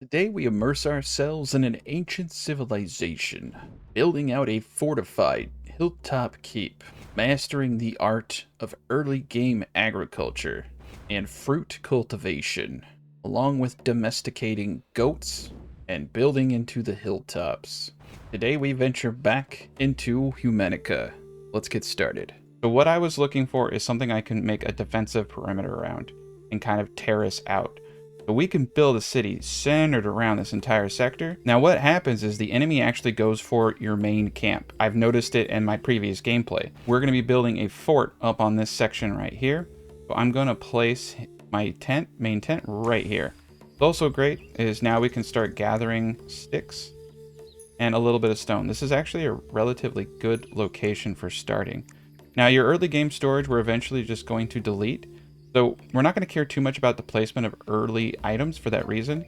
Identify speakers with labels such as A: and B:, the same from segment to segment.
A: Today we immerse ourselves in an ancient civilization, building out a fortified hilltop keep, mastering the art of early game agriculture and fruit cultivation, along with domesticating goats and building into the hilltops. Today we venture back into Humanica. Let's get started. So what I was looking for is something I can make a defensive perimeter around and kind of terrace out. So we can build a city centered around this entire sector. Now what happens is the enemy actually goes for your main camp. I've noticed it in my previous gameplay. We're going to be building a fort up on this section right here. So I'm going to place my main tent right here. What's also great is now we can start gathering sticks and a little bit of stone. This is actually a relatively good location for starting. Now your early game storage we're eventually just going to delete. So we're not going to care too much about the placement of early items for that reason.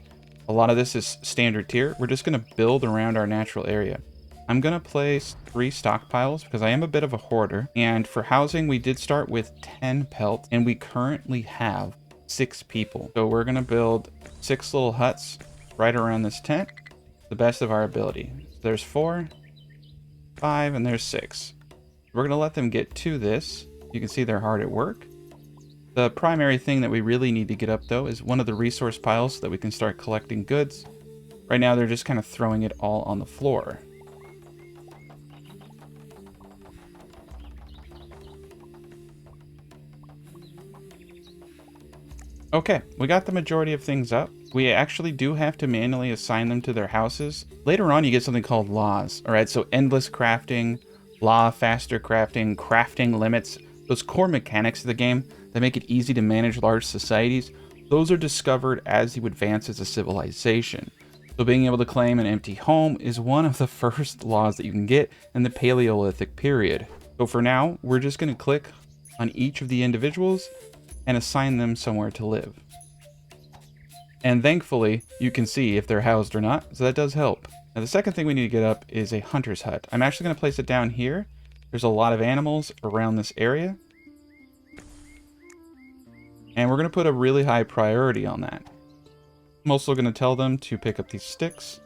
A: A lot of this is standard tier. We're just going to build around our natural area. I'm going to place 3 stockpiles because I am a bit of a hoarder. And for housing, we did start with 10 pelts and we currently have 6 people. So we're going to build 6 little huts right around this tent, the best of our ability. So there's 4, 5, and there's 6. We're going to let them get to this. You can see they're hard at work. The primary thing that we really need to get up, though, is one of the resource piles so that we can start collecting goods. Right now, they're just kind of throwing it all on the floor. Okay, we got the majority of things up. We actually do have to manually assign them to their houses. Later on, you get something called laws. All right, so endless crafting, law, faster crafting, crafting limits, those core mechanics of the game that make it easy to manage large societies, those are discovered as you advance as a civilization. So being able to claim an empty home is one of the first laws that you can get in the Paleolithic period. So for now, we're just going to click on each of the individuals and assign them somewhere to live. And thankfully, you can see if they're housed or not, so that does help. Now the second thing we need to get up is a hunter's hut. I'm actually going to place it down here. There's a lot of animals around this area. And we're going to put a really high priority on that. I'm also going to tell them to pick up these sticks.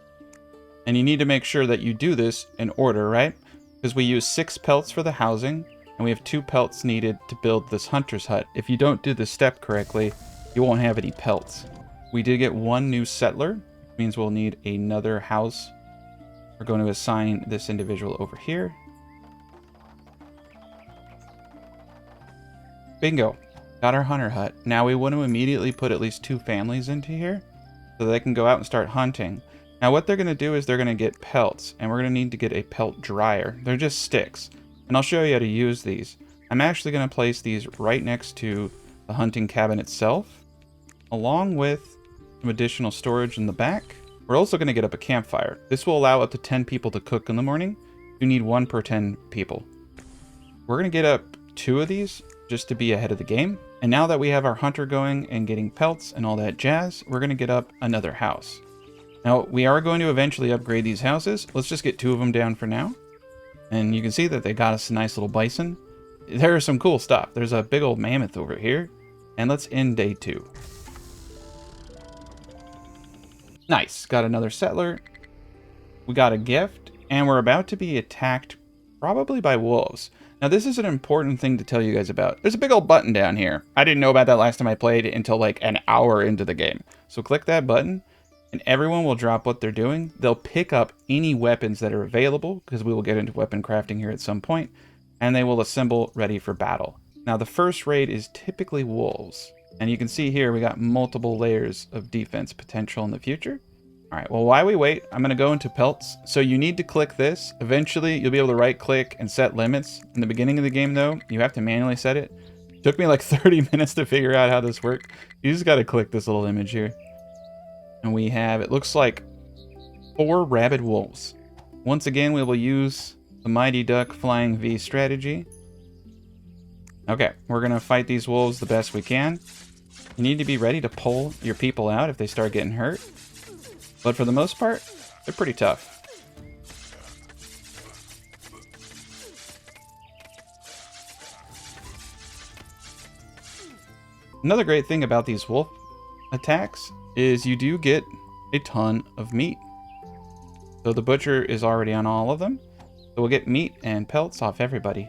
A: And you need to make sure that you do this in order, right? Because we use 6 pelts for the housing, and we have 2 pelts needed to build this hunter's hut. If you don't do this step correctly, you won't have any pelts. We did get 1 new settler, which means we'll need another house. We're going to assign this individual over here. Bingo. Got our hunter hut. Now we want to immediately put at least 2 families into here so they can go out and start hunting. Now what they're going to do is they're going to get pelts, and we're going to need to get a pelt dryer. They're just sticks, and I'll show you how to use these. I'm actually going to place these right next to the hunting cabin itself, along with some additional storage in the back. We're also going to get up a campfire. This will allow up to 10 people to cook in the morning. You need 1 per 10 people. We're going to get up 2 of these just to be ahead of the game. And now that we have our hunter going and getting pelts and all that jazz, we're going to get up another house. Now, we are going to eventually upgrade these houses. Let's just get 2 of them down for now. And you can see that they got us a nice little bison. There is some cool stuff. There's a big old mammoth over here. And let's end day 2. Nice. Got another settler. We got a gift. And we're about to be attacked probably by wolves. Now this is an important thing to tell you guys about. There's a big old button down here. I didn't know about that last time I played until like an hour into the game. So click that button and everyone will drop what they're doing. They'll pick up any weapons that are available because we will get into weapon crafting here at some point, and they will assemble ready for battle. Now the first raid is typically wolves, and you can see here we got multiple layers of defense potential in the future. All right, well, while we wait, I'm going to go into pelts. So you need to click this. Eventually, you'll be able to right-click and set limits. In the beginning of the game, though, you have to manually set it. It took me like 30 minutes to figure out how this worked. You just got to click this little image here. And we have, it looks like 4 rabid wolves. Once again, we will use the Mighty Duck Flying V strategy. Okay, we're going to fight these wolves the best we can. You need to be ready to pull your people out if they start getting hurt. But for the most part, they're pretty tough. Another great thing about these wolf attacks is you do get a ton of meat. So the butcher is already on all of them. So we'll get meat and pelts off everybody.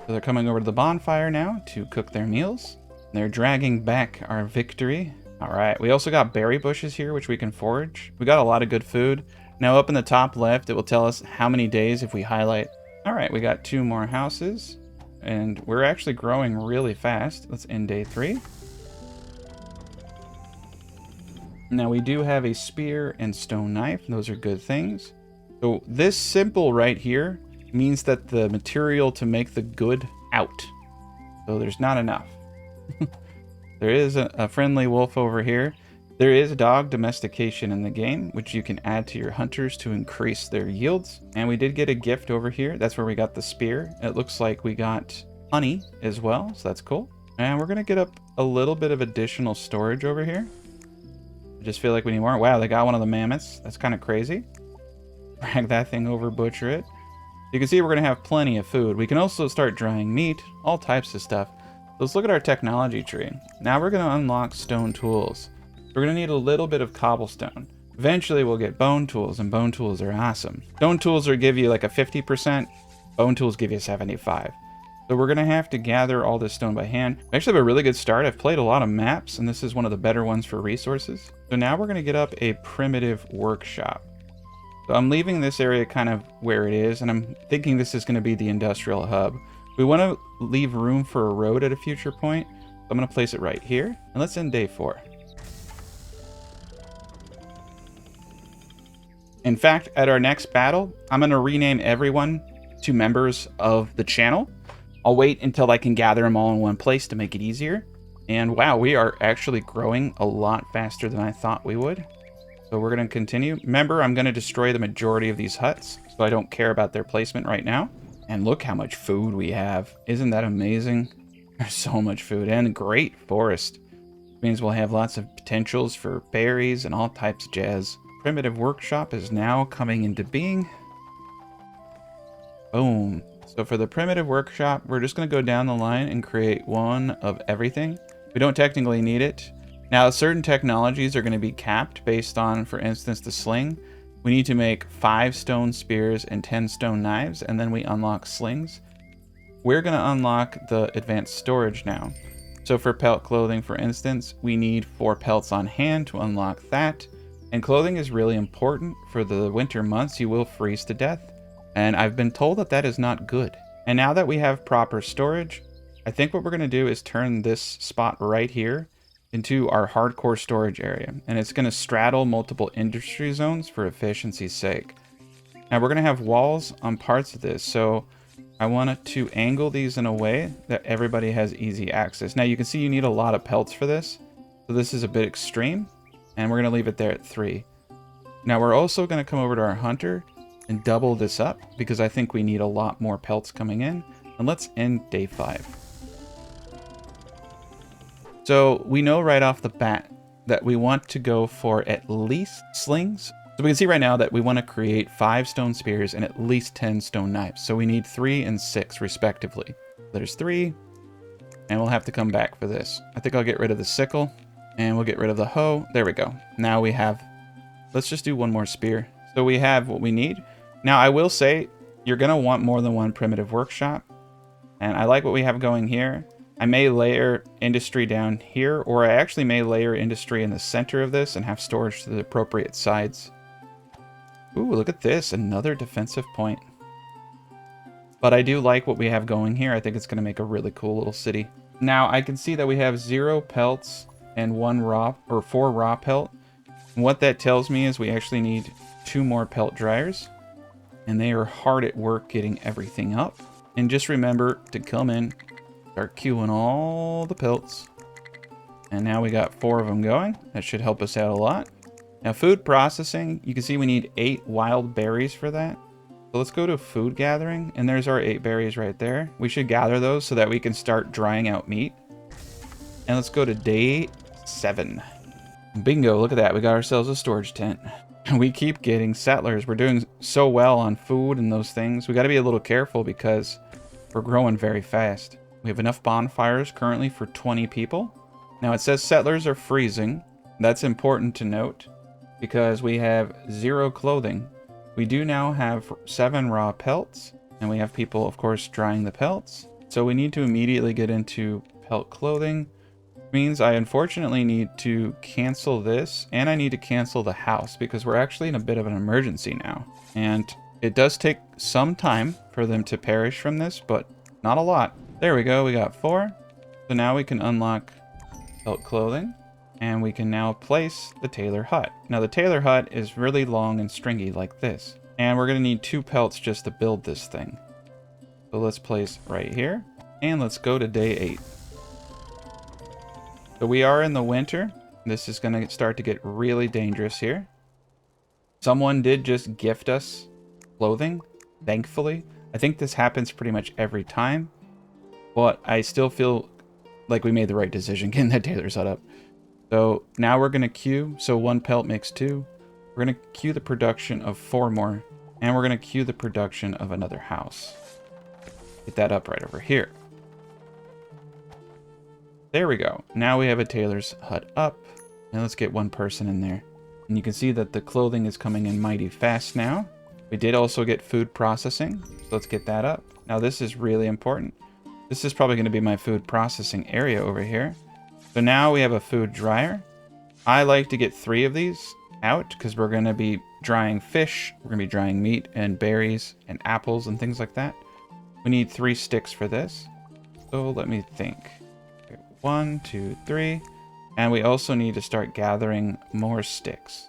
A: So they're coming over to the bonfire now to cook their meals. They're dragging back our victory. All right, we also got berry bushes here, which we can forage. We got a lot of good food. Now up in the top left, it will tell us how many days if we highlight. All right, we got 2 more houses, and we're actually growing really fast. Let's end day 3. Now we do have a spear and stone knife. Those are good things. So this symbol right here means that the material to make the good out. So there's not enough. There is a friendly wolf over here. There is dog domestication in the game, which you can add to your hunters to increase their yields. And we did get a gift over here. That's where we got the spear. It looks like we got honey as well, so that's cool. And we're gonna get up a little bit of additional storage over here. I just feel like we need more. Wow, they got one of the mammoths. That's kind of crazy. Drag that thing over, butcher it. You can see we're gonna have plenty of food. We can also start drying meat, all types of stuff. Let's look at our technology tree. Now we're gonna unlock stone tools. We're gonna need a little bit of cobblestone. Eventually we'll get bone tools, and bone tools are awesome. Stone tools will give you like a 50%, bone tools give you 75. So we're gonna have to gather all this stone by hand. We actually have a really good start. I've played a lot of maps, and this is one of the better ones for resources. So now we're gonna get up a primitive workshop. So I'm leaving this area kind of where it is, and I'm thinking this is gonna be the industrial hub. We wanna leave room for a road at a future point. So I'm gonna place it right here, and let's end day 4. In fact, at our next battle, I'm going to rename everyone to members of the channel. I'll wait until I can gather them all in one place to make it easier. And wow, we are actually growing a lot faster than I thought we would. So we're going to continue. Remember, I'm going to destroy the majority of these huts, so I don't care about their placement right now. And look how much food we have. Isn't that amazing? There's so much food and great forest. It means we'll have lots of potentials for berries and all types of jazz. Primitive workshop is now coming into being. Boom. So for the primitive workshop, we're just going to go down the line and create one of everything. We don't technically need it. Now, certain technologies are going to be capped based on, for instance, the sling. We need to make 5 stone spears and 10 stone knives, and then we unlock slings. We're going to unlock the advanced storage now. So for pelt clothing, for instance, we need 4 pelts on hand to unlock that. And clothing is really important. For the winter months, you will freeze to death. And I've been told that that is not good. And now that we have proper storage, I think what we're going to do is turn this spot right here into our hardcore storage area. And it's going to straddle multiple industry zones for efficiency's sake. Now we're going to have walls on parts of this. So I want to angle these in a way that everybody has easy access. Now you can see you need a lot of pelts for this. So this is a bit extreme. And we're going to leave it there at 3. Now we're also going to come over to our hunter and double this up because I think we need a lot more pelts coming in. And let's end day 5. So we know right off the bat that we want to go for at least slings. So we can see right now that we want to create 5 stone spears and at least 10 stone knives. So we need 3 and 6 respectively. There's 3, and we'll have to come back for this. I think I'll get rid of the sickle. And we'll get rid of the hoe. There we go. Now we have... Let's just do one more spear. So we have what we need. Now I will say, you're going to want more than one primitive workshop. And I like what we have going here. I may layer industry down here, or I actually may layer industry in the center of this and have storage to the appropriate sides. Ooh, look at this. Another defensive point. But I do like what we have going here. I think it's going to make a really cool little city. Now I can see that we have 0 pelts and 4 raw pelt. And what that tells me is we actually need 2 more pelt dryers, and they are hard at work getting everything up. And just remember to come in, start queuing all the pelts. And now we got 4 of them going. That should help us out a lot. Now food processing, you can see we need 8 wild berries for that. So let's go to food gathering, and there's our 8 berries right there. We should gather those so that we can start drying out meat. And let's go to day 7. Bingo, look at that. We got ourselves a storage tent. We keep getting settlers. We're doing so well on food and those things. We got to be a little careful because we're growing very fast. We have enough bonfires currently for 20 people. Now it says settlers are freezing. That's important to note. because we have 0 clothing. We do now have 7 raw pelts, and we have people, of course, drying the pelts. So we need to immediately get into pelt clothing. Means I unfortunately need to cancel this, and I need to cancel the house because we're actually in a bit of an emergency now. And it does take some time for them to perish from this, but not a lot. There we go, we got 4. So now we can unlock pelt clothing, and we can now place the tailor hut. Now the tailor hut is really long and stringy like this, and we're gonna need 2 pelts just to build this thing. So let's place right here, and let's go to day 8. So we are in the winter. This is gonna start to get really dangerous here. Someone did just gift us clothing, thankfully. I think this happens pretty much every time, but I still feel like we made the right decision getting that tailor's hut up. So now we're gonna queue. So 1 pelt makes 2. We're gonna queue the production of 4 more, and we're gonna queue the production of another house. Get that up right over here. There we go. Now we have a tailor's hut up. And let's get 1 person in there. And you can see that the clothing is coming in mighty fast now. We did also get food processing. So let's get that up. Now this is really important. This is probably going to be my food processing area over here. So now we have a food dryer. I like to get 3 of these out because we're going to be drying fish. We're going to be drying meat and berries and apples and things like that. We need 3 sticks for this. So let me think. 1, 2, 3. And we also need to start gathering more sticks.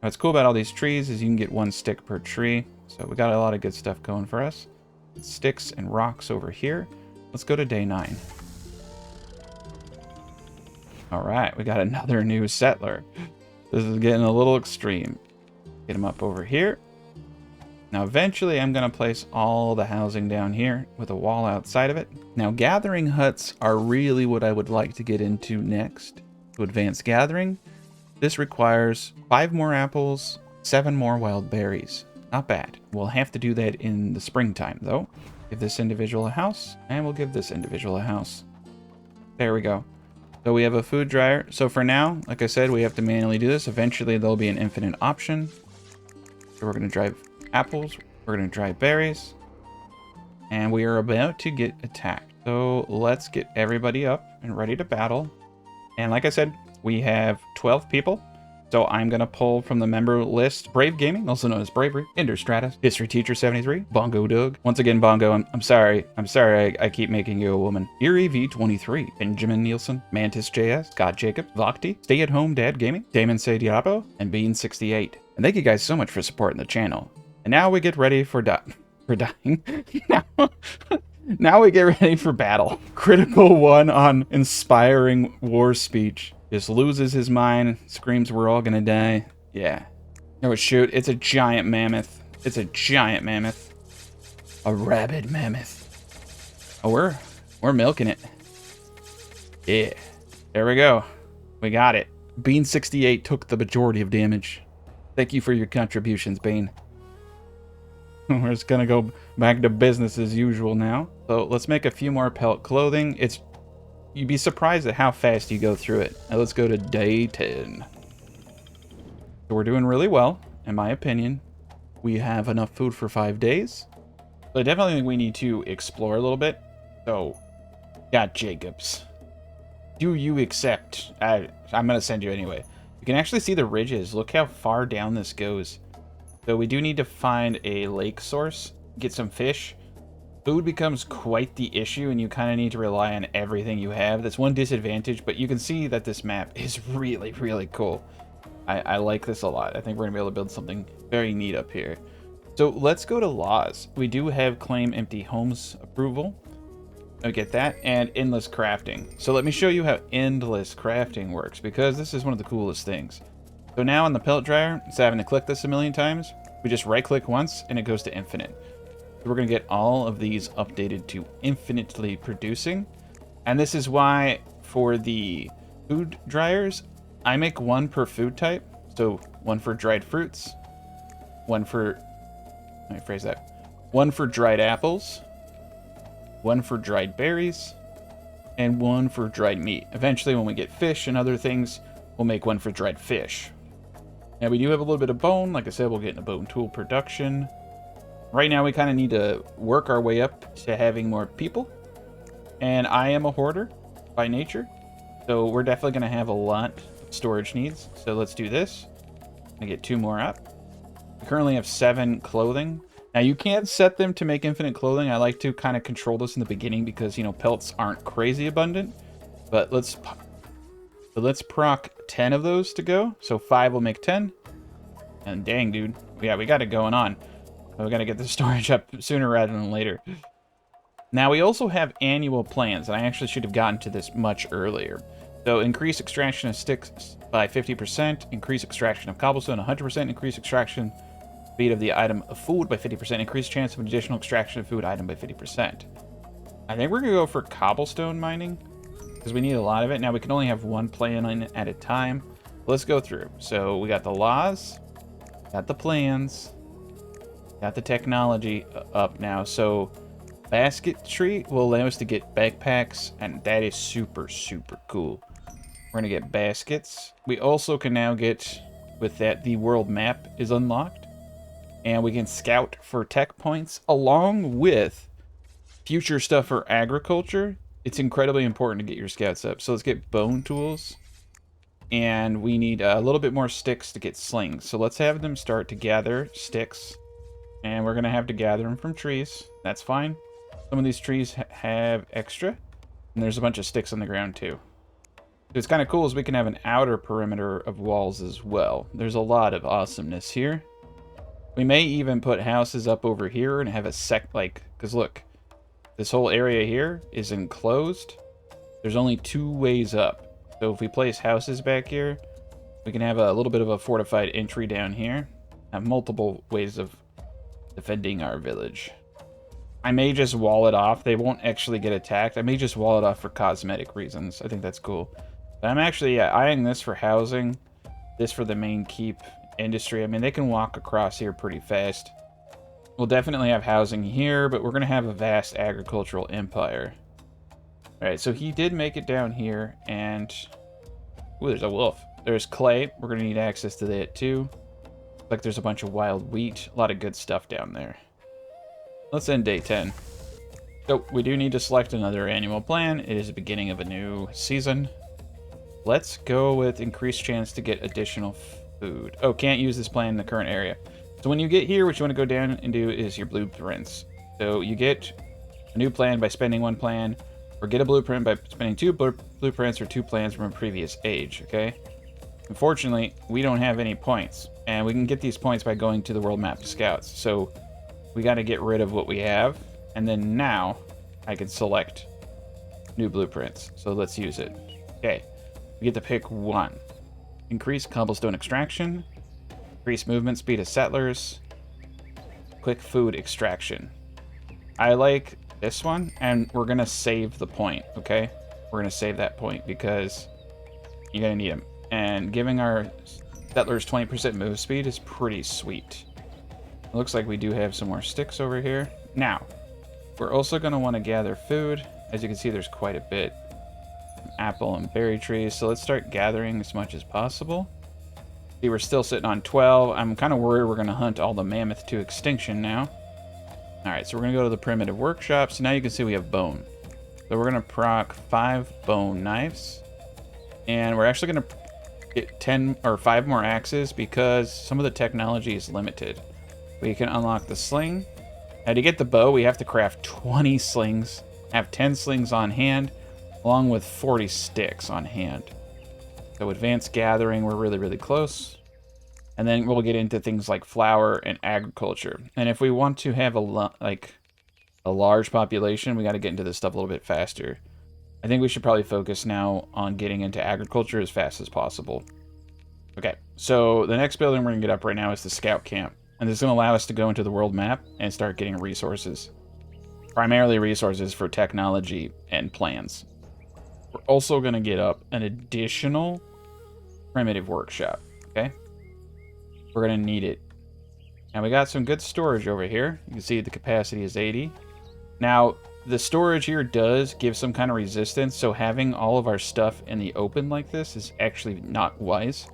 A: What's cool about all these trees is you can get 1 stick per tree. So we got a lot of good stuff going for us. Sticks and rocks over here. Let's go to day 9. All right, we got another new settler. This is getting a little extreme. Get him up over here. Now eventually I'm going to place all the housing down here with a wall outside of it. Now gathering huts are really what I would like to get into next. To advance gathering, this requires 5 more apples, 7 more wild berries. Not bad. We'll have to do that in the springtime though. Give this individual a house, and we'll give this individual a house. There we go. So we have a food dryer. So for now, like I said, we have to manually do this. Eventually there'll be an infinite option. So we're going to dry apples, we're going to dry berries, and we are about to get attacked. So let's get everybody up and ready to battle. And like I said, we have 12 people. So I'm going to pull from the member list Brave Gaming, also known as Bravery, Ender Stratus, History Teacher 73, Bongo Doug. Once again, Bongo, I'm sorry. I keep making you a woman. Erie V23, Benjamin Nielsen, Mantis JS, God Jacob, Vokti, Stay at Home Dad Gaming, Damon Say Diabo, and Bean68. And thank you guys so much for supporting the channel. And now we get ready for dying. Now we get ready for battle. Critical 1 on inspiring war speech. Just loses his mind, screams we're all gonna die. Yeah. Oh shoot, it's a giant mammoth. It's a giant mammoth. A rabid mammoth. Oh, we're milking it. Yeah. There we go. We got it. Bean68 took the majority of damage. Thank you for your contributions, Bean. We're just gonna go back to business as usual now. So let's make a few more pelt clothing. You'd be surprised at how fast you go through it. Now let's go to day 10. So we're doing really well, in my opinion. We have enough food for 5 days. So I definitely think we need to explore a little bit. So, got Jacobs. Do you accept? I'm gonna send you anyway. You can actually see the ridges. Look how far down this goes. So we do need to find a lake source, get some fish. Food becomes quite the issue, and you kind of need to rely on everything you have. That's one disadvantage, but you can see that this map is really, really cool. I like this a lot. I think we're going to be able to build something very neat up here. So let's go to laws. We do have claim empty homes approval. I get that, and endless crafting. So let me show you how endless crafting works, because this is one of the coolest things. So now on the pelt dryer, instead of having to click this a million times, we just right click once and it goes to infinite. So we're going to get all of these updated to infinitely producing. And this is why for the food dryers, I make 1 per food type. So 1 for dried fruits, 1 for, let me phrase that, 1 for dried apples, 1 for dried berries, and 1 for dried meat. Eventually when we get fish and other things, we'll make 1 for dried fish. Now, we do have a little bit of bone. Like I said, we'll get into bone tool production. Right now, we kind of need to work our way up to having more people. And I am a hoarder by nature. So we're definitely going to have a lot of storage needs. So let's do this. I'm going to get 2 more up. We currently have 7 clothing. Now, you can't set them to make infinite clothing. I like to kind of control this in the beginning because, you know, pelts aren't crazy abundant. But let's proc 10 of those to go. So 5 will make 10. And dang, dude. Yeah, we got it going on. We got to get the storage up sooner rather than later. Now, we also have annual plans, and I actually should have gotten to this much earlier. So, increase extraction of sticks by 50%, increase extraction of cobblestone 100%, increase extraction speed of the item of food by 50%, increase chance of an additional extraction of food item by 50%. I think we're going to go for cobblestone mining, because we need a lot of it. Now, we can only have 1 plan in at a time. Let's go through. So, we got the laws, got the plans, got the technology up now. So, basketry will allow us to get backpacks, and that is super, super cool. We're going to get baskets. We also can now get, with that, the world map is unlocked. And we can scout for tech points, along with future stuff for agriculture. It's incredibly important to get your scouts up. So let's get bone tools. And we need a little bit more sticks to get slings. So let's have them start to gather sticks. And we're going to have to gather them from trees. That's fine. Some of these trees have extra. And there's a bunch of sticks on the ground too. What's kind of cool is we can have an outer perimeter of walls as well. There's a lot of awesomeness here. We may even put houses up over here and have a because look, this whole area here is enclosed. There's only 2 ways up. So if we place houses back here, we can have a little bit of a fortified entry down here. Have multiple ways of defending our village. I may just wall it off. They won't actually get attacked. I may just wall it off for cosmetic reasons. I think that's cool. But I'm actually eyeing this for housing, this for the main keep industry. I mean, they can walk across here pretty fast. We'll definitely have housing here, but we're going to have a vast agricultural empire. All right, so he did make it down here, and ooh, there's a wolf. There's clay. We're going to need access to that too. Like there's a bunch of wild wheat, a lot of good stuff down there. Let's end day 10. So we do need to select another annual plan. It is the beginning of a new season. Let's go with increased chance to get additional food. Oh, can't use this plan in the current area. So when you get here, what you want to go down and do is your blueprints. So you get a new plan by spending 1 plan, or get a blueprint by spending 2 blueprints or 2 plans from a previous age, okay? Unfortunately, we don't have any points, and we can get these points by going to the world map scouts. So we got to get rid of what we have, and then now I can select new blueprints. So let's use it. Okay, we get to pick 1. Increase cobblestone extraction, increase movement speed of settlers, quick food extraction. I like this one, and we're gonna save the point, okay? We're gonna save that point because you're gonna need them. And giving our settlers 20% move speed is pretty sweet. It looks like we do have some more sticks over here. Now, we're also gonna want to gather food. As you can see, there's quite a bit. Apple and berry trees, so let's start gathering as much as possible. See, we're still sitting on 12. I'm kind of worried we're going to hunt all the mammoth to extinction now. Alright, so we're going to go to the primitive workshop. So now you can see we have bone. So we're going to proc 5 bone knives. And we're actually going to get 10 or 5 more axes because some of the technology is limited. We can unlock the sling. Now to get the bow, we have to craft 20 slings, have 10 slings on hand, along with 40 sticks on hand. So advanced gathering, we're really, really close. And then we'll get into things like flour and agriculture. And if we want to have a large population, we got to get into this stuff a little bit faster. I think we should probably focus now on getting into agriculture as fast as possible. Okay, so the next building we're going to get up right now is the scout camp. And this is going to allow us to go into the world map and start getting resources. Primarily resources for technology and plans. We're also going to get up an additional primitive workshop, okay? We're going to need it. Now, we got some good storage over here. You can see the capacity is 80. Now, the storage here does give some kind of resistance, so having all of our stuff in the open like this is actually not wise.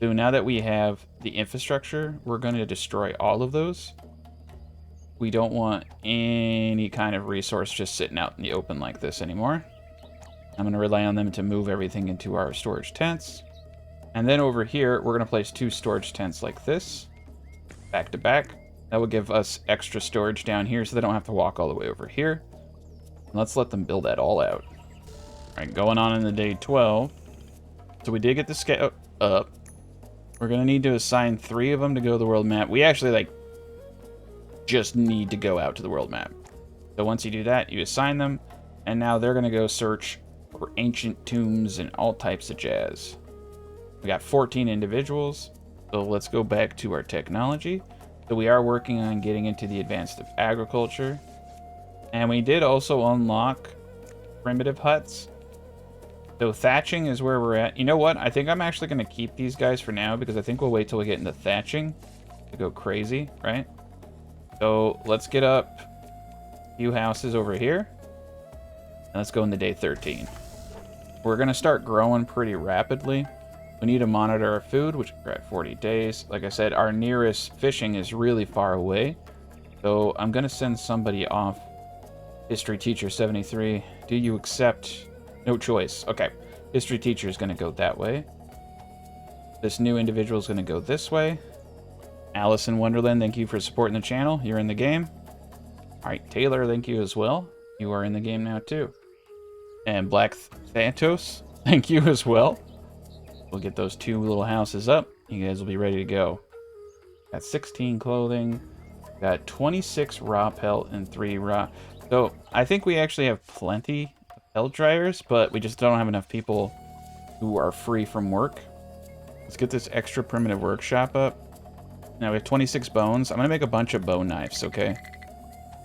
A: So now that we have the infrastructure, we're going to destroy all of those. We don't want any kind of resource just sitting out in the open like this anymore. I'm going to rely on them to move everything into our storage tents. And then over here, we're going to place 2 storage tents like this, back to back. That will give us extra storage down here so they don't have to walk all the way over here. And let's let them build that all out. All right, going on into day 12. So we did get the scale up. We're going to need to assign 3 of them to go to the world map. We actually, like, just need to go out to the world map. So once you do that, you assign them. And now they're going to go search for ancient tombs and all types of jazz. We got 14 individuals. So let's go back to our technology. So we are working on getting into the advanced of agriculture. And we did also unlock primitive huts. So thatching is where we're at. You know what? I think I'm actually going to keep these guys for now because I think we'll wait till we get into thatching to go crazy, right? So let's get up a few houses over here. And let's go into day 13. We're going to start growing pretty rapidly. We need to monitor our food, which we're at 40 days. Like I said, our nearest fishing is really far away. So I'm going to send somebody off. History teacher 73. Do you accept? No choice. Okay. History teacher is going to go that way. This new individual is going to go this way. Alice in Wonderland, thank you for supporting the channel. You're in the game. All right, Taylor, thank you as well. You are in the game now too. And Black Thantos, thank you as well. We'll get those 2 little houses up. You guys will be ready to go. Got 16 clothing. Got 26 raw pelt and 3 raw. So I think we actually have plenty of pelt dryers, but we just don't have enough people who are free from work. Let's get this extra primitive workshop up. Now we have 26 bones. I'm going to make a bunch of bone knives, okay?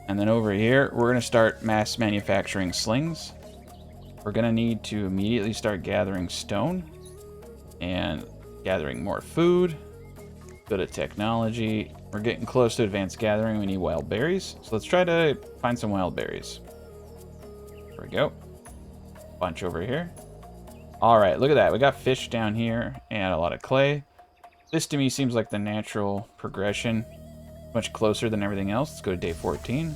A: And then over here, we're going to start mass manufacturing slings. We're going to need to immediately start gathering stone and gathering more food. Go to technology. We're getting close to advanced gathering. We need wild berries. So let's try to find some wild berries. There we go. Bunch over here. All right, look at that. We got fish down here and a lot of clay. This to me seems like the natural progression. Much closer than everything else. Let's go to day 14.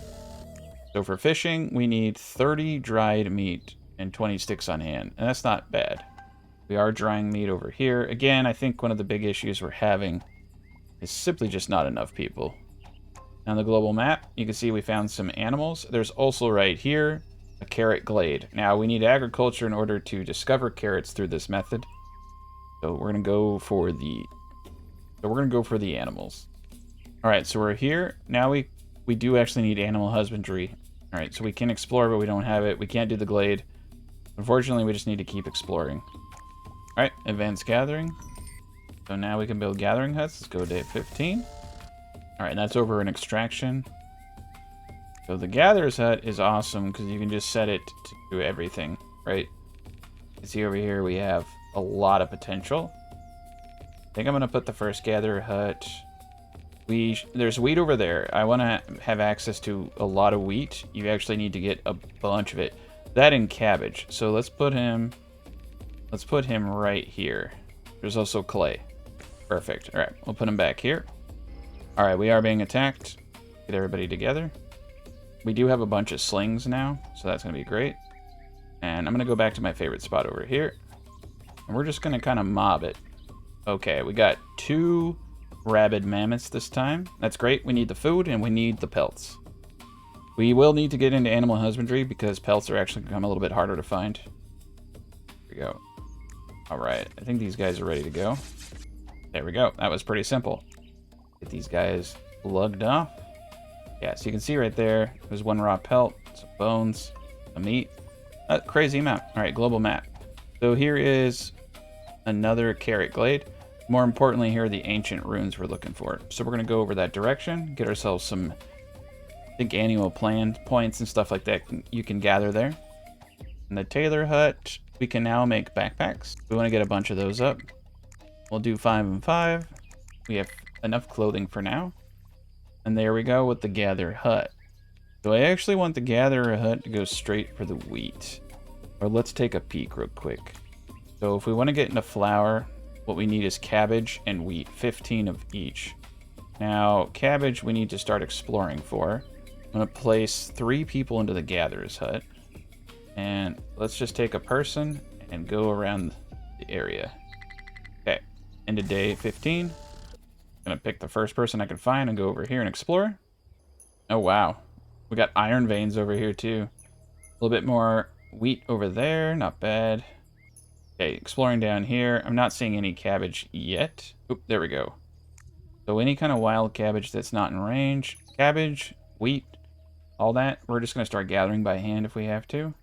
A: So for fishing, we need 30 dried meat and 20 sticks on hand. And that's not bad. We are drying meat over here. Again, I think one of the big issues we're having is simply just not enough people. On the global map, you can see we found some animals. There's also right here a carrot glade. Now, we need agriculture in order to discover carrots through this method. So we're going to go for the animals. All right, so we're here. Now we do actually need animal husbandry. All right, so we can explore, but we don't have it. We can't do the glade. Unfortunately, we just need to keep exploring. All right, advanced gathering. So now we can build gathering huts. Let's go to day 15. All right, that's over in extraction. So the gatherer's hut is awesome because you can just set it to do everything, right? You can see over here we have a lot of potential. I think I'm going to put the first gatherer hut. There's wheat over there. I want to have access to a lot of wheat. You actually need to get a bunch of it. That and cabbage. So let's put him right here. There's also clay. Perfect. All right, we'll put him back here. All right, we are being attacked. Get everybody together. We do have a bunch of slings now, so that's going to be great. And I'm going to go back to my favorite spot over here. And we're just going to kind of mob it. Okay, we got 2 rabid mammoths this time. That's great. We need the food and we need the pelts. We will need to get into animal husbandry because pelts are actually become a little bit harder to find. Here we go. All right, I think these guys are ready to go. There we go. That was pretty simple. Get these guys lugged off. Yeah, so you can see right there, there's 1 raw pelt, some bones, some meat. Crazy amount. All right, global map. So here is another carrot glade. More importantly, here are the ancient runes we're looking for. So we're going to go over that direction, get ourselves some, I think, annual plan points and stuff like that you can gather there. In the tailor hut, we can now make backpacks. We want to get a bunch of those up. We'll do 5 and 5. We have enough clothing for now. And there we go with the gather hut. So I actually want the gatherer hut to go straight for the wheat. Or let's take a peek real quick. So if we want to get into flour, what we need is cabbage and wheat, 15 of each. Now, cabbage we need to start exploring for. I'm going to place 3 people into the gatherer's hut. And let's just take a person and go around the area. Okay, into day 15. Gonna pick the first person I can find and go over here and explore. Oh, wow. We got iron veins over here, too. A little bit more wheat over there. Not bad. Okay, exploring down here. I'm not seeing any cabbage yet. Oop, there we go. So any kind of wild cabbage that's not in range. Cabbage, wheat, all that. We're just going to start gathering by hand if we have to.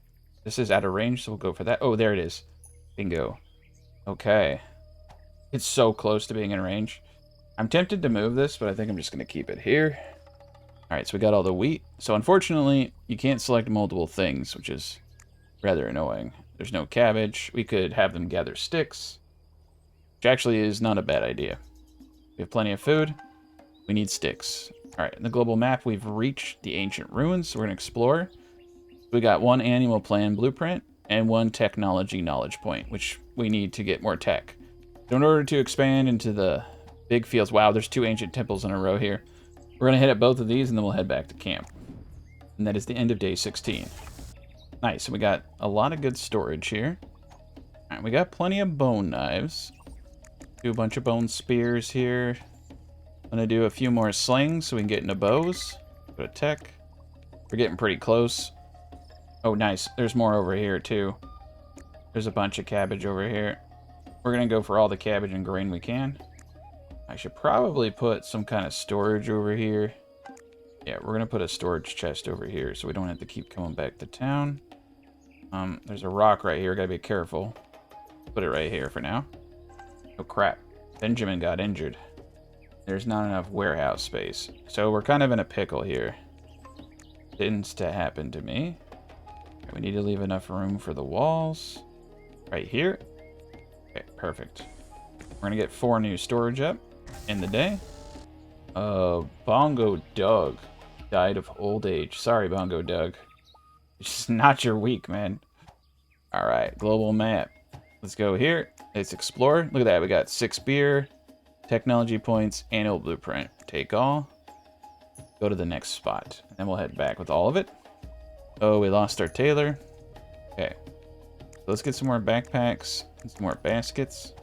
A: This is out of range, so we'll go for that. Oh, there it is. Bingo. Okay. It's so close to being in range. I'm tempted to move this, but I think I'm just going to keep it here. Alright, so we got all the wheat. So unfortunately, you can't select multiple things, which is rather annoying. There's no cabbage. We could have them gather sticks, which actually is not a bad idea. We have plenty of food. We need sticks. Alright, in the global map, we've reached the ancient ruins, so we're going to explore. We got 1 animal plan blueprint and 1 technology knowledge point, which we need to get more tech. So in order to expand into the big fields, wow, there's 2 ancient temples in a row here. We're going to hit at both of these, and then we'll head back to camp. And that is the end of day 16. Nice, and we got a lot of good storage here. All right, we got plenty of bone knives. Do a bunch of bone spears here. I'm going to do a few more slings so we can get into bows. Go to tech. We're getting pretty close. Oh, nice. There's more over here, too. There's a bunch of cabbage over here. We're going to go for all the cabbage and grain we can. I should probably put some kind of storage over here. Yeah, we're going to put a storage chest over here so we don't have to keep coming back to town. There's a rock right here. Got to be careful. Put it right here for now. Oh, crap. Benjamin got injured. There's not enough warehouse space. So we're kind of in a pickle here. Tends to happen to me. We need to leave enough room for the walls. Right here. Okay, perfect. We're going to get 4 new storage up in the day. Bongo Doug died of old age. Sorry, Bongo Doug. It's just not your week, man. Alright, global map. Let's go here. Let's explore. Look at that. We got 6 beer, technology points, annual blueprint. Take all. Go to the next spot. And then we'll head back with all of it. Oh, we lost our tailor. Okay. So let's get some more backpacks and some more baskets.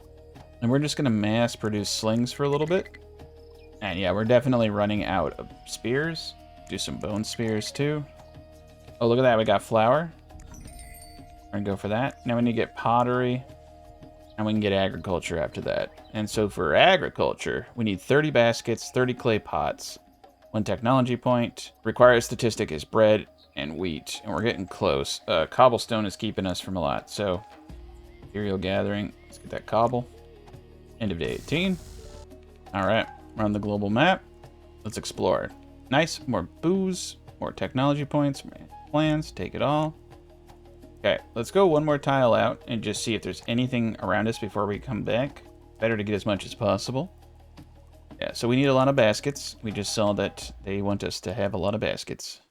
A: And we're just going to mass produce slings for a little bit. And yeah, we're definitely running out of spears. Do some bone spears too. Oh, look at that. We got flour. We're going to go for that. Now we need to get pottery. And we can get agriculture after that. And so for agriculture, we need 30 baskets, 30 clay pots, 1 technology point. Required statistic is bread and wheat. And we're getting close. Cobblestone is keeping us from a lot. So material gathering. Let's get that cobble. End of day 18. Alright, we're on the global map. Let's explore. Nice, more booze, more technology points, more plans, take it all. Okay, let's go 1 more tile out and just see if there's anything around us before we come back. Better to get as much as possible. Yeah, so we need a lot of baskets. We just saw that they want us to have a lot of baskets.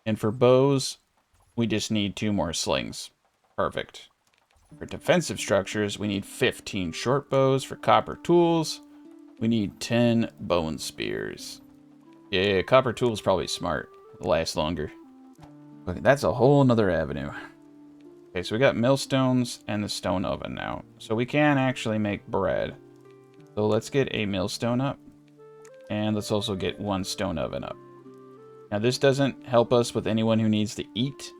A: And for bows, we just need 2 more slings. Perfect. For defensive structures, we need 15 short bows. For copper tools, we need 10 bone spears. Yeah, copper tools probably smart. It'll last longer. Okay, that's a whole nother avenue. Okay, so we got millstones and the stone oven now. So we can actually make bread. So let's get a millstone up. And let's also get 1 stone oven up. Now this doesn't help us with anyone who needs to eat.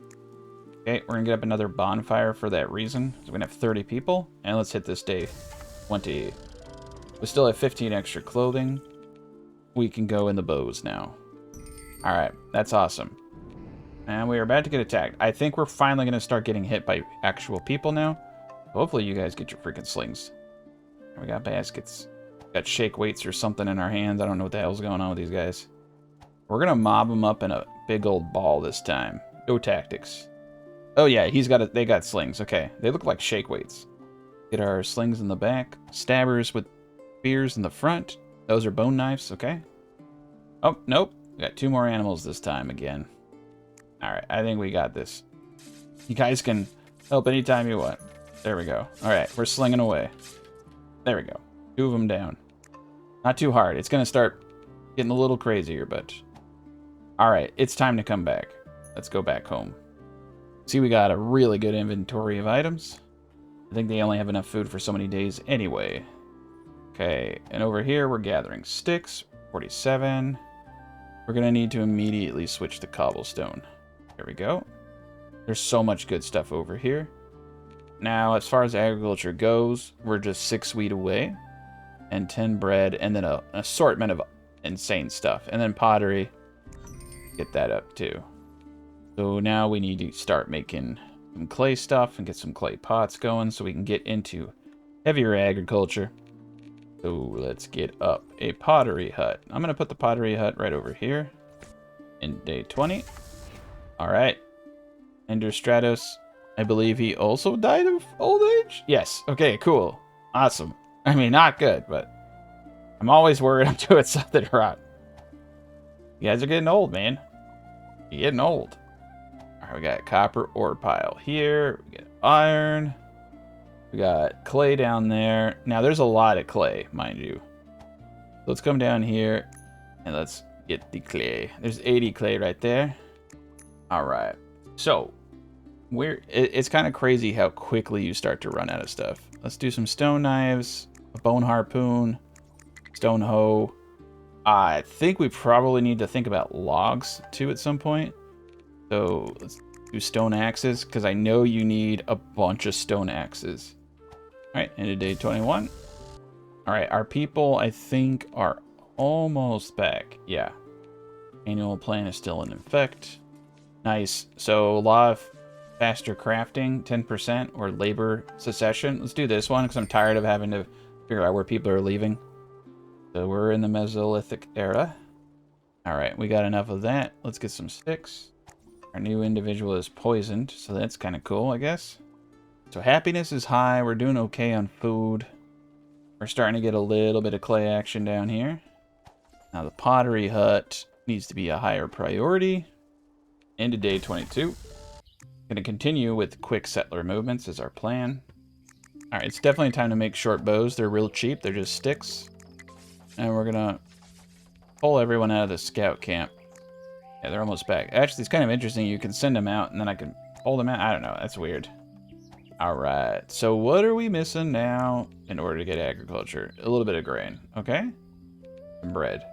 A: Okay, we're gonna get up another bonfire for that reason. So we're gonna have 30 people, and let's hit this day 20. We still have 15 extra clothing. We can go in the bows now. Alright, that's awesome. And we are about to get attacked. I think we're finally gonna start getting hit by actual people now. Hopefully you guys get your freaking slings. And we got baskets. Got shake weights or something in our hands. I don't know what the hell's going on with these guys. We're gonna mob them up in a big old ball this time. Go tactics. Oh yeah, they got slings. Okay, they look like shake weights. Get our slings in the back. Stabbers with spears in the front. Those are bone knives, okay. Oh, nope. We got 2 more animals this time again. Alright, I think we got this. You guys can help anytime you want. There we go. Alright, we're slinging away. There we go. 2 of them down. Not too hard. It's going to start getting a little crazier, but... Alright, it's time to come back. Let's go back home. See, we got a really good inventory of items. I think they only have enough food for so many days anyway. Okay, and over here we're gathering sticks. 47. We're going to need to immediately switch to cobblestone. There we go. There's so much good stuff over here. Now, as far as agriculture goes, we're just 6 wheat away. And 10 bread, and then an assortment of insane stuff. And then pottery. Get that up too. So now we need to start making some clay stuff and get some clay pots going so we can get into heavier agriculture. So let's get up a pottery hut. I'm going to put the pottery hut right over here in day 20. All right. Ender Stratos, I believe he also died of old age? Yes. Okay, cool. Awesome. I mean, not good, but I'm always worried I'm doing something wrong. You guys are getting old, man. You're getting old. All right, we got copper ore pile here. We got iron. We got clay down there. Now, there's a lot of clay, mind you. Let's come down here and let's get the clay. There's 80 clay right there. All right. So, it's kind of crazy how quickly you start to run out of stuff. Let's do some stone knives, a bone harpoon, stone hoe. I think we probably need to think about logs too at some point. So let's do stone axes because I know you need a bunch of stone axes. All right, into day 21. All right, our people I think are almost back. Yeah, annual plan is still in effect. Nice. So a lot of faster crafting, 10%, or labor secession. Let's do this one because I'm tired of having to figure out where people are leaving. So we're in the Mesolithic era. All right, we got enough of that. Let's get some sticks. Our new individual is poisoned, so that's kind of cool, I guess. So happiness is high. We're doing okay on food. We're starting to get a little bit of clay action down here. Now the pottery hut needs to be a higher priority. Into day 22. Gonna continue with quick settler movements is our plan. All right, it's definitely time to make short bows. They're real cheap. They're just sticks. And we're gonna pull everyone out of the scout camp. Yeah, they're almost back. Actually, it's kind of interesting. You can send them out and then I can pull them out. I don't know. That's weird. All right. So what are we missing now in order to get agriculture? A little bit of grain. Okay. And bread.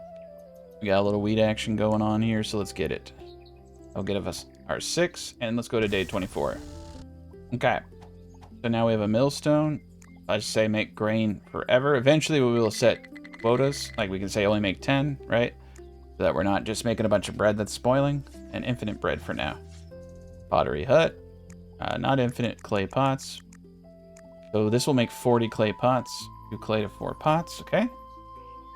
A: We got a little wheat action going on here, so let's get it. I'll give us our 6, and let's go to day 24. Okay. So now we have a millstone. I just say make grain forever. Eventually we will set quotas. Like we can say only make 10, right? So that we're not just making a bunch of bread that's spoiling. And infinite bread for now. Pottery hut. Not infinite clay pots. So this will make 40 clay pots. 2 clay to 4 pots, okay?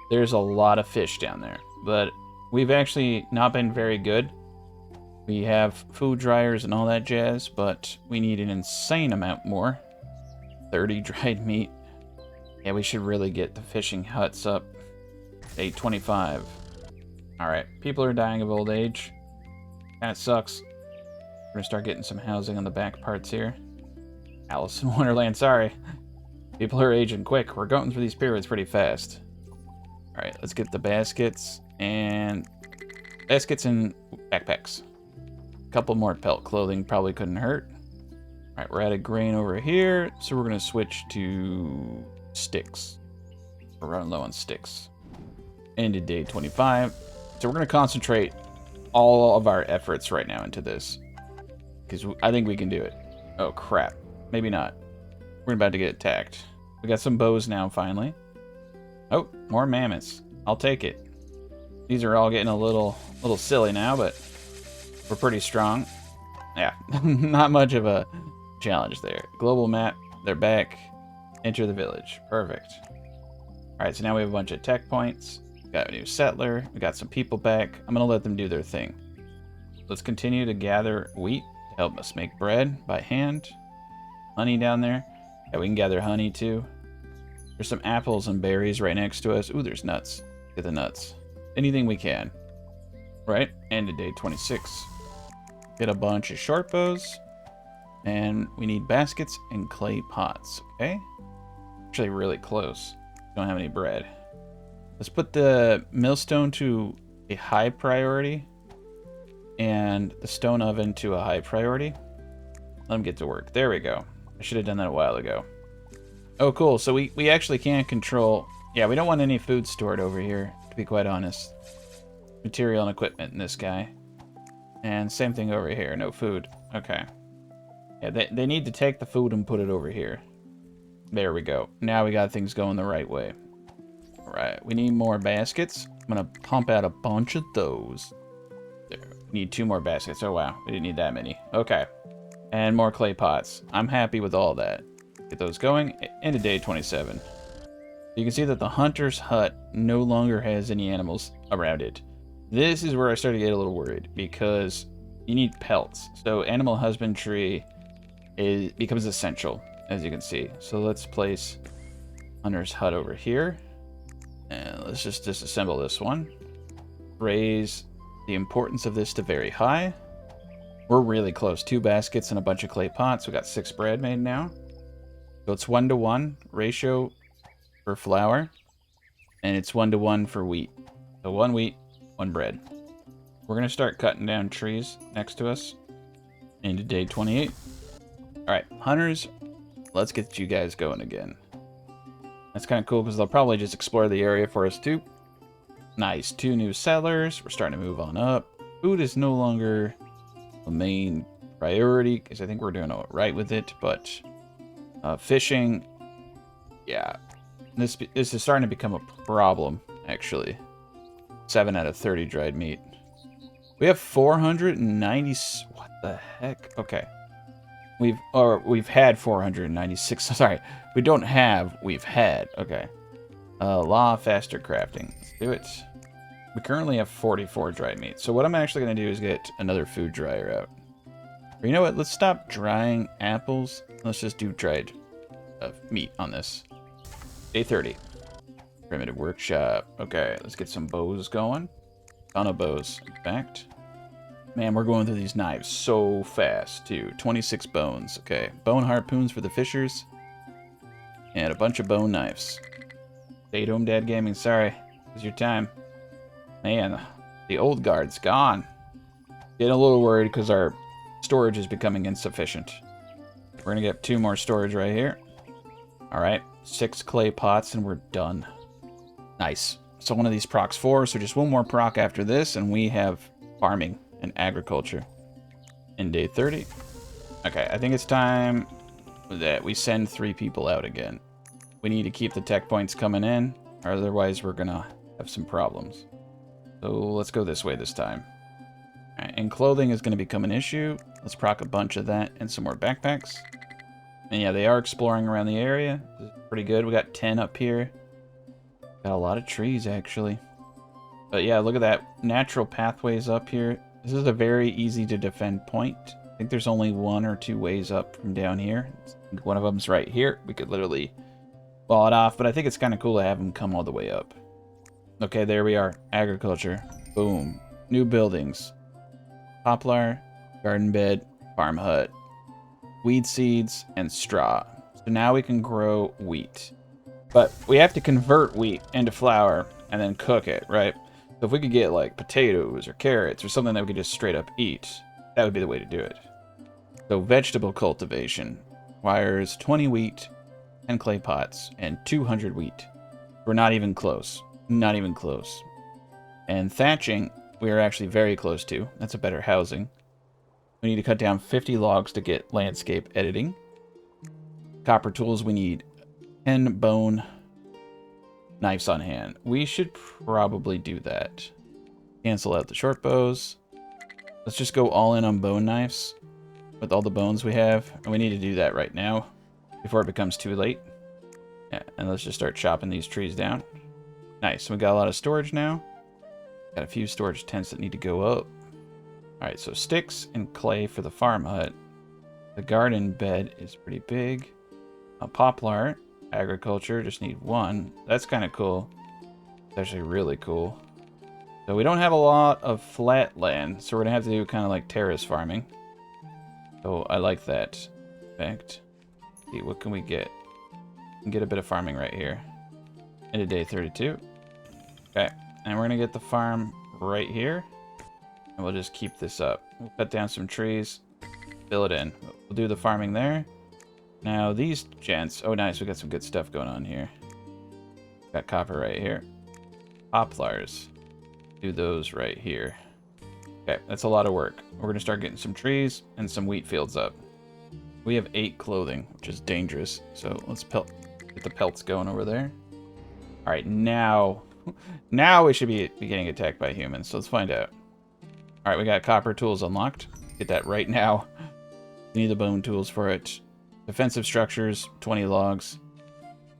A: There's a lot of fish down there. But we've actually not been very good. We have food dryers and all that jazz, but we need an insane amount more. 30 dried meat. Yeah, we should really get the fishing huts up. 825. Alright, people are dying of old age. That sucks. We're gonna start getting some housing on the back parts here. Alice in Wonderland, sorry. People are aging quick. We're going through these periods pretty fast. Alright, let's get the baskets and backpacks. A couple more pelt clothing probably couldn't hurt. Alright, we're out of grain over here, so we're gonna switch to sticks. We're running low on sticks. Ended day 25. So we're gonna concentrate all of our efforts right now into this. Because I think we can do it. Oh crap. Maybe not. We're about to get attacked. We got some bows now finally. Oh, more mammoths. I'll take it. These are all getting a little silly now, but we're pretty strong. Yeah, not much of a challenge there. Global map, they're back. Enter the village. Perfect. Alright, so now we have a bunch of tech points. We got a new settler. We got some people back. I'm going to let them do their thing. Let's continue to gather wheat to help us make bread by hand. Honey down there. Yeah, we can gather honey too. There's some apples and berries right next to us. Ooh, there's nuts. Get the nuts. Anything we can. Right? And to day 26. Get a bunch of short bows. And we need baskets and clay pots. Okay? Actually really close. Don't have any bread. Let's put the millstone to a high priority and the stone oven to a high priority. Let them get to work. There we go. I should have done that a while ago. Oh, cool. So we actually can't control... Yeah, we don't want any food stored over here, to be quite honest. Material and equipment in this guy. And same thing over here. No food. Okay. Yeah, they need to take the food and put it over here. There we go. Now we got things going the right way. Alright, we need more baskets. I'm going to pump out a bunch of those. There. We need 2 more baskets. Oh, wow. We didn't need that many. Okay. And more clay pots. I'm happy with all that. Get those going. Into day 27. You can see that the hunter's hut no longer has any animals around it. This is where I started to get a little worried, because you need pelts. So animal husbandry becomes essential, as you can see. So let's place hunter's hut over here. And let's just disassemble this one. Raise the importance of this to very high. We're really close. 2 baskets and a bunch of clay pots. We got 6 bread made now. So it's 1-to-1 ratio for flour. And it's 1-to-1 for wheat. So 1 wheat, 1 bread. We're going to start cutting down trees next to us into day 28. Alright, hunters, let's get you guys going again. That's kind of cool because they'll probably just explore the area for us too. Nice, 2 new settlers. We're starting to move on up. Food is no longer the main priority because I think we're doing all right with it, but fishing, yeah, this is starting to become a problem, actually. 7 out of 30 dried meat. We have 490. What the heck? Okay. We've had 496. Sorry, we don't have. We've had. Okay. Law of faster crafting. Let's do it. We currently have 44 dried meat. So what I'm actually going to do is get another food dryer out. Or you know what? Let's stop drying apples. Let's just do dried meat on this. Day 30. Primitive workshop. Okay, let's get some bows going. Ton of bows, in fact. Man, we're going through these knives so fast, too. 26 bones. Okay, bone harpoons for the fishers. And a bunch of bone knives. Stay at home, Dad Gaming. Sorry. It was your time. Man, the old guard's gone. Getting a little worried because our storage is becoming insufficient. We're going to get 2 more storage right here. Alright, 6 clay pots and we're done. Nice. So one of these procs 4, so just 1 more proc after this, and we have farming and agriculture in day 30. Okay, I think it's time that we send 3 people out again. We need to keep the tech points coming in, or otherwise we're gonna have some problems. So let's go this way this time. All right, and clothing is gonna become an issue. Let's proc a bunch of that and some more backpacks. And yeah, they are exploring around the area. This is pretty good. We got 10 up here. Got a lot of trees, actually. But yeah, look at that. Natural pathways up here. This is a very easy to defend point. I think there's only 1 or 2 ways up from down here. One of them's right here. We could literally wall it off, but I think it's kind of cool to have them come all the way up. Okay, there we are. Agriculture. Boom. New buildings. Poplar, garden bed, farm hut, weed seeds, and straw. So now we can grow wheat. But we have to convert wheat into flour and then cook it, right? So if we could get like potatoes or carrots or something that we could just straight up eat, that would be the way to do it. So vegetable cultivation requires 20 wheat, 10 clay pots, and 200 wheat. We're not even close. Not even close. And thatching, we are actually very close to. That's a better housing. We need to cut down 50 logs to get landscape editing. Copper tools, we need 10 bone knives on hand. We should probably do that. Cancel out the short bows. Let's just go all in on bone knives with all the bones we have. And we need to do that right now before it becomes too late. Yeah, and let's just start chopping these trees down. Nice, we got a lot of storage now. Got a few storage tents that need to go up. Alright, so sticks and clay for the farm hut. The garden bed is pretty big. A poplar. Agriculture, just need 1. That's kind of cool. It's actually really cool. So we don't have a lot of flat land, so we're going to have to do kind of like terrace farming. So I like that. In fact, see, what can we get? and get a bit of farming right here. Into day 32. Okay, and we're gonna get the farm right here. And we'll just keep this up. We'll cut down some trees, fill it in. We'll do the farming there. Now these gents, oh nice, we got some good stuff going on here. Got copper right here. Poplars, do those right here. Okay, that's a lot of work. We're gonna start getting some trees and some wheat fields up. We have 8 clothing, which is dangerous. So let's get the pelts going over there. All right, now we should be getting attacked by humans. So let's find out. All right, we got copper tools unlocked. Get that right now. We need the bone tools for it. Defensive structures, 20 logs.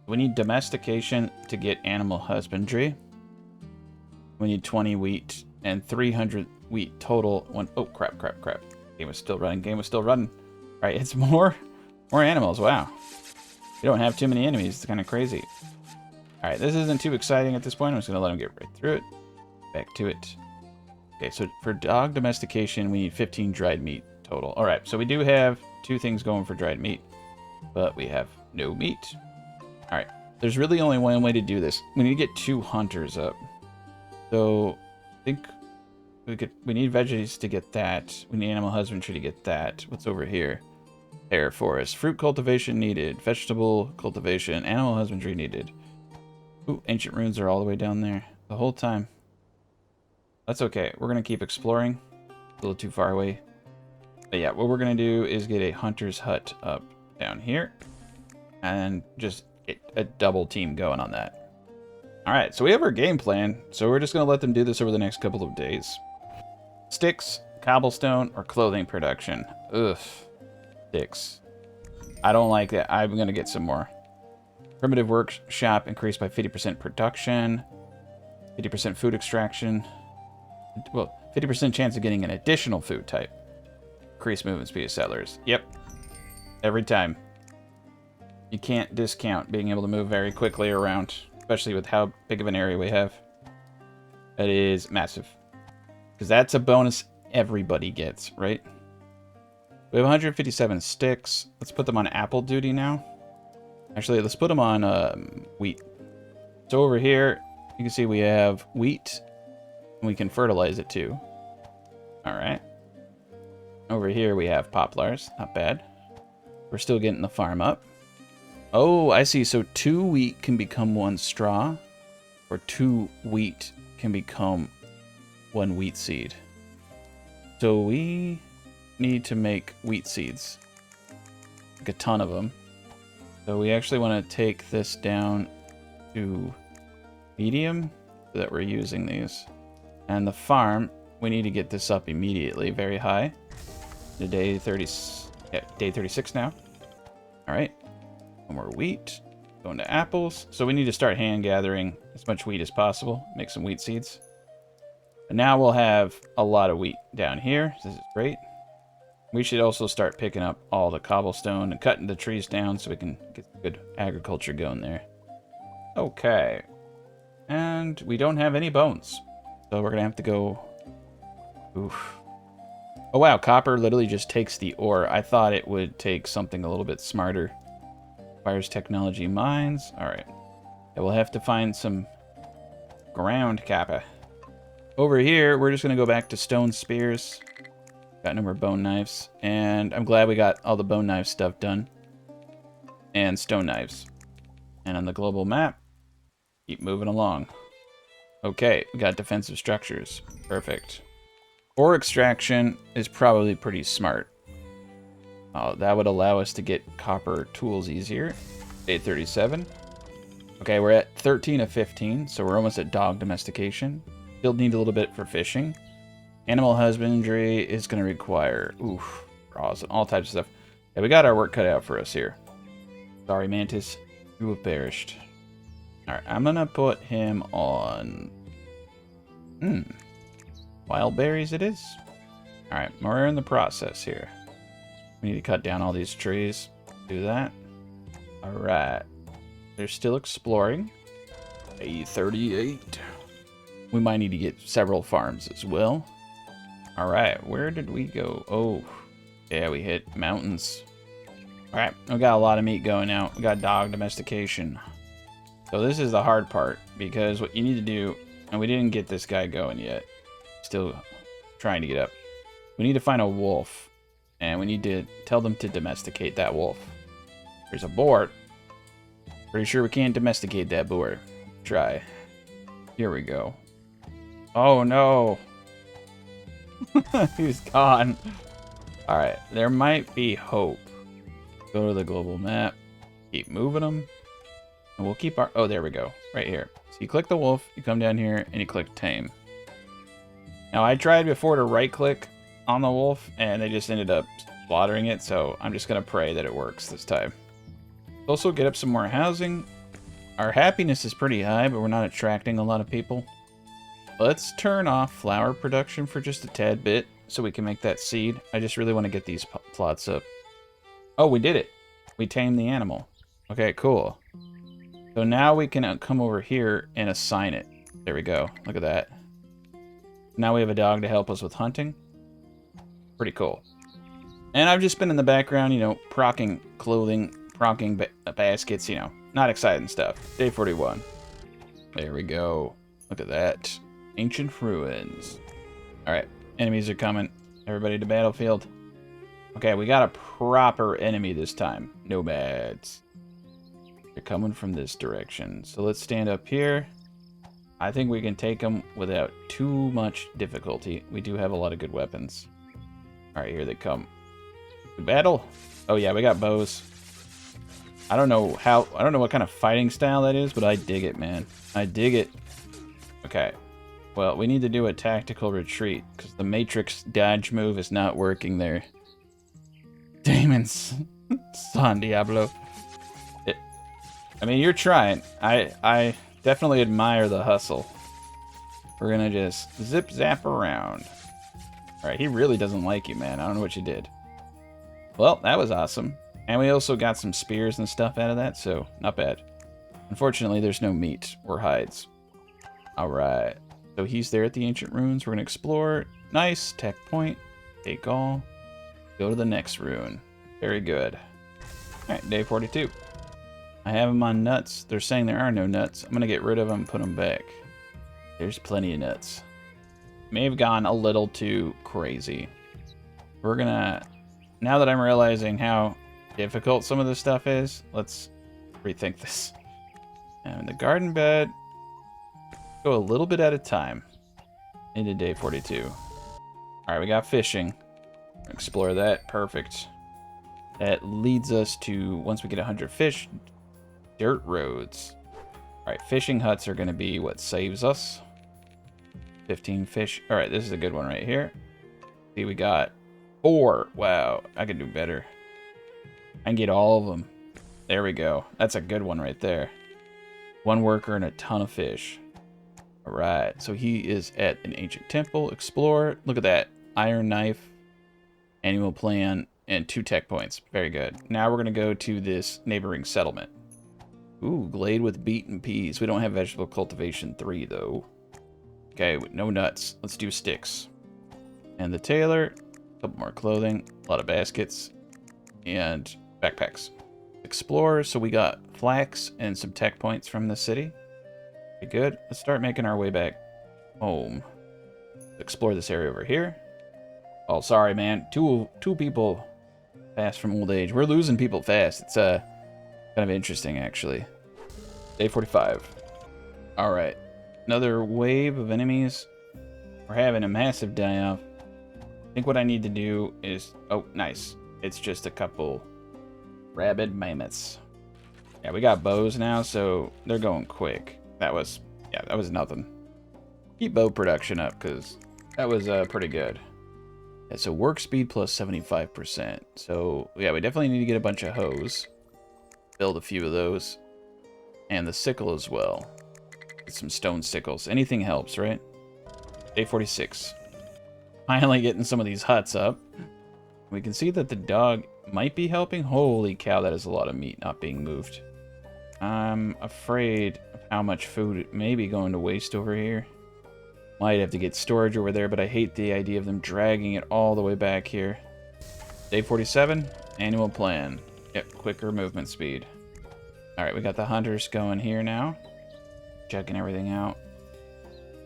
A: We need domestication to get animal husbandry. We need 20 wheat and 300 wheat total. Oh, crap. Game was still running. All right, it's more animals. Wow. We don't have too many enemies. It's kind of crazy. All right, this isn't too exciting at this point. I'm just going to let them get right through it. Back to it. Okay, so for dog domestication, we need 15 dried meat total. All right, so we do have 2 things going for dried meat, but we have no meat. All right, there's really only one way to do this. We need to get 2 hunters up. So I think we need veggies to get that. We need animal husbandry to get that. What's over here? Pear forest. Fruit cultivation needed. Vegetable cultivation. Animal husbandry needed. Ooh, ancient ruins are all the way down there. The whole time. That's okay. We're going to keep exploring. A little too far away. But yeah, what we're going to do is get a hunter's hut up down here. And just get a double team going on that. Alright, so we have our game plan. So we're just going to let them do this over the next couple of days. Sticks, cobblestone, or clothing production. Ugh. Sticks. I don't like that. I'm going to get some more. Primitive workshop increased by 50% production. 50% food extraction. Well, 50% chance of getting an additional food type. Increased movement speed of settlers. Yep. Every time. You can't discount being able to move very quickly around, especially with how big of an area we have. That is massive. Because that's a bonus everybody gets, right? We have 157 sticks. Let's put them on apple duty now. Actually, let's put them on wheat. So over here, you can see we have wheat. And we can fertilize it too. Alright. Over here we have poplars. Not bad. We're still getting the farm up. Oh, I see. So 2 wheat can become 1 straw. Or 2 wheat can become 1 wheat seed. So we need to make wheat seeds. Like a ton of them. So we actually want to take this down to medium so that we're using these. And the farm, we need to get this up immediately, very high. To day 36 now. All right. No more wheat. Going to apples. So we need to start hand gathering as much wheat as possible. Make some wheat seeds. And now we'll have a lot of wheat down here. This is great. We should also start picking up all the cobblestone and cutting the trees down so we can get some good agriculture going there. Okay. And we don't have any bones. So we're going to have to go... Oof. Oh wow, copper literally just takes the ore. I thought it would take something a little bit smarter. Requires technology mines. Alright. Yeah, we'll have to find some ground copper. Over here, we're just going to go back to stone spears. Got no more bone knives. And I'm glad we got all the bone knife stuff done. And stone knives. And on the global map, keep moving along. Okay, we got defensive structures. Perfect. Ore extraction is probably pretty smart. That would allow us to get copper tools easier. Day 37. Okay, we're at 13 of 15, so we're almost at dog domestication. Still need a little bit for fishing. Animal husbandry is going to require, all types of stuff. Yeah, we got our work cut out for us here. Sorry, Mantis. You have perished. Alright, I'm going to put him on... Wild berries it is. Alright, we're in the process here. We need to cut down all these trees. Do that. Alright. They're still exploring. Day 38. We might need to get several farms as well. Alright, where did we go? Oh, yeah, we hit mountains. Alright, we got a lot of meat going now. We got dog domestication. So this is the hard part, because what you need to do, and we didn't get this guy going yet. Still trying to get up. We need to find a wolf, and we need to tell them to domesticate that wolf. There's a boar. Pretty sure we can't domesticate that boar. Try. Here we go. Oh no! He's gone. Alright, there might be hope. Go to the global map. Keep moving them. And we'll keep our... Oh, there we go. Right here. So you click the wolf, you come down here, and you click tame. Now, I tried before to right-click on the wolf, and they just ended up slaughtering it, so I'm just going to pray that it works this time. Also, get up some more housing. Our happiness is pretty high, but we're not attracting a lot of people. Let's turn off flower production for just a tad bit, so we can make that seed. I just really want to get these plots up. Oh, we did it. We tamed the animal. Okay, cool. So now we can come over here and assign it. There we go. Look at that. Now we have a dog to help us with hunting. Pretty cool. And I've just been in the background, you know, procking clothing, procking baskets, you know, not exciting stuff. Day 41. There we go. Look at that. Ancient ruins. Alright, enemies are coming. Everybody to battlefield. Okay, we got a proper enemy this time. Nomads. They're coming from this direction. So let's stand up here. I think we can take them without too much difficulty. We do have a lot of good weapons. Alright, here they come. Battle? Oh yeah, we got bows. I don't know what kind of fighting style that is, but I dig it, man. I dig it. Okay. Well, we need to do a tactical retreat, because the Matrix dodge move is not working there. Damon's San Diablo. I mean, you're trying. I definitely admire the hustle. We're gonna just zip zap around. Alright, he really doesn't like you, man. I don't know what you did. Well, that was awesome. And we also got some spears and stuff out of that, so not bad. Unfortunately, there's no meat or hides. Alright. So he's there at the ancient ruins. We're gonna explore. Nice. Tech point. Take all. Go to the next ruin. Very good. Alright, day 42. I have them on nuts. They're saying there are no nuts. I'm going to get rid of them and put them back. There's plenty of nuts. May have gone a little too crazy. We're going to... Now that I'm realizing how difficult some of this stuff is, let's rethink this. And the garden bed... Go a little bit at a time. Into day 42. Alright, we got fishing. Explore that. Perfect. That leads us to, once we get 100 fish, dirt roads. Alright, fishing huts are going to be what saves us. 15 fish. Alright, this is a good one right here. See, we got 4. Wow, I can do better. I can get all of them. There we go. That's a good one right there. 1 worker and a ton of fish. Alright, so he is at an ancient temple. Explore. Look at that. Iron knife. Annual plan. And 2 tech points. Very good. Now we're going to go to this neighboring settlement. Ooh, glade with beaten peas. We don't have vegetable cultivation 3, though. Okay, no nuts. Let's do sticks. And the tailor. A couple more clothing. A lot of baskets. And backpacks. Explore. So we got flax and some tech points from the city. Pretty good. Let's start making our way back home. Explore this area over here. Oh, sorry, man. Two people passed from old age. We're losing people fast. It's kind of interesting, actually. Day 45. All right. Another wave of enemies. We're having a massive die-off. I think what I need to do is... Oh, nice. It's just a couple rabid mammoths. Yeah, we got bows now, so they're going quick. That was nothing. Keep bow production up, because that was pretty good. Yeah, so work speed plus 75%. So, yeah, we definitely need to get a bunch of hoes. Build a few of those. And the sickle as well. Get some stone sickles. Anything helps, right? Day 46. Finally getting some of these huts up. We can see that the dog might be helping. Holy cow, that is a lot of meat not being moved. I'm afraid of how much food may be going to waste over here. Might have to get storage over there, but I hate the idea of them dragging it all the way back here. Day 47, annual plan. Yep, quicker movement speed. Alright, we got the hunters going here now. Checking everything out.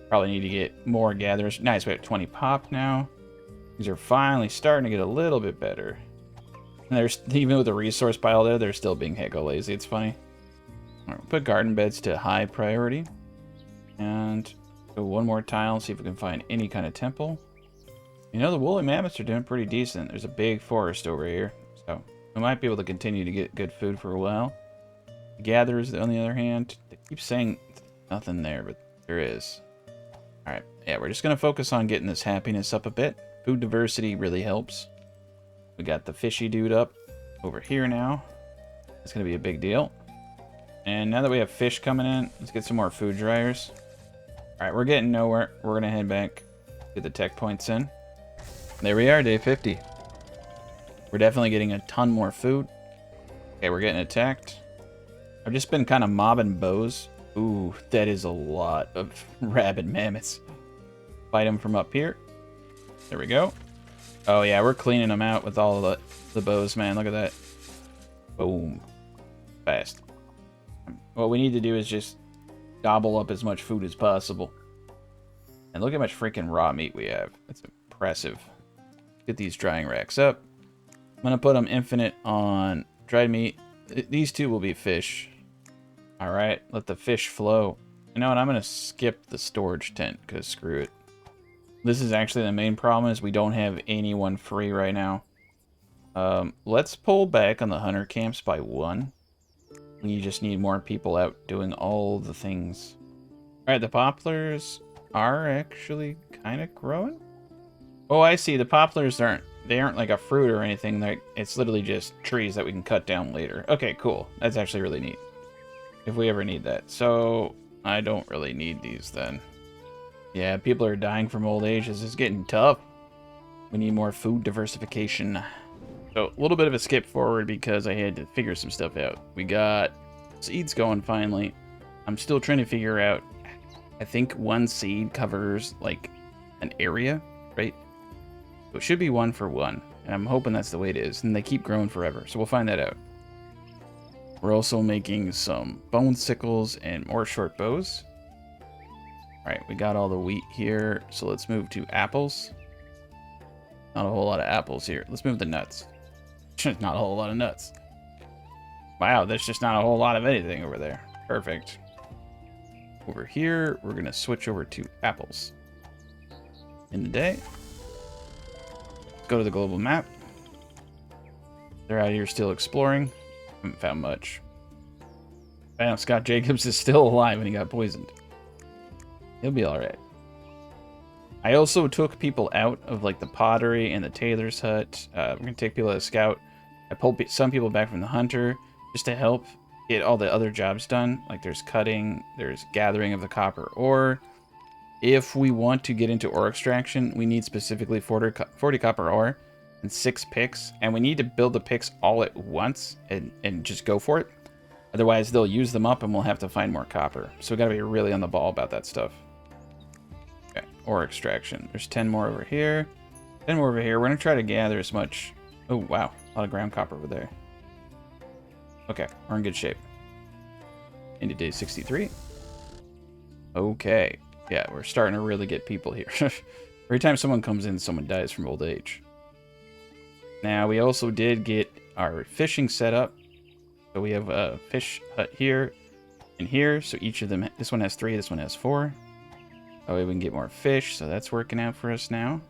A: Probably need to get more gatherers. Nice, we have 20 pop now. These are finally starting to get a little bit better. And there's, even with the resource pile there, they're still being hecko lazy. It's funny. All right, we'll put garden beds to high priority. And go one more tile, see if we can find any kind of temple. You know, the woolly mammoths are doing pretty decent. There's a big forest over here. So we might be able to continue to get good food for a while. The gatherers, on the other hand, they keep saying nothing there, but there is. Alright, yeah, we're just going to focus on getting this happiness up a bit. Food diversity really helps. We got the fishy dude up over here now. It's going to be a big deal. And now that we have fish coming in, let's get some more food dryers. Alright, we're getting nowhere. We're going to head back, get the tech points in. There we are, day 50. We're definitely getting a ton more food. Okay, we're getting attacked. I've just been kind of mobbing bows. Ooh, that is a lot of rabid mammoths. Fight them from up here. There we go. Oh yeah, we're cleaning them out with all of the bows, man. Look at that. Boom. Fast. What we need to do is just gobble up as much food as possible. And look how much freaking raw meat we have. That's impressive. Get these drying racks up. I'm going to put them infinite on dried meat. These two will be fish. Alright, let the fish flow. You know what, I'm going to skip the storage tent, because screw it. This is actually the main problem, is we don't have anyone free right now. Let's pull back on the hunter camps by 1. You just need more people out doing all the things. Alright, the poplars are actually kind of growing. Oh, I see. The poplars aren't like a fruit or anything. It's literally just trees that we can cut down later. Okay, cool. That's actually really neat. If we ever need that. So, I don't really need these then. Yeah, people are dying from old age. This is getting tough. We need more food diversification. So, a little bit of a skip forward because I had to figure some stuff out. We got seeds going finally. I'm still trying to figure out. I think 1 seed covers like an area, right? So it should be 1 for 1. And I'm hoping that's the way it is. And they keep growing forever. So we'll find that out. We're also making some bone sickles and more short bows. Alright, we got all the wheat here. So let's move to apples. Not a whole lot of apples here. Let's move to nuts. Not a whole lot of nuts. Wow, there's just not a whole lot of anything over there. Perfect. Over here, we're going to switch over to apples. In the day. Go to the global map. They're out here still exploring. Haven't found much. Bam, Scott Jacobs is still alive and he got poisoned. He'll be alright. I also took people out of like the pottery and the tailor's hut. We're going to take people as a scout. I pulled some people back from the hunter just to help get all the other jobs done. Like there's cutting, there's gathering of the copper ore. If we want to get into ore extraction, we need specifically 40 copper ore and 6 picks. And we need to build the picks all at once and just go for it. Otherwise, they'll use them up and we'll have to find more copper. So we got to be really on the ball about that stuff. Okay, ore extraction. There's 10 more over here. 10 more over here. We're going to try to gather as much. Oh, wow. A lot of ground copper over there. Okay, we're in good shape. Into day 63. Okay. Yeah, we're starting to really get people here. Every time someone comes in, someone dies from old age. Now, we also did get our fishing set up. So we have a fish hut here and here. So each of them, this one has 3, this one has 4. That way we can get more fish, so that's working out for us now.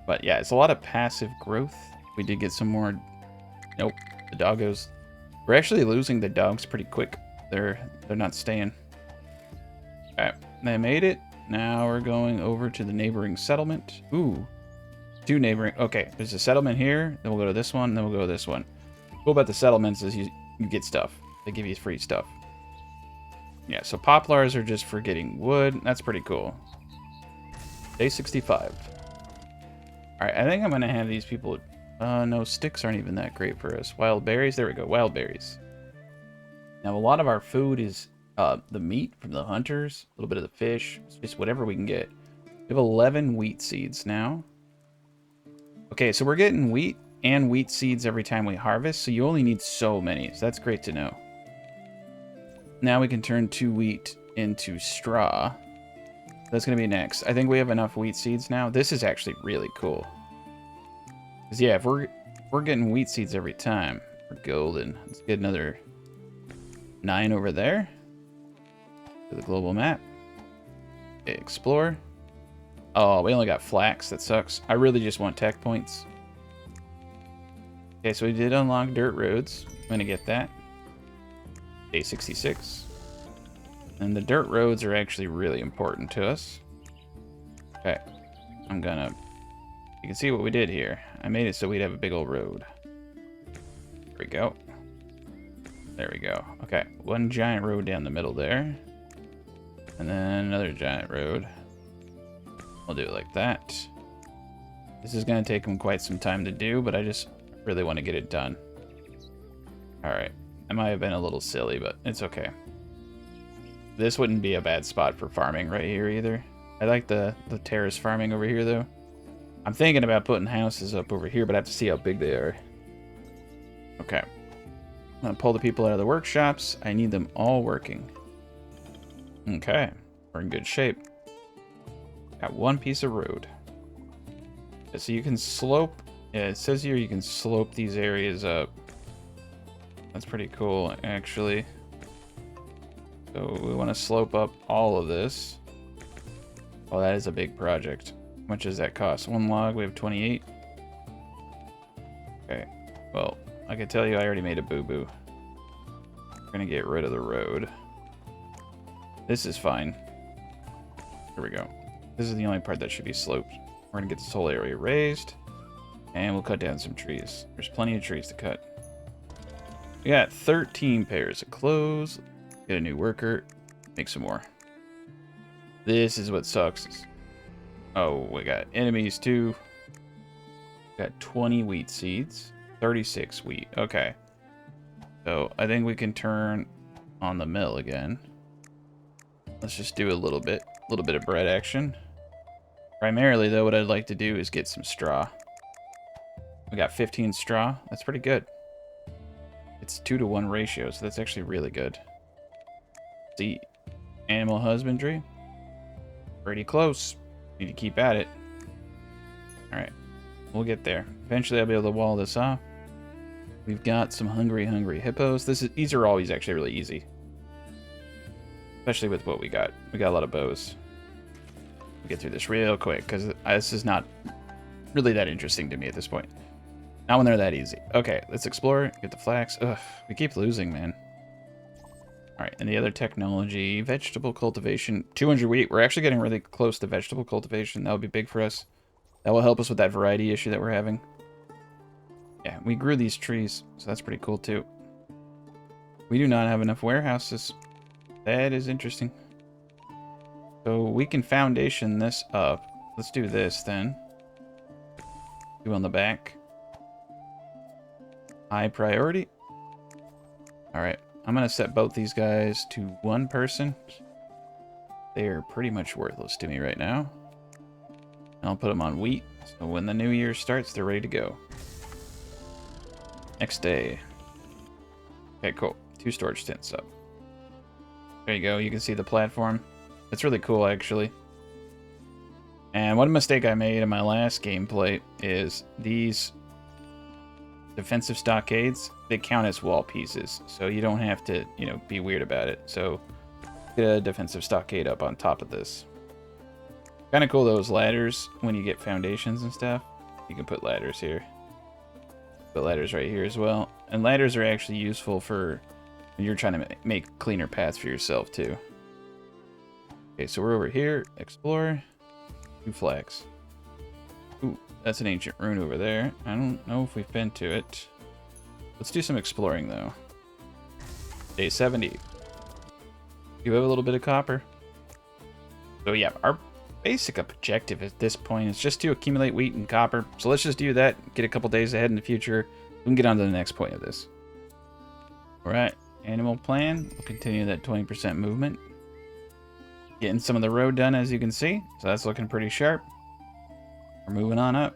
A: But yeah, it's a lot of passive growth. We did get some more. Nope, the doggos. We're actually losing the dogs pretty quick. They're not staying. Alright, they made it. Now we're going over to the neighboring settlement. Ooh, 2 neighboring. Okay, there's a settlement here. Then we'll go to this one. Then we'll go to this one. Cool about the settlements is you get stuff. They give you free stuff. Yeah, so poplars are just for getting wood. That's pretty cool. Day 65. Alright, I think I'm going to have these people... no, sticks aren't even that great for us. Wild berries. There we go. Wild berries. Now, a lot of our food is the meat from the hunters. A little bit of the fish. It's just whatever we can get. We have 11 wheat seeds now. Okay, so we're getting wheat and wheat seeds every time we harvest, so you only need so many. So that's great to know. Now we can turn 2 wheat into straw. That's going to be next. I think we have enough wheat seeds now. This is actually really cool. Because, yeah, if we're getting wheat seeds every time, we're golden. Let's get another 9 over there. To the global map. Okay, explore. Oh, we only got flax. That sucks. I really just want tech points. Okay, so we did unlock dirt roads. I'm going to get that. Day 66. And the dirt roads are actually really important to us. Okay. I'm gonna... You can see what we did here. I made it so we'd have a big old road. There we go. There we go. Okay. One giant road down the middle there. And then another giant road. We'll do it like that. This is gonna take them quite some time to do, but I just really want to get it done. Alright. I might have been a little silly, but it's okay. This wouldn't be a bad spot for farming right here either. I like the terrace farming over here, though. I'm thinking about putting houses up over here, but I have to see how big they are. Okay. I'm going to pull the people out of the workshops. I need them all working. Okay. We're in good shape. Got one piece of road. So you can slope... Yeah, it says here you can slope these areas up. That's pretty cool, actually. So we want to slope up all of this. Oh, that is a big project. How much does that cost? 1 log, we have 28. Okay, well, I can tell you I already made a boo-boo. We're going to get rid of the road. This is fine. Here we go. This is the only part that should be sloped. We're going to get this whole area raised. And we'll cut down some trees. There's plenty of trees to cut. We got 13 pairs of clothes. Get a new worker. Make some more. This is what sucks. Oh, we got enemies too. Got 20 wheat seeds. 36 wheat. Okay. So I think we can turn on the mill again. Let's just do a little bit of bread action. Primarily though, what I'd like to do is get some straw. We got 15 straw. That's pretty good. It's 2-to-1 ratio, so that's actually really good. See, animal husbandry. Pretty close. Need to keep at it. Alright. We'll get there. Eventually I'll be able to wall this off. We've got some hungry hippos. These are always actually really easy. Especially with what we got. We got a lot of bows. We'll get through this real quick, because this is not really that interesting to me at this point. Not when they're that easy. Okay, let's explore. Get the flax. Ugh, we keep losing, man. Alright, and the other technology, vegetable cultivation, 200 wheat. We're actually getting really close to vegetable cultivation. That would be big for us. That will help us with that variety issue that we're having. Yeah, we grew these trees, so that's pretty cool too. We do not have enough warehouses. That is interesting. So we can foundation this up. Let's do this then. Do on the back. High priority. Alright. I'm going to set both these guys to 1 person. They are pretty much worthless to me right now. And I'll put them on wheat. So when the new year starts, they're ready to go. Next day. Okay, cool. 2 storage tents up. There you go. You can see the platform. It's really cool, actually. And one mistake I made in my last gameplay is these defensive stockades, they count as wall pieces, so you don't have to, you know, be weird about it. So get a defensive stockade up on top of this. Kind of cool, those ladders, when you get foundations and stuff. You can put ladders here. Put ladders right here as well. And ladders are actually useful for when you're trying to make cleaner paths for yourself too. Okay, so we're over here. Explore. 2 flags. Ooh, that's an ancient rune over there. I don't know if we've been to it. Let's do some exploring, though. Day 70. You have a little bit of copper. So yeah, our basic objective at this point is just to accumulate wheat and copper. So let's just do that, get a couple days ahead in the future. We can get on to the next point of this. Alright, animal plan. We'll continue that 20% movement. Getting some of the road done, as you can see. So that's looking pretty sharp. We're moving on up.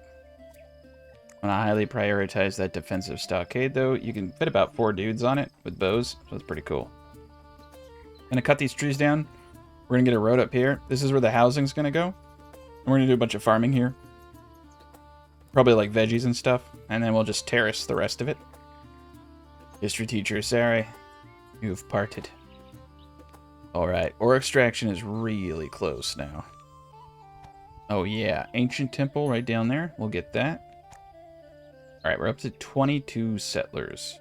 A: Want to highly prioritize that defensive stockade, though. You can fit about 4 dudes on it with bows, so it's pretty cool. Gonna cut these trees down. We're gonna get a road up here. This is where the housing's gonna go. And we're gonna do a bunch of farming here. Probably like veggies and stuff. And then we'll just terrace the rest of it. History teacher, sorry. You've parted. Alright, ore extraction is really close now. Oh yeah, ancient temple right down there. We'll get that. Alright, we're up to 22 settlers.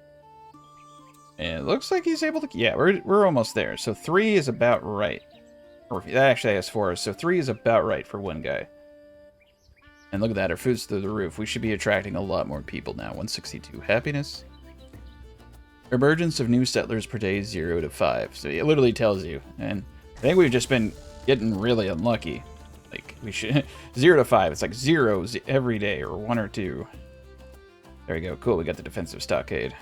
A: And it looks like he's able to... Yeah, we're almost there. So 3 is about right. Or that actually has 4, so 3 is about right for one guy. And look at that, our food's through the roof. We should be attracting a lot more people now. 162 happiness. Emergence of new settlers per day 0 to 5. So it literally tells you. And I think we've just been getting really unlucky. Like, we should... 0 to 5. It's like 0 every day, or 1 or 2. There we go. Cool, we got the defensive stockade.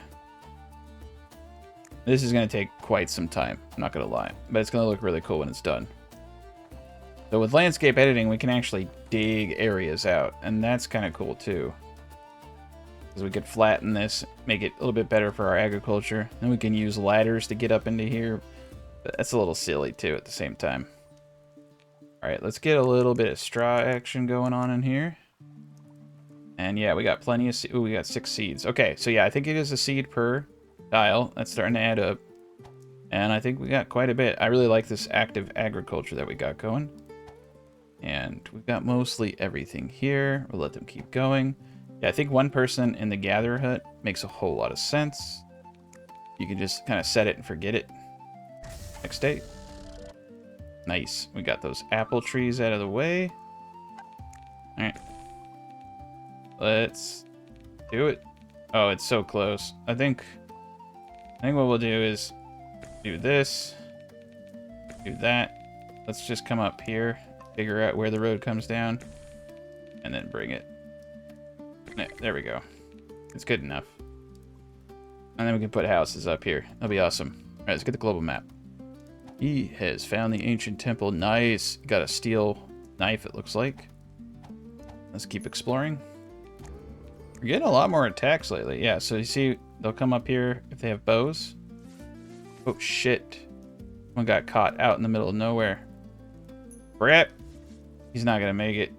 A: This is going to take quite some time, I'm not going to lie. But it's going to look really cool when it's done. So with landscape editing, we can actually dig areas out. And that's kind of cool, too. Because we could flatten this, make it a little bit better for our agriculture. Then we can use ladders to get up into here. But that's a little silly, too, at the same time. Alright, let's get a little bit of straw action going on in here. And yeah, we got plenty of... Ooh, we got 6 seeds. Okay, so yeah, I think it is a seed per tile. That's starting to add up. And I think we got quite a bit. I really like this active agriculture that we got going. And we've got mostly everything here. We'll let them keep going. Yeah, I think one person in the gatherer hut makes a whole lot of sense. You can just kind of set it and forget it. Next day. Nice. We got those apple trees out of the way. Alright. Let's do it. Oh, it's so close. I think what we'll do is do this. Do that. Let's just come up here. Figure out where the road comes down. And then bring it. There we go. It's good enough. And then we can put houses up here. That'll be awesome. Alright, let's get the global map. He has found the ancient temple. Nice. Got a steel knife, it looks like. Let's keep exploring. We're getting a lot more attacks lately. Yeah, so you see, they'll come up here if they have bows. Oh, shit. One got caught out in the middle of nowhere. Crap. He's not going to make it.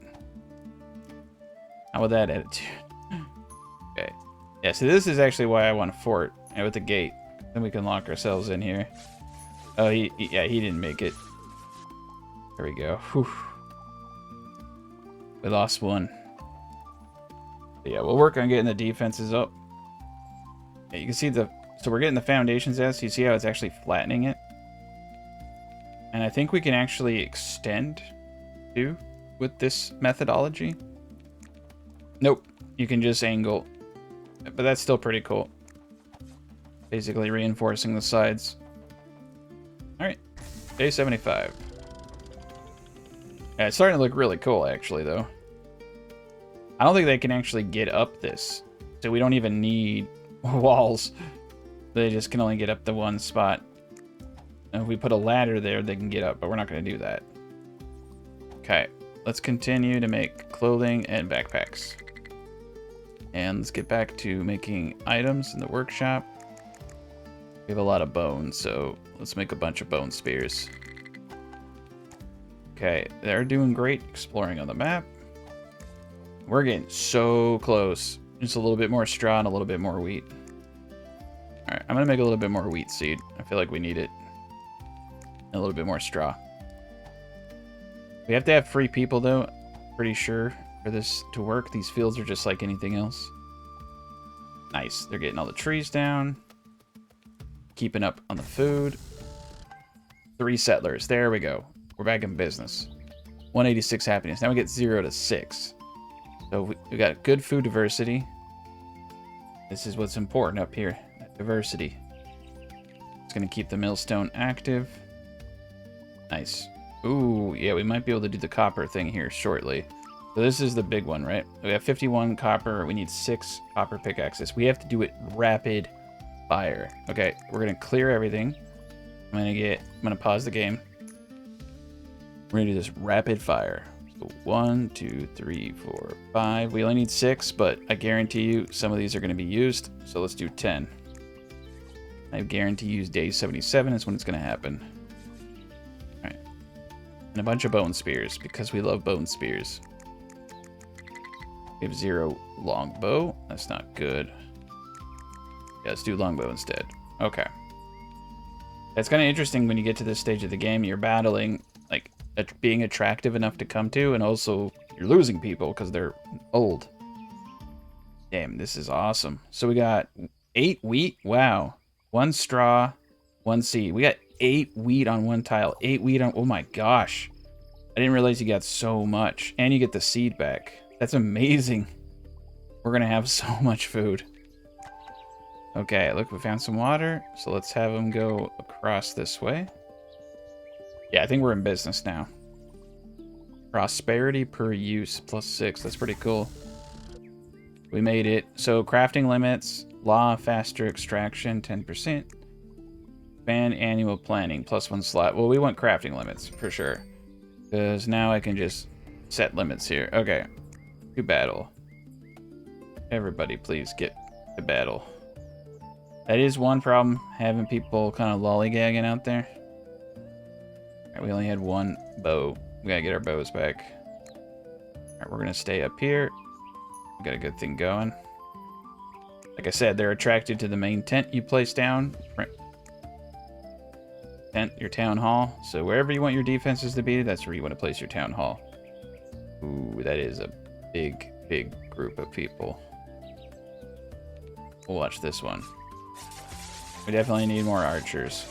A: How with that attitude? Okay. Yeah, so this is actually why I want a fort. And with the gate. Then we can lock ourselves in here. Oh, yeah, he didn't make it. There we go. Whew. We lost one. But yeah, we'll work on getting the defenses up. Yeah, you can see so we're getting the foundations out, so you see how it's actually flattening it. And I think we can actually extend, too, with this methodology. Nope, you can just angle. But that's still pretty cool. Basically reinforcing the sides. Alright, day 75. Yeah, it's starting to look really cool, actually, though. I don't think they can actually get up this. So we don't even need walls. They just can only get up the one spot. And if we put a ladder there, they can get up, but we're not going to do that. Okay, let's continue to make clothing and backpacks. And let's get back to making items in the workshop. We have a lot of bones, so let's make a bunch of bone spears. Okay, they're doing great exploring on the map. We're getting so close. Just a little bit more straw and a little bit more wheat. Alright, I'm going to make a little bit more wheat seed. I feel like we need it. And a little bit more straw. We have to have free people, though. Pretty sure for this to work. These fields are just like anything else. Nice. They're getting all the trees down. Keeping up on the food. 3 settlers. There we go. We're back in business. 186 happiness. Now we get 0 to 6. So we got good food diversity. This is what's important up here. That diversity. It's going to keep the millstone active. Nice. Ooh, yeah, we might be able to do the copper thing here shortly. So this is the big one, right? We have 51 copper. We need 6 copper pickaxes. We have to do it rapid fire. Okay, we're going to clear everything. I'm going to pause the game. We're going to do this rapid fire. So 1, 2, 3, 4, 5. We only need 6, but I guarantee you some of these are going to be used. So let's do 10. I guarantee use day 77 is when it's going to happen. All right. And a bunch of bone spears because we love bone spears. We have 0 longbow. That's not good. Yeah, let's do longbow instead. Okay. That's kind of interesting when you get to this stage of the game. You're battling, like, being attractive enough to come to, and also you're losing people because they're old. Damn, this is awesome. So we got 8 wheat. Wow. 1 straw, 1 seed. We got 8 wheat on 1 tile. 8 wheat on... Oh my gosh. I didn't realize you got so much. And you get the seed back. That's amazing. We're going to have so much food. Okay, look, we found some water. So let's have them go across this way. Yeah, I think we're in business now. Prosperity per use +6. That's pretty cool. We made it. So crafting limits, law of faster extraction, 10%. Ban annual planning, +1 slot. Well, we want crafting limits for sure. Because now I can just set limits here. Okay. To battle. Everybody please get to battle. That is one problem, having people kind of lollygagging out there. Alright, we only had 1 bow. We gotta get our bows back. Alright, we're gonna stay up here. We got a good thing going. Like I said, they're attracted to the main tent you place down. Tent, your town hall. So wherever you want your defenses to be, that's where you want to place your town hall. Ooh, that is a big, big group of people. We'll watch this one. We definitely need more archers.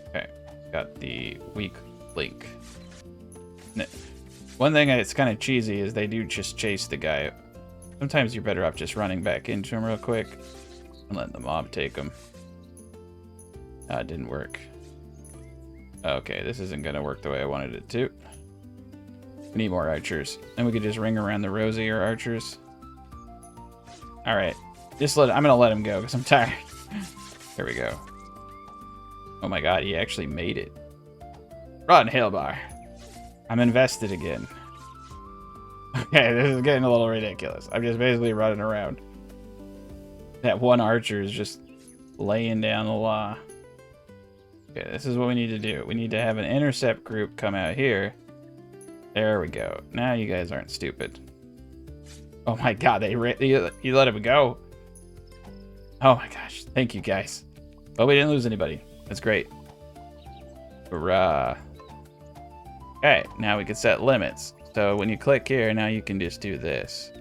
A: Okay, got the weak link. One thing that's kind of cheesy is they do just chase the guy. Sometimes you're better off just running back into him real quick and letting the mob take him. It didn't work. Okay, this isn't going to work the way I wanted it to. We need more archers. And we could just ring around the rosier archers. Alright. I'm going to let him go because I'm tired. There we go. Oh my god, he actually made it. Run, Hillbar. I'm invested again. Okay, this is getting a little ridiculous. I'm just basically running around. That one archer is just laying down the law. Okay, this is what we need to do. We need to have an intercept group come out here. There we go. Now you guys aren't stupid. Oh my god, you let him go. Oh my gosh, thank you guys. Well, we didn't lose anybody. That's great. Hurrah. Okay, now we can set limits. So when you click here, now you can just do this.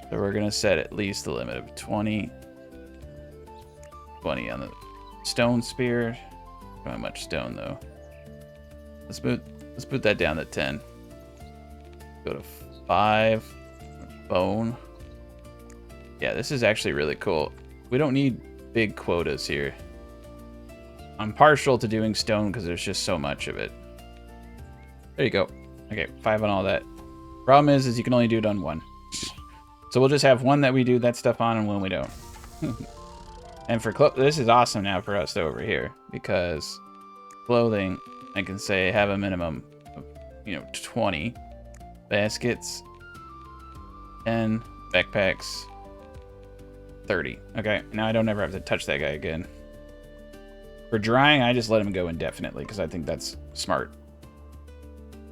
A: So we're gonna set at least the limit of 20. 20 on the stone spear. Not much stone though. Let's put that down to 10. Go to 5. Bone. Yeah, this is actually really cool. We don't need big quotas here. I'm partial to doing stone because there's just so much of it. There you go. Okay, 5 on all that. Problem is you can only do it on 1. So we'll just have 1 that we do that stuff on and 1 we don't. And for this is awesome now for us over here because clothing, I can say have a minimum of 20 baskets, 10 backpacks, 30. Okay, now I don't ever have to touch that guy again. For drying, I just let him go indefinitely because I think that's smart.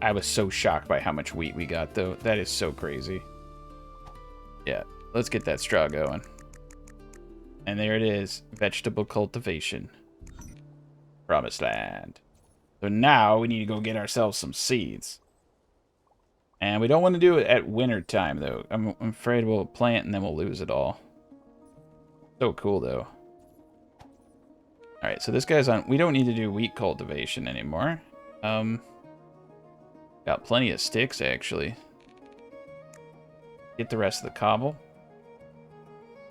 A: I was so shocked by how much wheat we got, though. That is so crazy. Yeah, let's get that straw going. And there it is. Vegetable cultivation. Promised land. So now we need to go get ourselves some seeds. And we don't want to do it at winter time, though. I'm afraid we'll plant and then we'll lose it all. So cool, though. Alright, so this guy's on... We don't need to do wheat cultivation anymore. Got plenty of sticks, actually. Get the rest of the cobble.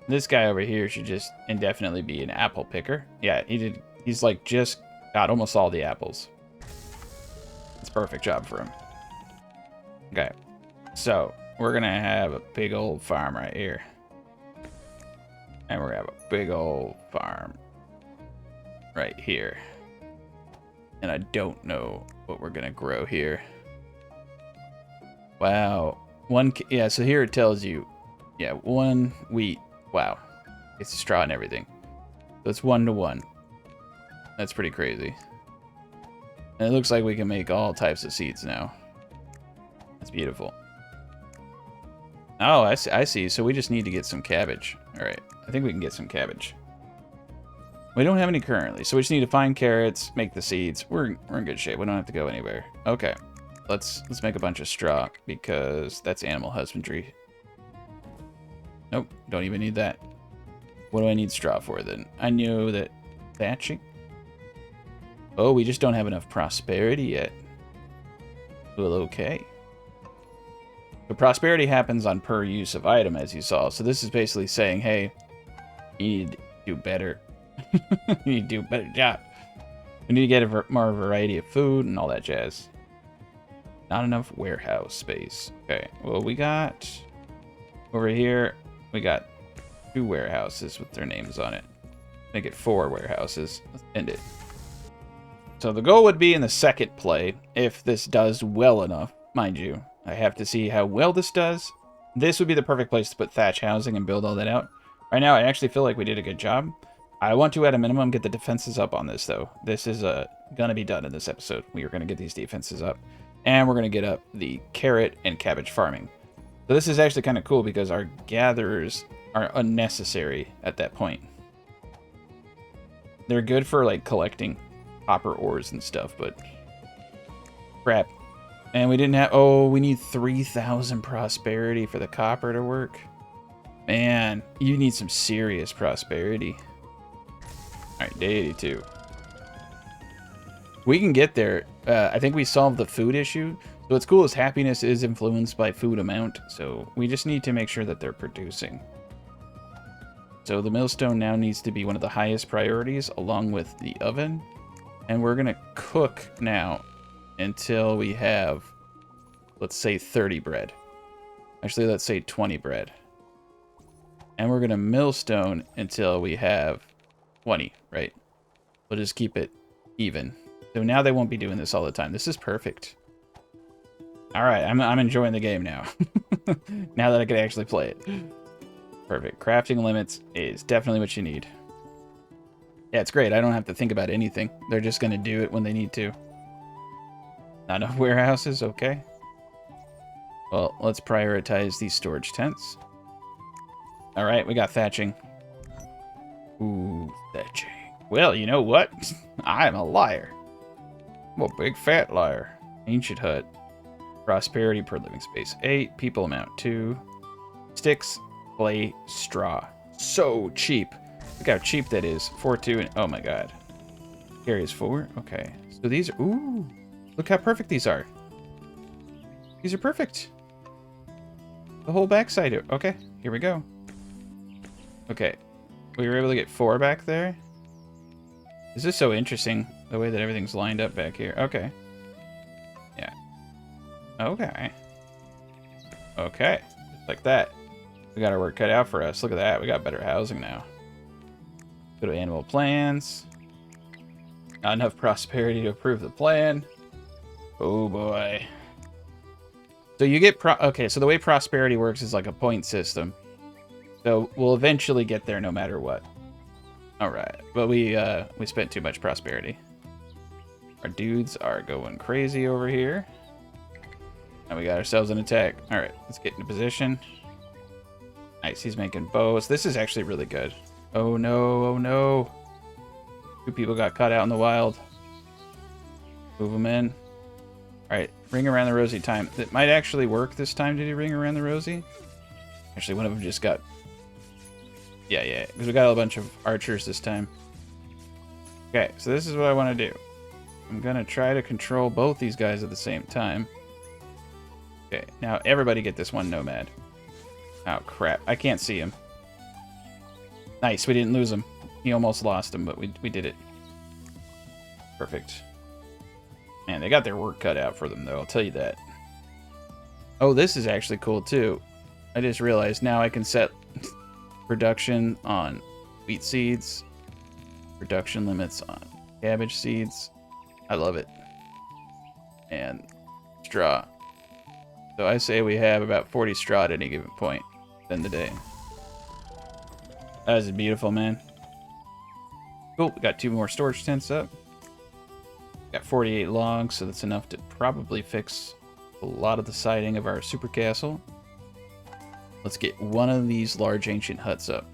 A: This guy over here should just indefinitely be an apple picker. Yeah, he's like just got almost all the apples. It's a perfect job for him. Okay, so we're gonna have a big old farm right here. And we're gonna have a big old farm right here. And I don't know what we're gonna grow here. Wow. Yeah, so here it tells you, yeah, 1 wheat. Wow. It's straw and everything. So it's 1 to 1. That's pretty crazy. And it looks like we can make all types of seeds now. That's beautiful. Oh, I see. So we just need to get some cabbage. All right. I think we can get some cabbage. We don't have any currently, so we just need to find carrots, make the seeds. We're in good shape. We don't have to go anywhere. Okay. Let's make a bunch of straw because that's animal husbandry. Nope, don't even need that. What do I need straw for then? I know that thatching. Oh, we just don't have enough prosperity yet. Well, okay. The prosperity happens on per use of item, as you saw. So this is basically saying, hey, you need to do better. You need to do a better job. We need to get more variety of food and all that jazz. Not enough warehouse space. Okay, well, we got over here, we got 2 warehouses with their names on it. Make it 4 warehouses. Let's end it. So the goal would be in the second play, if this does well enough, mind you. I have to see how well this does. This would be the perfect place to put thatch housing and build all that out. Right now, I actually feel like we did a good job. I want to, at a minimum, get the defenses up on this, though. This is going to be done in this episode. We are going to get these defenses up. And we're going to get up the carrot and cabbage farming. So this is actually kind of cool because our gatherers are unnecessary at that point. They're good for, like, collecting copper ores and stuff, but crap. And we didn't have... Oh, we need 3,000 prosperity for the copper to work. Man, you need some serious prosperity. Alright, day 82. We can get there. I think we solved the food issue. So what's cool is happiness is influenced by food amount. So we just need to make sure that they're producing. So the millstone now needs to be one of the highest priorities along with the oven. And we're going to cook now until we have, let's say, 30 bread. Actually, let's say 20 bread. And we're going to millstone until we have 20, right? We'll just keep it even. So now they won't be doing this all the time. This is perfect. All right, I'm enjoying the game now. Now that I can actually play it. Perfect. Crafting limits is definitely what you need. Yeah, it's great. I don't have to think about anything. They're just going to do it when they need to. Not enough warehouses? Okay. Well, let's prioritize these storage tents. All right, we got thatching. Ooh, thatching. Well, you know what? I'm a liar. I'm a big fat liar. Ancient hut. Prosperity per living space 8. People amount 2. Sticks, clay, straw. So cheap. Look how cheap that is. 4, 2, and oh my god. Carries 4. Okay. So these are... Ooh. Look how perfect these are. These are perfect. The whole backside. Okay. Here we go. Okay. We were able to get 4 back there. This is so interesting, the way that everything's lined up back here. Okay. Yeah. Okay. Okay. Just like that. We got our work cut out for us. Look at that. We got better housing now. Go to animal plans. Not enough prosperity to approve the plan. Oh boy. So you get okay, so the way prosperity works is like a point system. So we'll eventually get there no matter what. Alright, but we spent too much prosperity. Our dudes are going crazy over here. And we got ourselves an attack. Alright, let's get into position. Nice, he's making bows. This is actually really good. Oh no, oh no. 2 people got caught out in the wild. Move them in. Alright, ring around the rosy time. That might actually work this time to do ring around the rosy. Actually, one of them just got... Yeah, because we got a bunch of archers this time. Okay, so this is what I want to do. I'm going to try to control both these guys at the same time. Okay, now everybody get this one nomad. Oh, crap. I can't see him. Nice, we didn't lose him. He almost lost him, but we did it. Perfect. Man, they got their work cut out for them, though. I'll tell you that. Oh, this is actually cool, too. I just realized now I can set production on wheat seeds. Production limits on cabbage seeds. I love it. And straw. So I say we have about 40 straw at any given point in the day. That is beautiful, man. Cool, we got 2 more storage tents up. Got 48 logs, so that's enough to probably fix a lot of the siding of our super castle. Let's get one of these large ancient huts up.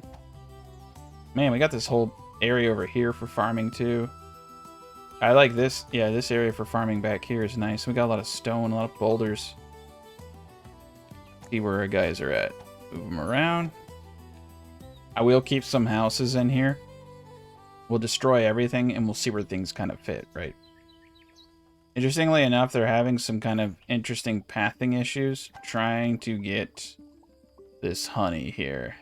A: Man, we got this whole area over here for farming too. I like this. Yeah, this area for farming back here is nice. We got a lot of stone, a lot of boulders. See where our guys are at. Move them around. I will keep some houses in here. We'll destroy everything and we'll see where things kind of fit, right? Interestingly enough, they're having some kind of interesting pathing issues trying to get this honey here.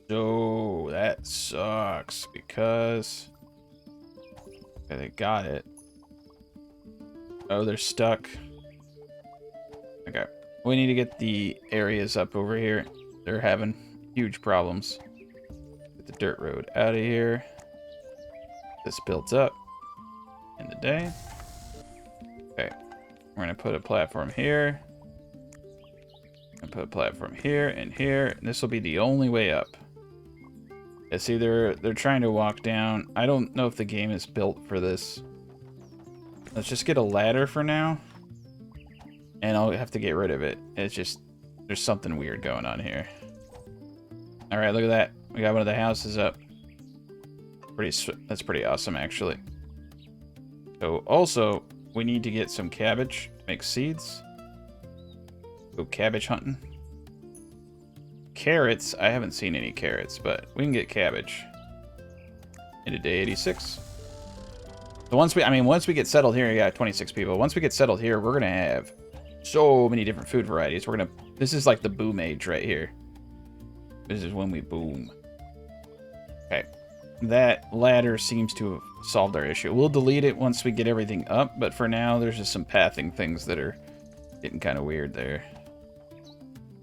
A: So that sucks because okay, they got it. Oh, they're stuck. Okay. We need to get the areas up over here. They're having huge problems. Get the dirt road out of here. This builds up in the day. Okay. We're going to put a platform here. And put a platform here and here. And this will be the only way up. Yeah, see, they're trying to walk down. I don't know if the game is built for this. Let's just get a ladder for now. And I'll have to get rid of it. It's just, there's something weird going on here. Alright, look at that. We got one of the houses up. That's pretty awesome, actually. So, also, we need to get some cabbage to make seeds. Go cabbage hunting. Carrots, I haven't seen any carrots, but we can get cabbage. Into day 86. So once we get settled here, yeah, 26 people. Once we get settled here, we're gonna have so many different food varieties. This is like the boom age right here. This is when we boom. Okay. That ladder seems to have solved our issue. We'll delete it once we get everything up, but for now, there's just some pathing things that are getting kind of weird there.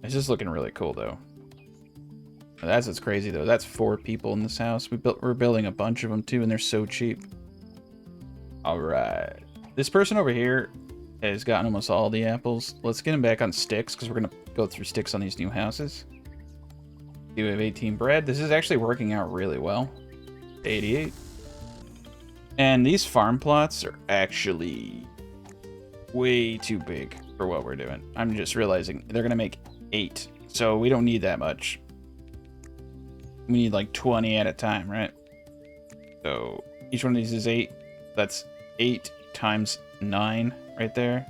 A: It's just looking really cool, though. That's what's crazy, though. That's 4 people in this house. We're building a bunch of them, too, and they're so cheap. All right. This person over here has gotten almost all the apples. Let's get him back on sticks, because we're going to go through sticks on these new houses. We have 18 bread. This is actually working out really well. 88. And these farm plots are actually way too big for what we're doing. I'm just realizing they're going to make 8. So we don't need that much. We need like 20 at a time, right? So each one of these is 8. That's 8 times 9 right there.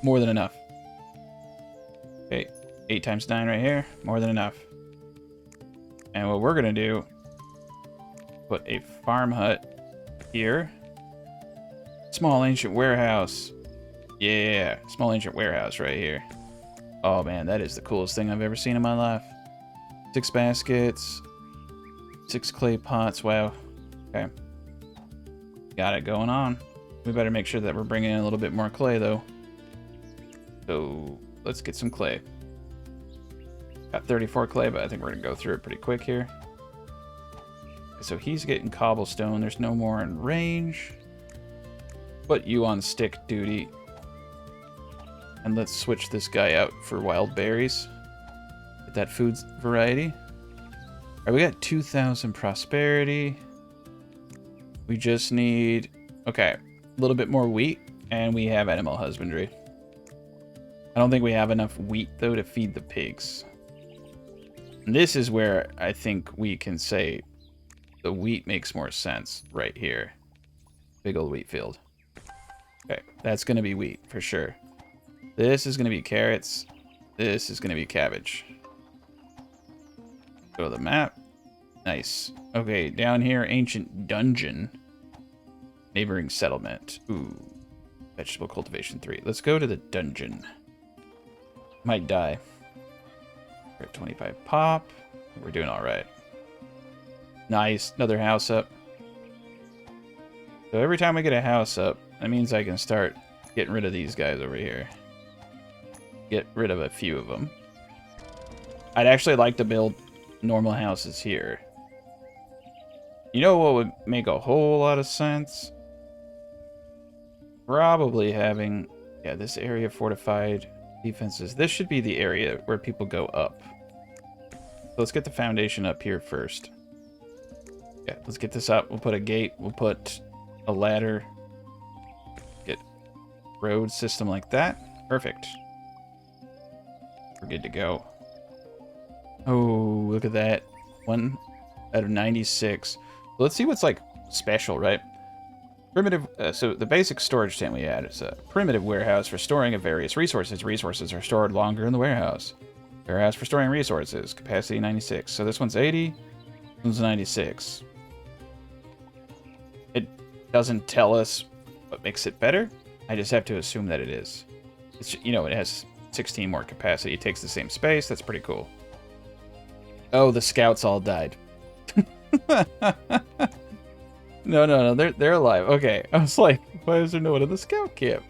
A: More than enough. Okay, 8 times 9 right here. More than enough. And what we're going to do, put a farm hut here. Small ancient warehouse. Yeah, small ancient warehouse right here. Oh man, that is the coolest thing I've ever seen in my life. 6 baskets. 6 clay pots. Wow. Okay. Got it going on. We better make sure that we're bringing in a little bit more clay, though. So, let's get some clay. Got 34 clay, but I think we're going to go through it pretty quick here. So he's getting cobblestone. There's no more in range. Put you on stick duty. And let's switch this guy out for wild berries. Get that food variety. Alright, we got 2,000 prosperity. We just need, okay, a little bit more wheat, and we have animal husbandry. I don't think we have enough wheat, though, to feed the pigs. And this is where I think we can say the wheat makes more sense right here. Big old wheat field. Okay, that's going to be wheat for sure. This is going to be carrots. This is going to be cabbage. Go to the map. Nice. Okay, down here, ancient dungeon. Neighboring settlement. Ooh. Vegetable cultivation 3. Let's go to the dungeon. Might die. We're at 25 pop. We're doing alright. Nice. Another house up. So every time we get a house up, that means I can start getting rid of these guys over here. Get rid of a few of them. I'd actually like to build normal houses here. You know what would make a whole lot of sense? Probably having, yeah, this area fortified. Defenses. This should be the area where people go up. So let's get the foundation up here first. Yeah, let's get this up. We'll put a gate. We'll put a ladder. Get road system like that. Perfect. We're good to go. Oh, look at that. 1 out of 96. Let's see what's like special, right? Primitive. So the basic storage tent we had is a primitive warehouse for storing of various resources. Resources are stored longer in the warehouse. Warehouse for storing resources. Capacity 96. So this one's 80. This one's 96. It doesn't tell us what makes it better. I just have to assume that it is. It's, you know, it has 16 more capacity. It takes the same space. That's pretty cool. Oh, the scouts all died. No, they're alive. Okay, I was like, why is there no one in the scout camp?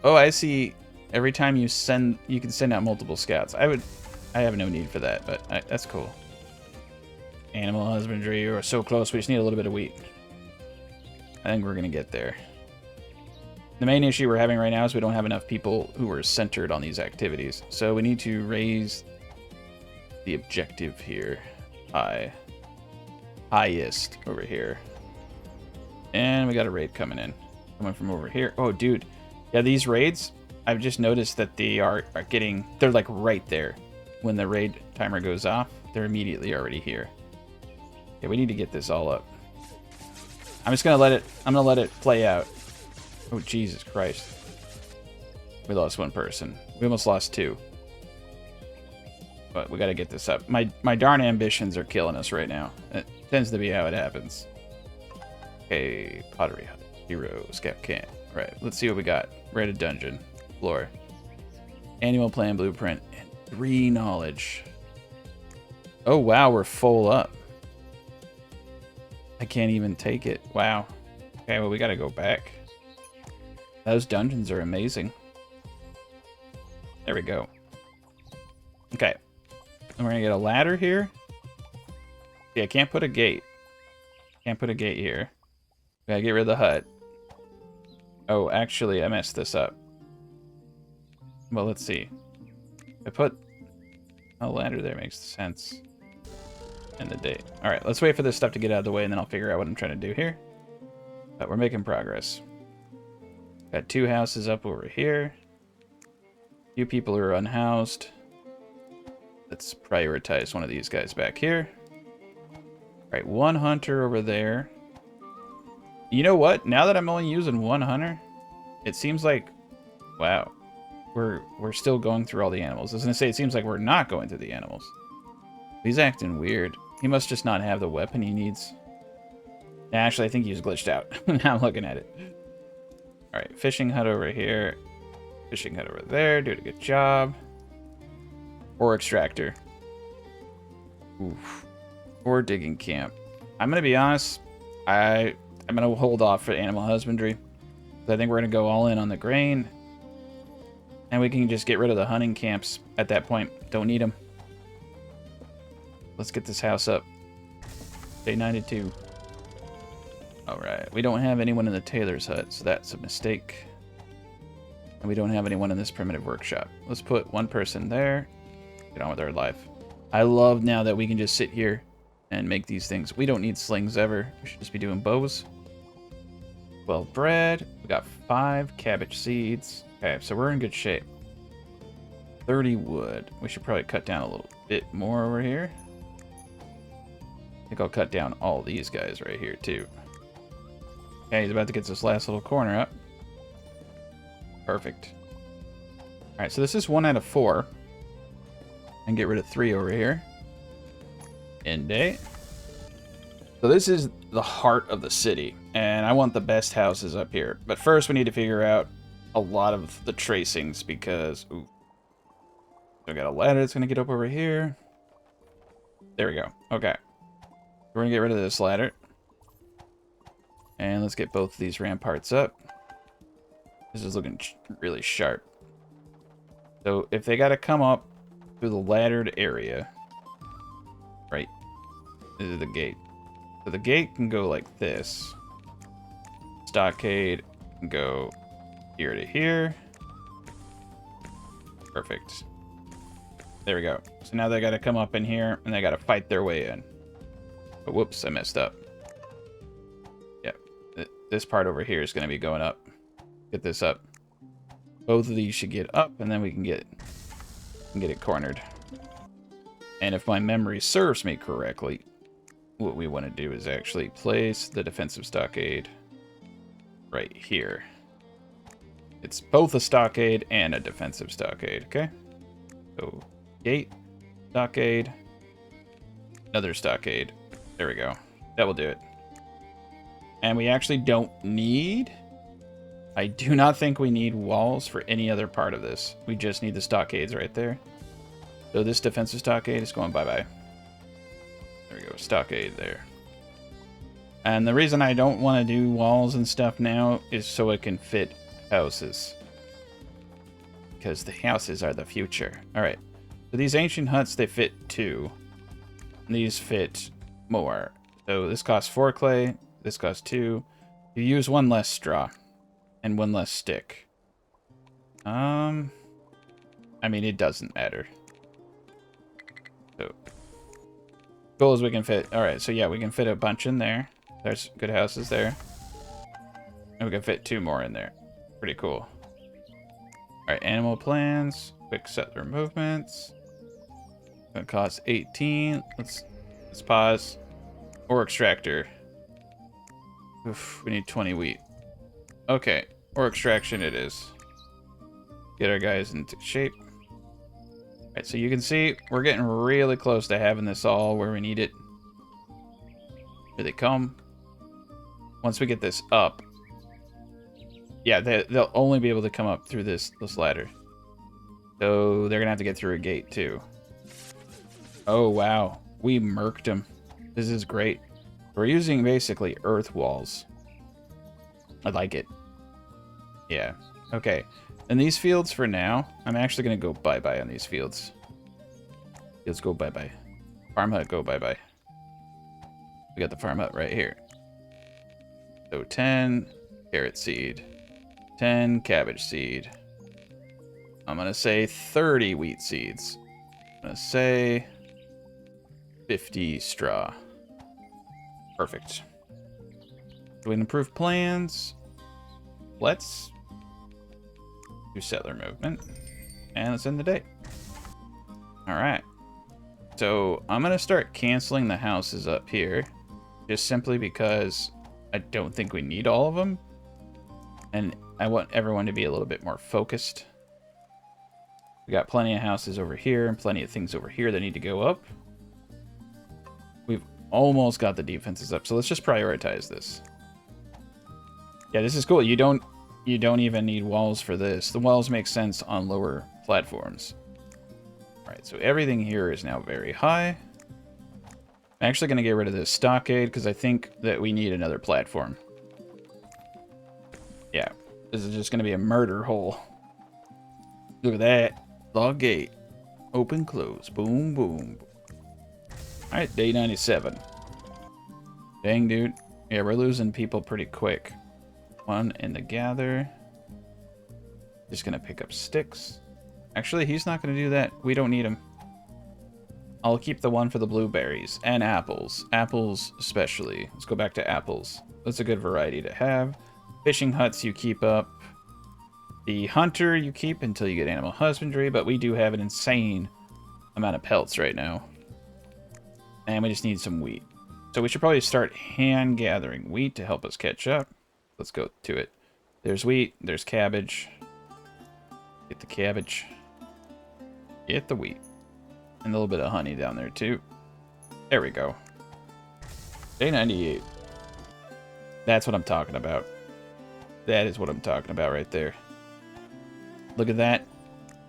A: Oh, I see. Every time you can send out multiple scouts. I have no need for that, but that's cool. Animal husbandry, we're so close. We just need a little bit of wheat. I think we're gonna get there. The main issue we're having right now is we don't have enough people who are centered on these activities. So we need to raise the objective here high. Highest over here. And we got a raid coming in. Coming from over here. Oh, dude. Yeah, these raids, I've just noticed that they are getting... They're like right there. When the raid timer goes off, they're immediately already here. Yeah, we need to get this all up. I'm just gonna let it play out. Oh, Jesus Christ. We lost one person. We almost lost two. But we gotta get this up. My darn ambitions are killing us right now. It tends to be how it happens. Okay, Pottery, Hero, Scout Camp. Right, let's see what we got. Rated Dungeon, Floor. Annual Plan Blueprint, and 3 knowledge. Oh, wow, we're full up. I can't even take it. Wow. Okay, well, we gotta go back. Those dungeons are amazing. There we go. Okay. And we're gonna get a ladder here. Yeah, I can't put a gate. Can't put a gate here. We gotta get rid of the hut. Oh, actually, I messed this up. Well, let's see. I put a ladder there, makes sense. And the date. Alright, let's wait for this stuff to get out of the way, and then I'll figure out what I'm trying to do here. But we're making progress. Got 2 houses up over here. A few people are unhoused. Let's prioritize one of these guys back here. Alright, 1 hunter over there. You know what? Now that I'm only using 1 hunter, it seems like... Wow. We're still going through all the animals. I was gonna say, it seems like we're not going through the animals. He's acting weird. He must just not have the weapon he needs. Actually, I think he's glitched out. Now I'm looking at it. Alright, fishing hut over here. Fishing hut over there. Doing a good job. Ore extractor. Oof. Ore digging camp. I'm gonna be honest. I'm gonna hold off for animal husbandry. I think we're gonna go all in on the grain. And we can just get rid of the hunting camps at that point. Don't need them. Let's get this house up. Day 92. Alright, we don't have anyone in the tailor's hut, so that's a mistake. And we don't have anyone in this primitive workshop. Let's put 1 person there. Get on with our life. I love now that we can just sit here and make these things. We don't need slings ever. We should just be doing bows. 12 bread. We got 5 cabbage seeds. Okay, so we're in good shape. 30 wood. We should probably cut down a little bit more over here. I think I'll cut down all these guys right here too. Okay, he's about to get this last little corner up. Perfect. Alright, so this is 1 out of 4. And get rid of 3 over here. End day. So this is the heart of the city. And I want the best houses up here. But first we need to figure out a lot of the tracings because... Ooh. So we got a ladder that's going to get up over here. There we go. Okay. We're going to get rid of this ladder. And let's get both of these ramparts up. This is looking really sharp. So if they got to come up through the laddered area, right, this is the gate. So the gate can go like this. Stockade can go here to here. Perfect. There we go. So now they got to come up in here, and they got to fight their way in. But whoops, I messed up. Yep. This part over here is going to be going up. Get this up. Both of these should get up, and then we can get it cornered. And if my memory serves me correctly, what we want to do is actually place the defensive stockade right here. It's both a stockade and a defensive stockade, okay? So, gate, stockade, another stockade. There we go. That will do it. And we actually don't need... I do not think we need walls for any other part of this. We just need the stockades right there. So this defensive stockade is going bye-bye. There we go, stockade there. And the reason I don't want to do walls and stuff now is so it can fit houses. Because the houses are the future. Alright, so these ancient huts, they fit 2. These fit more. So this costs 4 clay, this costs 2. You use 1 less straw. And 1 less stick. I mean, it doesn't matter. So, goal is we can fit... Alright, so yeah, we can fit a bunch in there. There's good houses there. And we can fit 2 more in there. Pretty cool. Alright, animal plans. Quick settler movements. Gonna cost 18. Let's pause. Ore extractor. Oof, we need 20 wheat. Okay, ore extraction it is. Get our guys into shape. Alright, so you can see we're getting really close to having this all where we need it. Here they come. Once we get this up. Yeah, they'll only be able to come up through this ladder. So they're going to have to get through a gate too. Oh, wow. We murked them. This is great. We're using basically earth walls. I like it. Yeah. Okay. In these fields for now, I'm actually going to go bye-bye on these fields. Fields go bye-bye. Farm hut go bye-bye. We got the farm hut right here. So 10 carrot seed. 10 cabbage seed. I'm going to say 30 wheat seeds. I'm going to say 50 straw. Perfect. So we can improve plans. Let's do settler movement. And let's end the day. Alright. So I'm going to start canceling the houses up here. Just simply because I don't think we need all of them. And I want everyone to be a little bit more focused. We got plenty of houses over here and plenty of things over here that need to go up. We've almost got the defenses up, so let's just prioritize this. Yeah, this is cool. You don't even need walls for this. The walls make sense on lower platforms. Alright, so everything here is now very high. I'm actually going to get rid of this stockade because I think that we need another platform. Yeah, this is just going to be a murder hole. Look at that. Log gate. Open, close. Boom, boom. Alright, day 97. Dang, dude. Yeah, we're losing people pretty quick. 1 in the gather. Just gonna pick up sticks. Actually, he's not gonna do that. We don't need him. I'll keep the 1 for the blueberries. And apples. Apples especially. Let's go back to apples. That's a good variety to have. Fishing huts you keep up. The hunter you keep until you get animal husbandry, but we do have an insane amount of pelts right now. And we just need some wheat. So we should probably start hand gathering wheat to help us catch up. Let's go to it. There's wheat, there's cabbage. Get the cabbage. Get the wheat. And a little bit of honey down there too. There we go. Day 98. That's what I'm talking about. That is what I'm talking about right there. Look at that.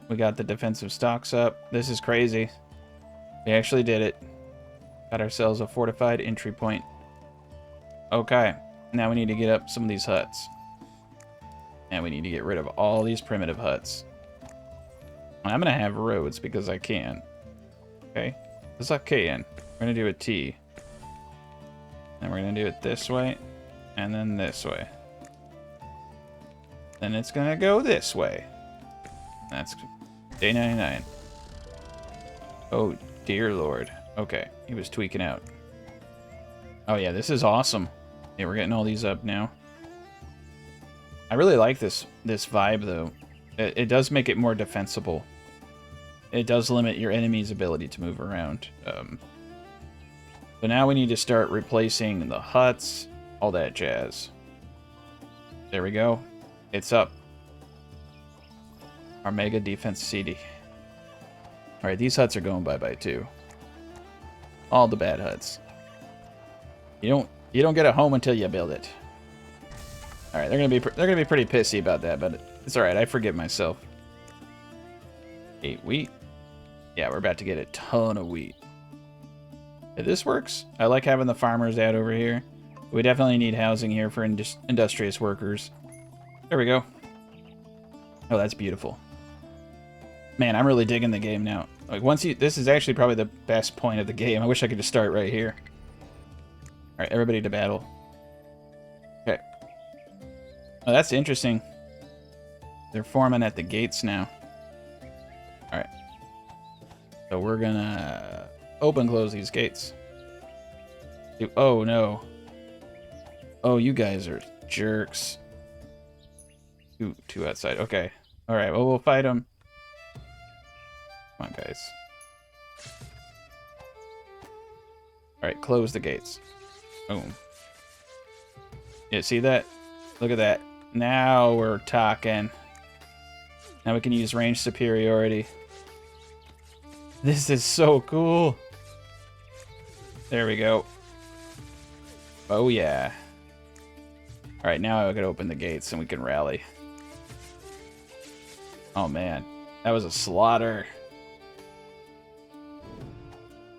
A: We got the defensive stocks up. This is crazy. We actually did it. Got ourselves a fortified entry point. Okay. Now we need to get up some of these huts. And we need to get rid of all these primitive huts. I'm going to have roads because I can. Okay. Let's lock K in. We're going to do a T. And we're going to do it this way. And then this way. Then it's going to go this way. That's Day 99. Oh, dear Lord. Okay, he was tweaking out. Oh yeah, this is awesome. Yeah, we're getting all these up now. I really like this vibe, though. It does make it more defensible. It does limit your enemy's ability to move around. So now we need to start replacing the huts, all that jazz. There we go. It's up. Our mega defense CD. Alright, these huts are going bye-bye too. All the bad huts. You don't get a home until you build it. Alright, they're gonna be pretty pissy about that, but it's alright, I forgive myself. 8 wheat. Yeah, we're about to get a ton of wheat. Yeah, this works. I like having the farmers out over here. We definitely need housing here for industrious workers. There we go. Oh, that's beautiful. Man, I'm really digging the game now. Like, this is actually probably the best point of the game. I wish I could just start right here. Alright, everybody to battle. Okay. Oh, that's interesting. They're forming at the gates now. Alright. So we're gonna close these gates. Oh, no. Oh, you guys are jerks. Two outside. Okay. Alright, well, we'll fight them. Come on, guys. Alright, close the gates. Boom. Yeah, see that? Look at that. Now we're talking. Now we can use range superiority. This is so cool. There we go. Oh, yeah. Alright, now I can open the gates and we can rally. Oh, man. That was a slaughter.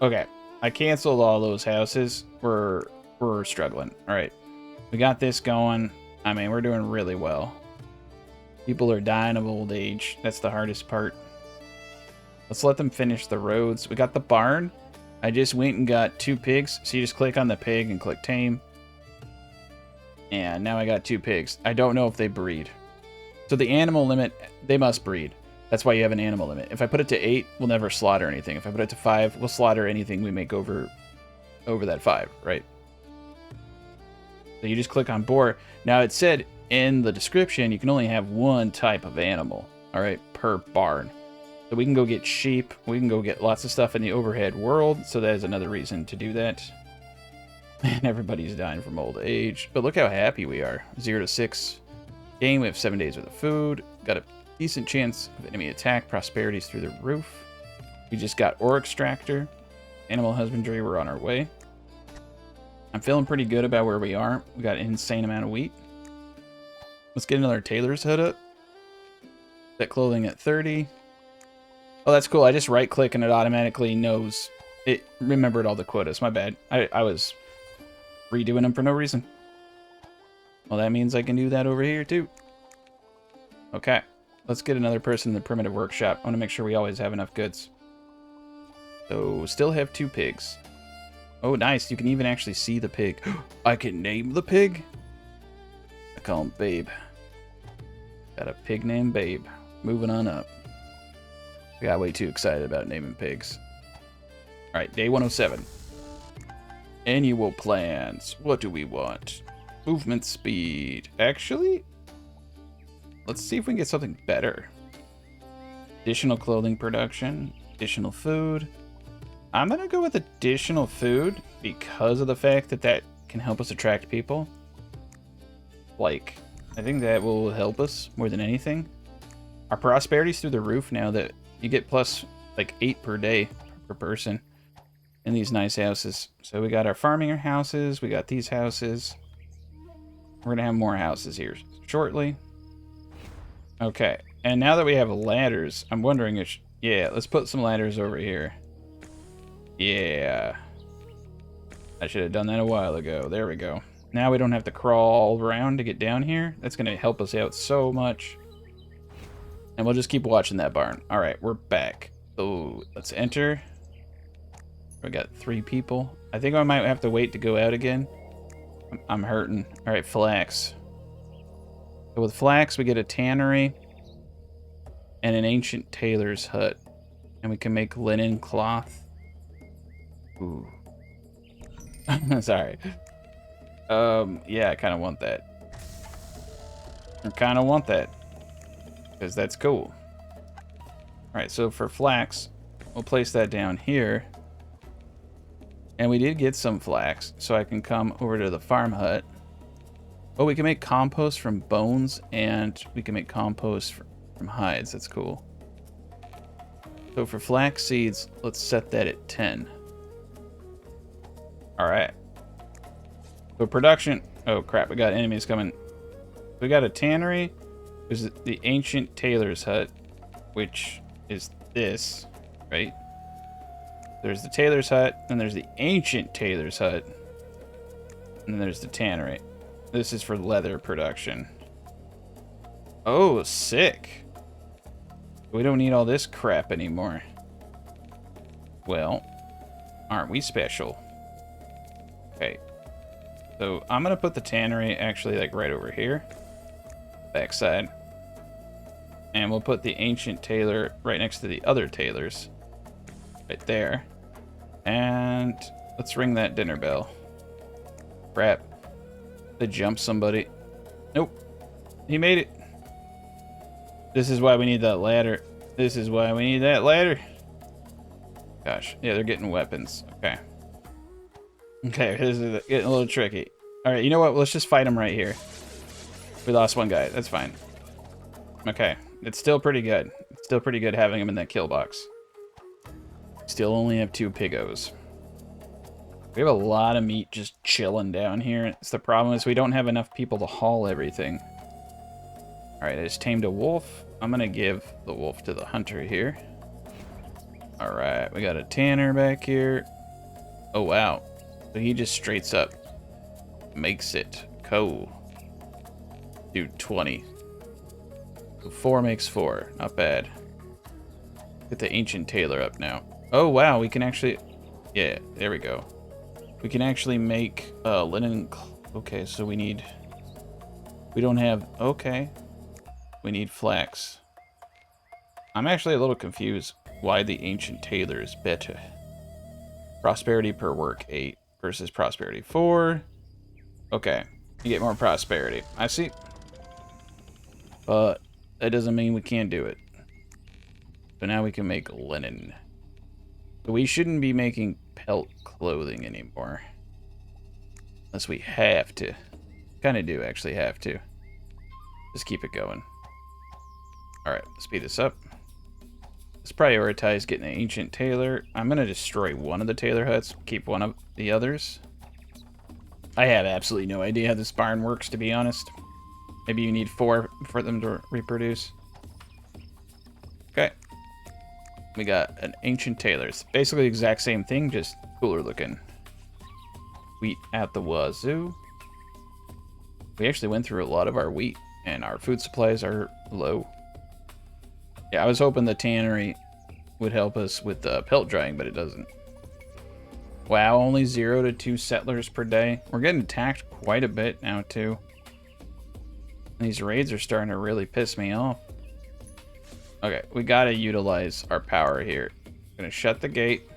A: Okay. I canceled all those houses. We're struggling. Alright. We got this going. I mean, we're doing really well. People are dying of old age. That's the hardest part. Let's let them finish the roads. We got the barn. I just went and got 2 pigs. So you just click on the pig and click tame. And now I got 2 pigs. I don't know if they breed. So the animal limit, they must breed. That's why you have an animal limit. If I put it to 8, we'll never slaughter anything. If I put it to 5, we'll slaughter anything we make over that 5, right? So you just click on boar. Now it said in the description you can only have 1 type of animal, all right, per barn. So we can go get sheep. We can go get lots of stuff in the overhead world. So that is another reason to do that. And everybody's dying from old age. But look how happy we are. 0 to 6 game. We have 7 days worth of food. Got a decent chance of enemy attack. Prosperity's through the roof. We just got ore extractor. Animal husbandry. We're on our way. I'm feeling pretty good about where we are. We got an insane amount of wheat. Let's get another tailor's hood up. Set clothing at 30. Oh, that's cool. I just right click and it automatically knows. It remembered all the quotas. My bad. I was redoing them for no reason. Well, that means I can do that over here too. Okay. Let's get another person in the primitive workshop. I want to make sure we always have enough goods. So, still have 2 pigs. Oh, nice. You can even actually see the pig. I can name the pig? I call him Babe. Got a pig named Babe. Moving on up. I got way too excited about naming pigs. Alright, day 107. Annual plans. What do we want? Movement speed. Actually, let's see if we can get something better. Additional clothing production. Additional food. I'm going to go with additional food because of the fact that that can help us attract people. Like, I think that will help us more than anything. Our prosperity's through the roof now that you get plus like 8 per day per person in these nice houses. So we got our farming houses. We got these houses. We're going to have more houses here shortly. Okay. And now that we have ladders, I'm wondering if... Yeah, let's put some ladders over here. Yeah. I should have done that a while ago. There we go. Now we don't have to crawl around to get down here. That's going to help us out so much. And we'll just keep watching that barn. All right, we're back. Oh, let's enter. We got 3 people. I think I might have to wait to go out again. I'm hurting. All right, Flax. So with Flax, we get a tannery. and an ancient tailor's hut. And we can make linen cloth. Ooh. Sorry. Yeah, I kind of want that. I kind of want that. Because that's cool. Alright, so for flax, we'll place that down here. And we did get some flax, so I can come over to the farm hut. Oh, we can make compost from bones, and we can make compost from hides. That's cool. So for flax seeds, let's set that at 10. Alright. So production... Oh crap, we got enemies coming. We got a tannery. There's the ancient tailor's hut, which is this, right? There's the tailor's hut, and there's the ancient tailor's hut. And then there's the tannery. This is for leather production. Oh, sick. We don't need all this crap anymore. Well, aren't we special? Okay. So I'm gonna put the tannery actually like right over here. Backside. And we'll put the ancient tailor right next to the other tailors. Right there. And let's ring that dinner bell. Crap. They jumped somebody. Nope. He made it. This is why we need that ladder. This is why we need that ladder. Gosh. Yeah, they're getting weapons. Okay. Okay, this is getting a little tricky. Alright, you know what? Let's just fight them right here. We lost one guy. That's fine. Okay. It's still pretty good. It's still pretty good having him in that kill box. Still only have 2 pigos. We have a lot of meat just chilling down here. It's the problem is we don't have enough people to haul everything. Alright, I just tamed a wolf. I'm gonna give the wolf to the hunter here. Alright, we got a tanner back here. Oh wow. So he just straights up makes it. Cool. Dude, 20. So 4 makes 4. Not bad. Get the ancient tailor up now. Oh wow, we can actually... Yeah, there we go. We can actually make linen... Okay, so we need... We don't have... Okay. We need flax. I'm actually a little confused why the ancient tailor is better. Prosperity per work 8 versus prosperity 4. Okay, you get more prosperity. I see. But that doesn't mean we can't do it. So now we can make linen. We shouldn't be making pelt clothing anymore. Unless we have to. Kind of do actually have to. Just keep it going. Alright, speed this up. Let's prioritize getting an ancient tailor. I'm going to destroy one of the tailor huts. Keep one of the others. I have absolutely no idea how this barn works, to be honest. Maybe you need 4 for them to reproduce. Okay. We got an ancient tailor. It's basically the exact same thing, just cooler looking. Wheat at the wazoo. We actually went through a lot of our wheat, and our food supplies are low. Yeah, I was hoping the tannery would help us with the pelt drying, but it doesn't. Wow, only 0 to 2 settlers per day. We're getting attacked quite a bit now, too. These raids are starting to really piss me off. Okay, we gotta utilize our power here. Gonna shut the gate.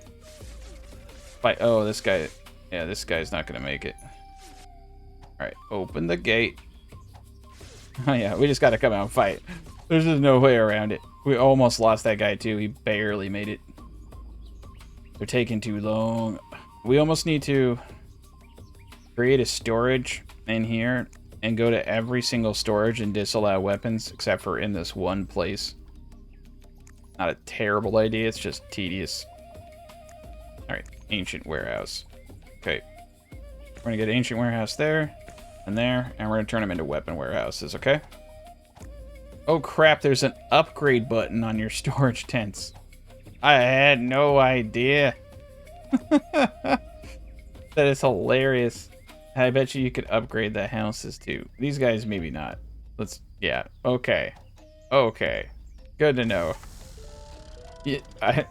A: Fight. Oh, this guy. Yeah, this guy's not gonna make it. Alright, open the gate. Oh yeah, we just gotta come out and fight. There's just no way around it. We almost lost that guy too. He barely made it. They're taking too long. We almost need to create a storage in here and go to every single storage and disallow weapons except for in this one place. Not a terrible idea, it's just tedious. Alright, ancient warehouse. Okay. We're gonna get ancient warehouse there and there, and we're gonna turn them into weapon warehouses, okay? Oh crap, there's an upgrade button on your storage tents. I had no idea. That is hilarious. I bet you could upgrade the houses too. These guys maybe not. Let's, yeah, okay. Okay. Good to know. Yeah,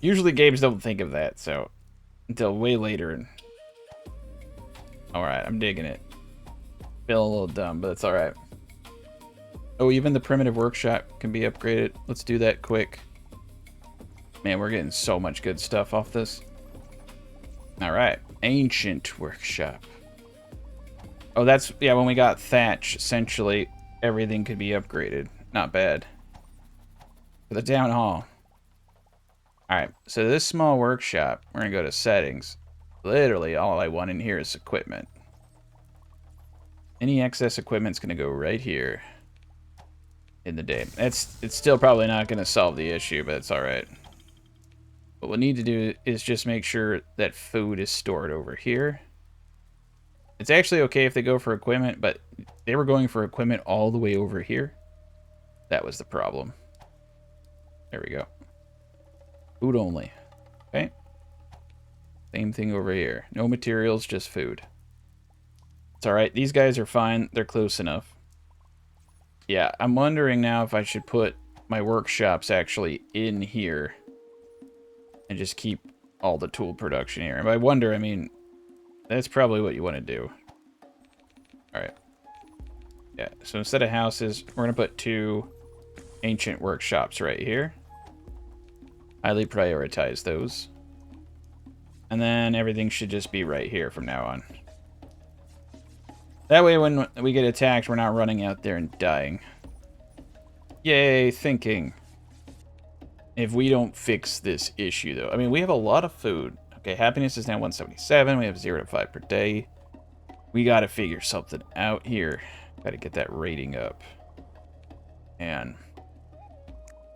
A: usually games don't think of that, so until way later. Alright, I'm digging it. Feel a little dumb, but it's alright. Oh, even the primitive workshop can be upgraded. Let's do that quick. Man, we're getting so much good stuff off this. All right, ancient workshop. Oh, that's, yeah, when we got thatch, essentially everything could be upgraded. Not bad. For the town hall. All right, so this small workshop, we're gonna go to settings. Literally all I want in here is equipment. Any excess equipment's gonna go right here in the day. It's still probably not gonna solve the issue, but it's all right. What we need to do is just make sure that food is stored over here. It's actually okay if they go for equipment, but they were going for equipment all the way over here. That was the problem. There we go. Food only. Okay. Same thing over here. No materials, just food. It's alright. These guys are fine. They're close enough. Yeah, I'm wondering now if I should put my workshops actually in here and just keep all the tool production here. And by wonder, I mean, that's probably what you want to do. Alright. Yeah, so instead of houses, we're going to put 2 ancient workshops right here. Highly prioritize those. And then everything should just be right here from now on. That way when we get attacked, we're not running out there and dying. Yay, thinking. If we don't fix this issue, though. I mean, we have a lot of food. Okay, happiness is now 177. We have 0 to 5 per day. We got to figure something out here. Got to get that rating up. And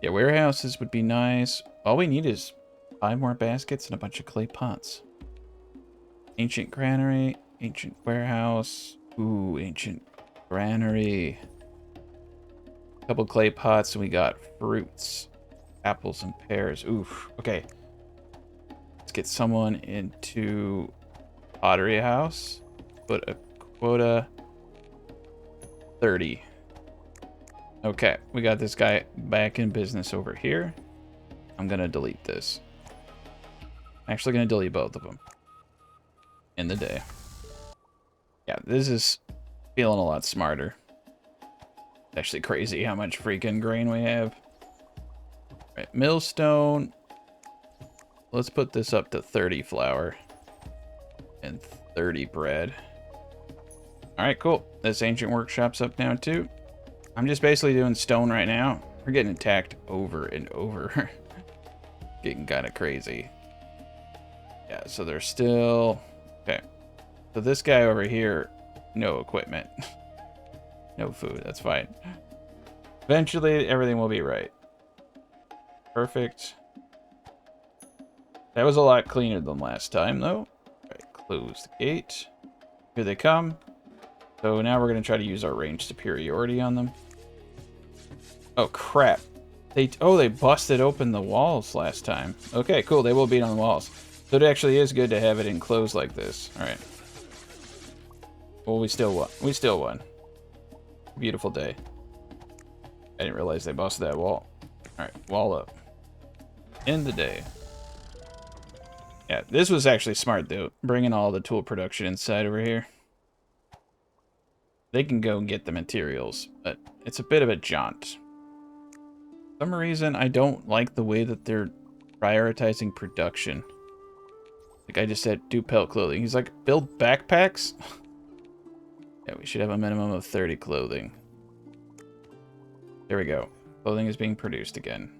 A: yeah, warehouses would be nice. All we need is 5 more baskets and a bunch of clay pots. Ancient granary, ancient warehouse. Ooh, ancient granary. A couple clay pots, and we got fruits. Apples and pears. Oof. Okay. Let's get someone into Pottery house. Put a quota 30. Okay, we got this guy back in business over here. I'm gonna delete this. Actually gonna delete both of them. In the day. Yeah, this is feeling a lot smarter. It's actually crazy how much freaking grain we have. Right, millstone. Let's put this up to 30 flour. And 30 bread. Alright, cool. This ancient workshop's up now too. I'm just basically doing stone right now. We're getting attacked over and over. Getting kind of crazy. Yeah, so they're still... Okay. So this guy over here, no equipment. No food, that's fine. Eventually, everything will be right. Perfect. That was a lot cleaner than last time, though. Alright, close the gate. Here they come. So now we're going to try to use our range superiority on them. Oh, crap. They busted open the walls last time. Okay, cool. They will beat on the walls. So it actually is good to have it enclosed like this. All right. Well, we still won. We still won. Beautiful day. I didn't realize they busted that wall. All right, wall up. End the day. Yeah, this was actually smart, though. Bringing all the tool production inside over here. They can go and get the materials, but it's a bit of a jaunt. For some reason, I don't like the way that they're prioritizing production. Like I just said, do pelt clothing. He's like, build backpacks? Yeah, we should have a minimum of 30 clothing. There we go. Clothing is being produced again.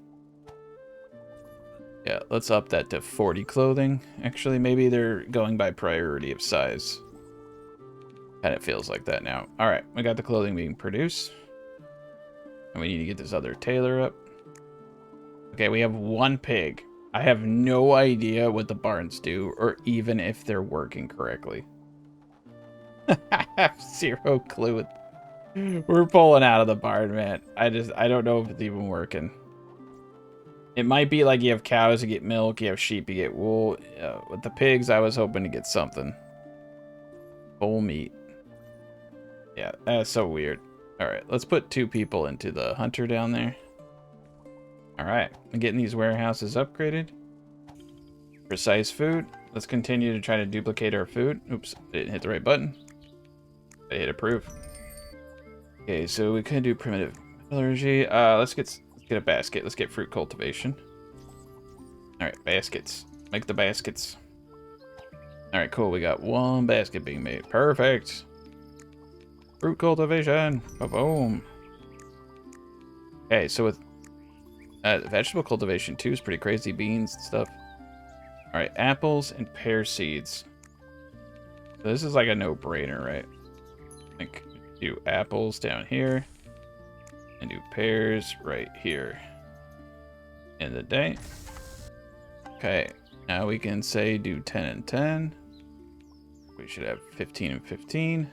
A: Yeah, let's up that to 40 clothing. Actually, maybe they're going by priority of size. Kind of feels like that now. Alright, we got the clothing being produced. And we need to get this other tailor up. Okay, we have 1 pig. I have no idea what the barns do, or even if they're working correctly. I have 0 clue. We're pulling out of the barn, man. I don't know if it's even working. It might be like you have cows, you get milk, you have sheep, you get wool. With the pigs, I was hoping to get something. Whole meat. Yeah, that's so weird. Alright, let's put 2 people into the hunter down there. Alright, I'm getting these warehouses upgraded. Precise food. Let's continue to try to duplicate our food. Oops, I didn't hit the right button. I hit approve. Okay, so we could do primitive Allergy. Let's get a basket. Let's get fruit cultivation. All right, baskets. Make the baskets. All right, cool. We got one basket being made. Perfect. Fruit cultivation. Boom. Okay, so with vegetable cultivation too is pretty crazy. Beans and stuff. All right, apples and pear seeds. So this is like a no-brainer, right? I think do apples down here and do pears right here. End of the day. Okay, now we can say do 10 and 10. We should have 15 and 15.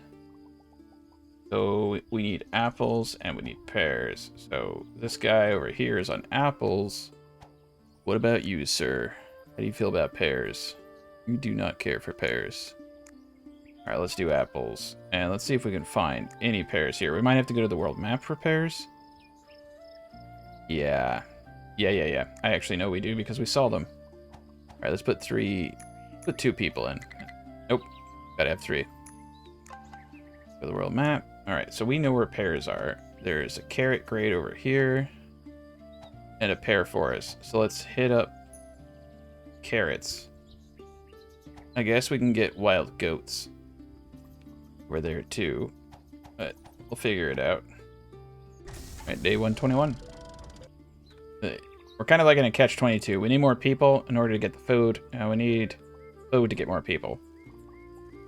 A: So we need apples and we need pears. So this guy over here is on apples. What about you, sir? How do you feel about pears? You do not care for pears. All right, let's do apples. And let's see if we can find any pears here. We might have to go to the world map for pears. Yeah. I actually know we do because we saw them. All right, let's put two people in. Nope, gotta have 3. For the world map. All right, so we know where pears are. There's a carrot grade over here and a pear forest. So let's hit up carrots. I guess we can get wild goats. We're there too, but we'll figure it out. All right, day 121. We're kind of like in a catch-22. We need more people in order to get the food. We need food to get more people.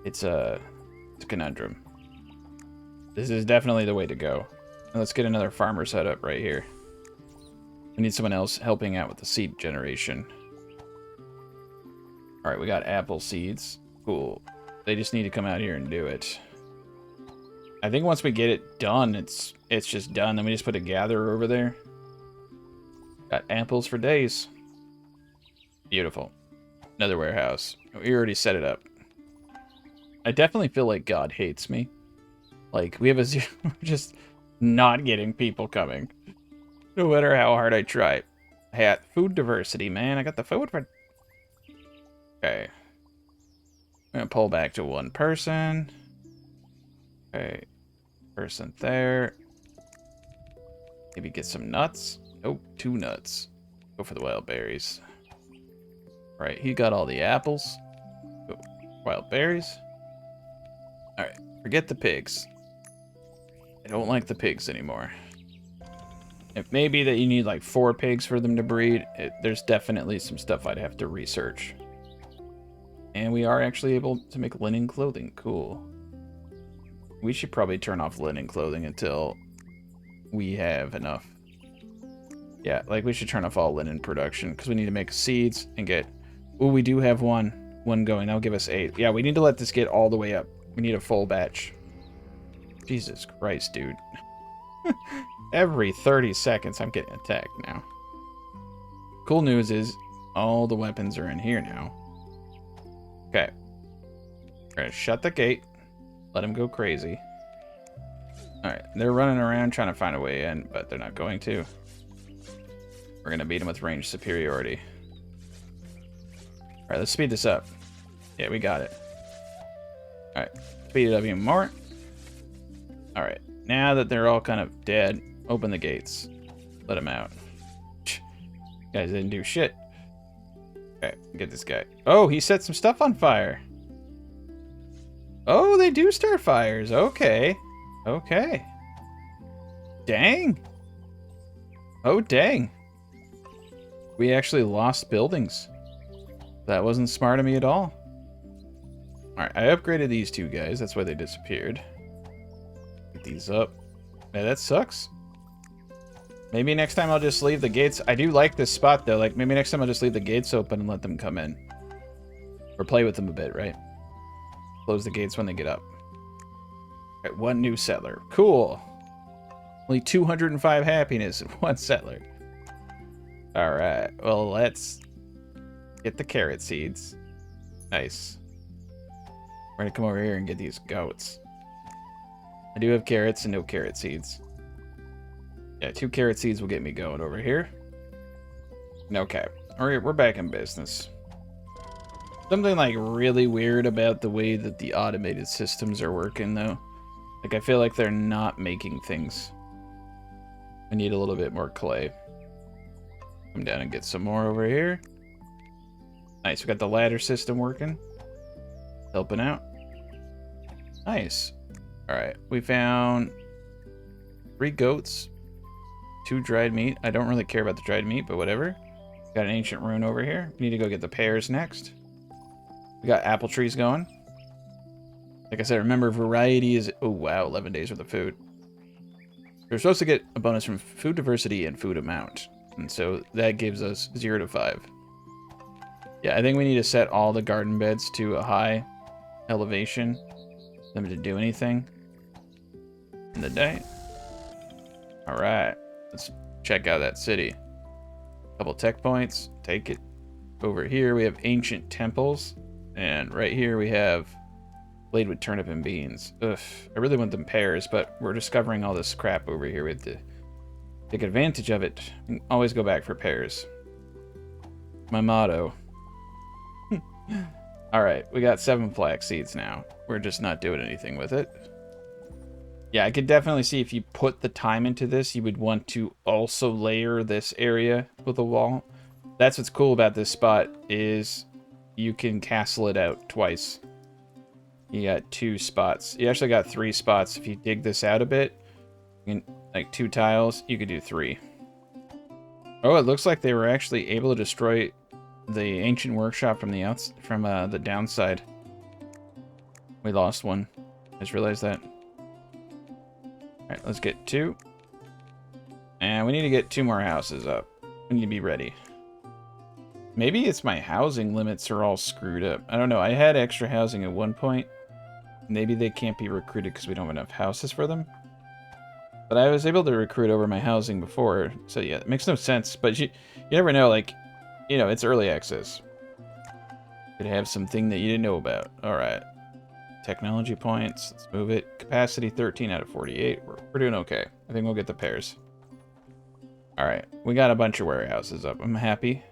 A: It's a conundrum. This is definitely the way to go. Let's get another farmer set up right here. We need someone else helping out with the seed generation. All right, we got apple seeds. Cool. They just need to come out here and do it. I think once we get it done, it's just done. Then we just put a gatherer over there. Got apples for days. Beautiful. Another warehouse. We already set it up. I definitely feel like God hates me. Like, we have a zero, just not getting people coming. No matter how hard I try. Hey, food diversity, man. I got the food for... Okay. I'm gonna pull back to 1 person. Okay. Person there. Maybe get some nuts. Nope, 2 nuts. Go for the wild berries. Right, he got all the apples. Oh, wild berries. Alright, forget the pigs. I don't like the pigs anymore. It may be that you need like 4 pigs for them to breed. There's definitely some stuff I'd have to research. And we are actually able to make linen clothing. Cool. We should probably turn off linen clothing until we have enough. Yeah, like we should turn off all linen production because we need to make seeds and get... Oh, we do have one going. That'll give us 8. Yeah, we need to let this get all the way up. We need a full batch. Jesus Christ, dude. Every 30 seconds, I'm getting attacked now. Cool news is all the weapons are in here now. Okay. We're gonna shut the gate. Let them go crazy. Alright, they're running around trying to find a way in, but they're not going to. We're gonna beat them with range superiority. Alright, let's speed this up. Yeah, we got it. Alright, speed it up even more. Alright, now that they're all kind of dead, open the gates. Let them out. Guys didn't do shit. Okay, get this guy. Oh, he set some stuff on fire. Oh, they do start fires. Okay. Okay. Dang. Oh, dang. We actually lost buildings. That wasn't smart of me at all. Alright, I upgraded these 2 guys. That's why they disappeared. Get these up. Yeah, that sucks. Maybe next time I'll just leave the gates. I do like this spot, though. Like, maybe next time I'll just leave the gates open and let them come in. Or play with them a bit, right? Close the gates when they get up. Alright, 1 new settler. Cool. Only 205 happiness and 1 settler. Alright, well, let's get the carrot seeds. Nice. We're gonna come over here and get these goats. I do have carrots and no carrot seeds. Yeah, 2 carrot seeds will get me going over here. Okay, we're back in business. Something like really weird about the way that the automated systems are working, though. Like, I feel like they're not making things. We need a little bit more clay. Come down and get some more over here. Nice, we got the ladder system working. Helping out. Nice. Alright, we found 3 goats, 2 dried meat. I don't really care about the dried meat, but whatever. Got an ancient rune over here. We need to go get the pears next. We got apple trees going. Like I said, remember, variety is... Oh, wow, 11 days worth of food. You're supposed to get a bonus from food diversity and food amount. And so that gives us 0 to 5. Yeah, I think we need to set all the garden beds to a high elevation for them to do anything in the day. Alright, let's check out that city. Couple tech points, take it. Over here we have ancient temples, and right here we have blade with turnip and beans. Ugh, I really want them pears, but we're discovering all this crap over here. We have to take advantage of it and always go back for pears. My motto. Alright, we got 7 flax seeds now. We're just not doing anything with it. Yeah, I could definitely see if you put the time into this, you would want to also layer this area with a wall. That's what's cool about this spot, is you can castle it out twice. You got 2 spots. You actually got 3 spots. If you dig this out a bit, you can, like 2 tiles, you could do 3. Oh, it looks like they were actually able to destroy the ancient workshop from the downside. We lost one. I just realized that. Alright, let's get 2. And we need to get 2 more houses up. We need to be ready. Maybe it's my housing limits are all screwed up. I don't know. I had extra housing at one point. Maybe they can't be recruited because we don't have enough houses for them. But I was able to recruit over my housing before. So yeah, it makes no sense. But you never know, like, you know, it's early access. Could have something that you didn't know about. Alright. Technology points. Let's move it. Capacity 13 out of 48. We're doing okay. I think we'll get the pears. Alright. We got a bunch of warehouses up. I'm happy.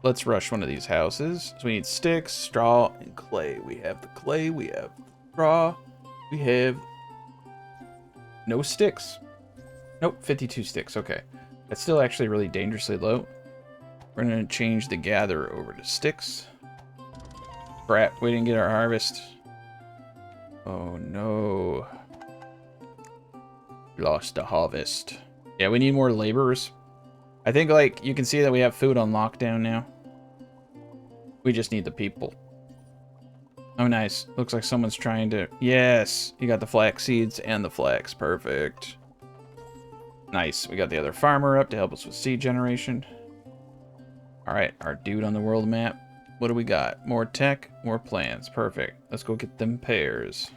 A: Let's rush one of these houses. So we need sticks, straw, and clay. We have the clay. We have the straw. We have no sticks. Nope, 52 sticks. Okay. That's still actually really dangerously low. We're going to change the gather over to sticks. Crap, we didn't get our harvest. Oh no. We lost the harvest. Yeah, we need more laborers. I think, like, you can see that we have food on lockdown now. We just need the people. Oh, nice. Looks like someone's trying to... Yes! You got the flax seeds and the flax. Perfect. Nice. We got the other farmer up to help us with seed generation. Alright, our dude on the world map. What do we got? More tech, more plants. Perfect. Let's go get them pears.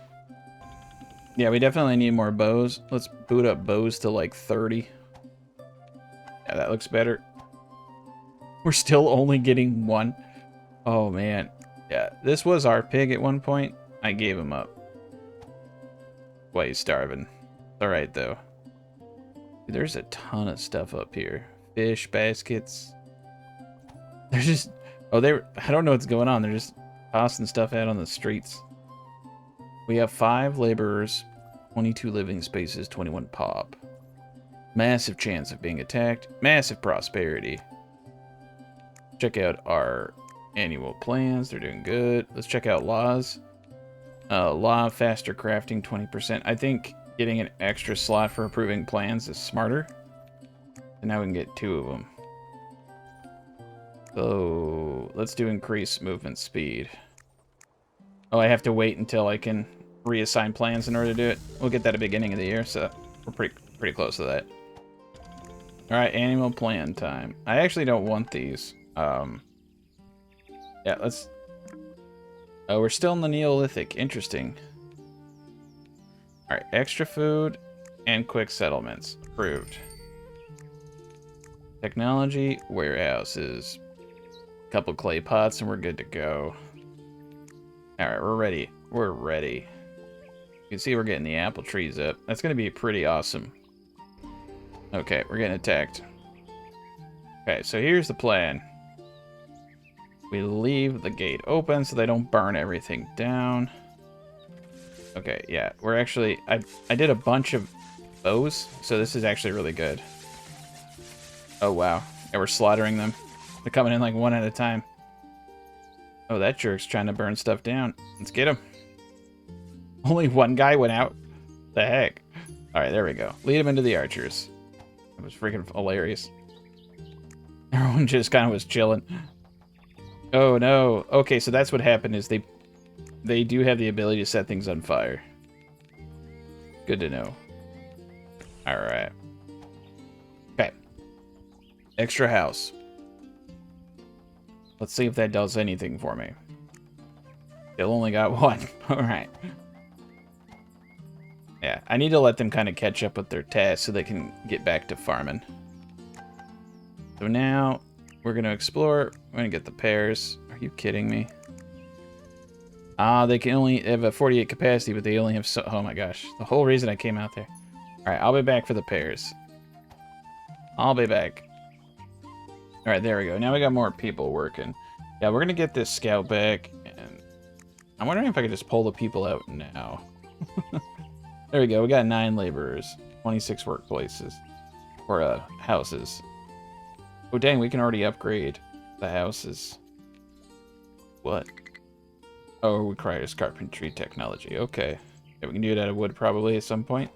A: Yeah, we definitely need more bows. Let's boot up bows to like 30. Yeah, that looks better. We're still only getting 1. Oh, man. Yeah, this was our pig at one point. I gave him up. Why he's starving. Alright, though. There's a ton of stuff up here. Fish, baskets. They're just... Oh, I don't know what's going on. They're just tossing stuff out on the streets. We have 5 laborers, 22 living spaces, 21 pop. Massive chance of being attacked. Massive prosperity. Check out our annual plans. They're doing good. Let's check out laws. Law of faster crafting, 20%. I think getting an extra slot for approving plans is smarter. And now we can get 2 of them. So let's do increase movement speed. Oh, I have to wait until I can reassign plans in order to do it. We'll get that at the beginning of the year, so we're pretty close to that. Alright, annual plan time. I actually don't want these. Yeah, let's... Oh, we're still in the Neolithic. Interesting. Alright, extra food and quick settlements. Approved. Technology, warehouses. Couple clay pots and we're good to go. Alright, we're ready. We're ready. You can see we're getting the apple trees up. That's going to be pretty awesome. Okay, we're getting attacked. Okay, so here's the plan. We leave the gate open so they don't burn everything down. Okay, yeah, we're actually... I did a bunch of bows. So this is actually really good. Oh, wow. And we're slaughtering them. They're coming in like one at a time. Oh, that jerk's trying to burn stuff down. Let's get him. Only one guy went out? The heck? Alright, there we go. Lead him into the archers. That was freaking hilarious. Everyone just kind of was chilling. Oh, no. Okay, so that's what happened is they do have the ability to set things on fire. Good to know. Alright. Okay. Extra house. Let's see if that does anything for me. Still only got one. Alright. Yeah, I need to let them kind of catch up with their tasks so they can get back to farming. So now, we're going to explore. We're going to get the pears. Are you kidding me? They can only have a 48 capacity, but they only have so... Oh my gosh. The whole reason I came out there. Alright, I'll be back for the pears. I'll be back. Alright, there we go. Now we got more people working. Yeah, we're going to get this scout back. And I'm wondering if I could just pull the people out now. There we go. We got 9 laborers. 26 workplaces. Or, houses. Oh, dang. We can already upgrade the houses. What? Oh, it requires carpentry technology. Okay. Yeah, we can do it out of wood probably at some point.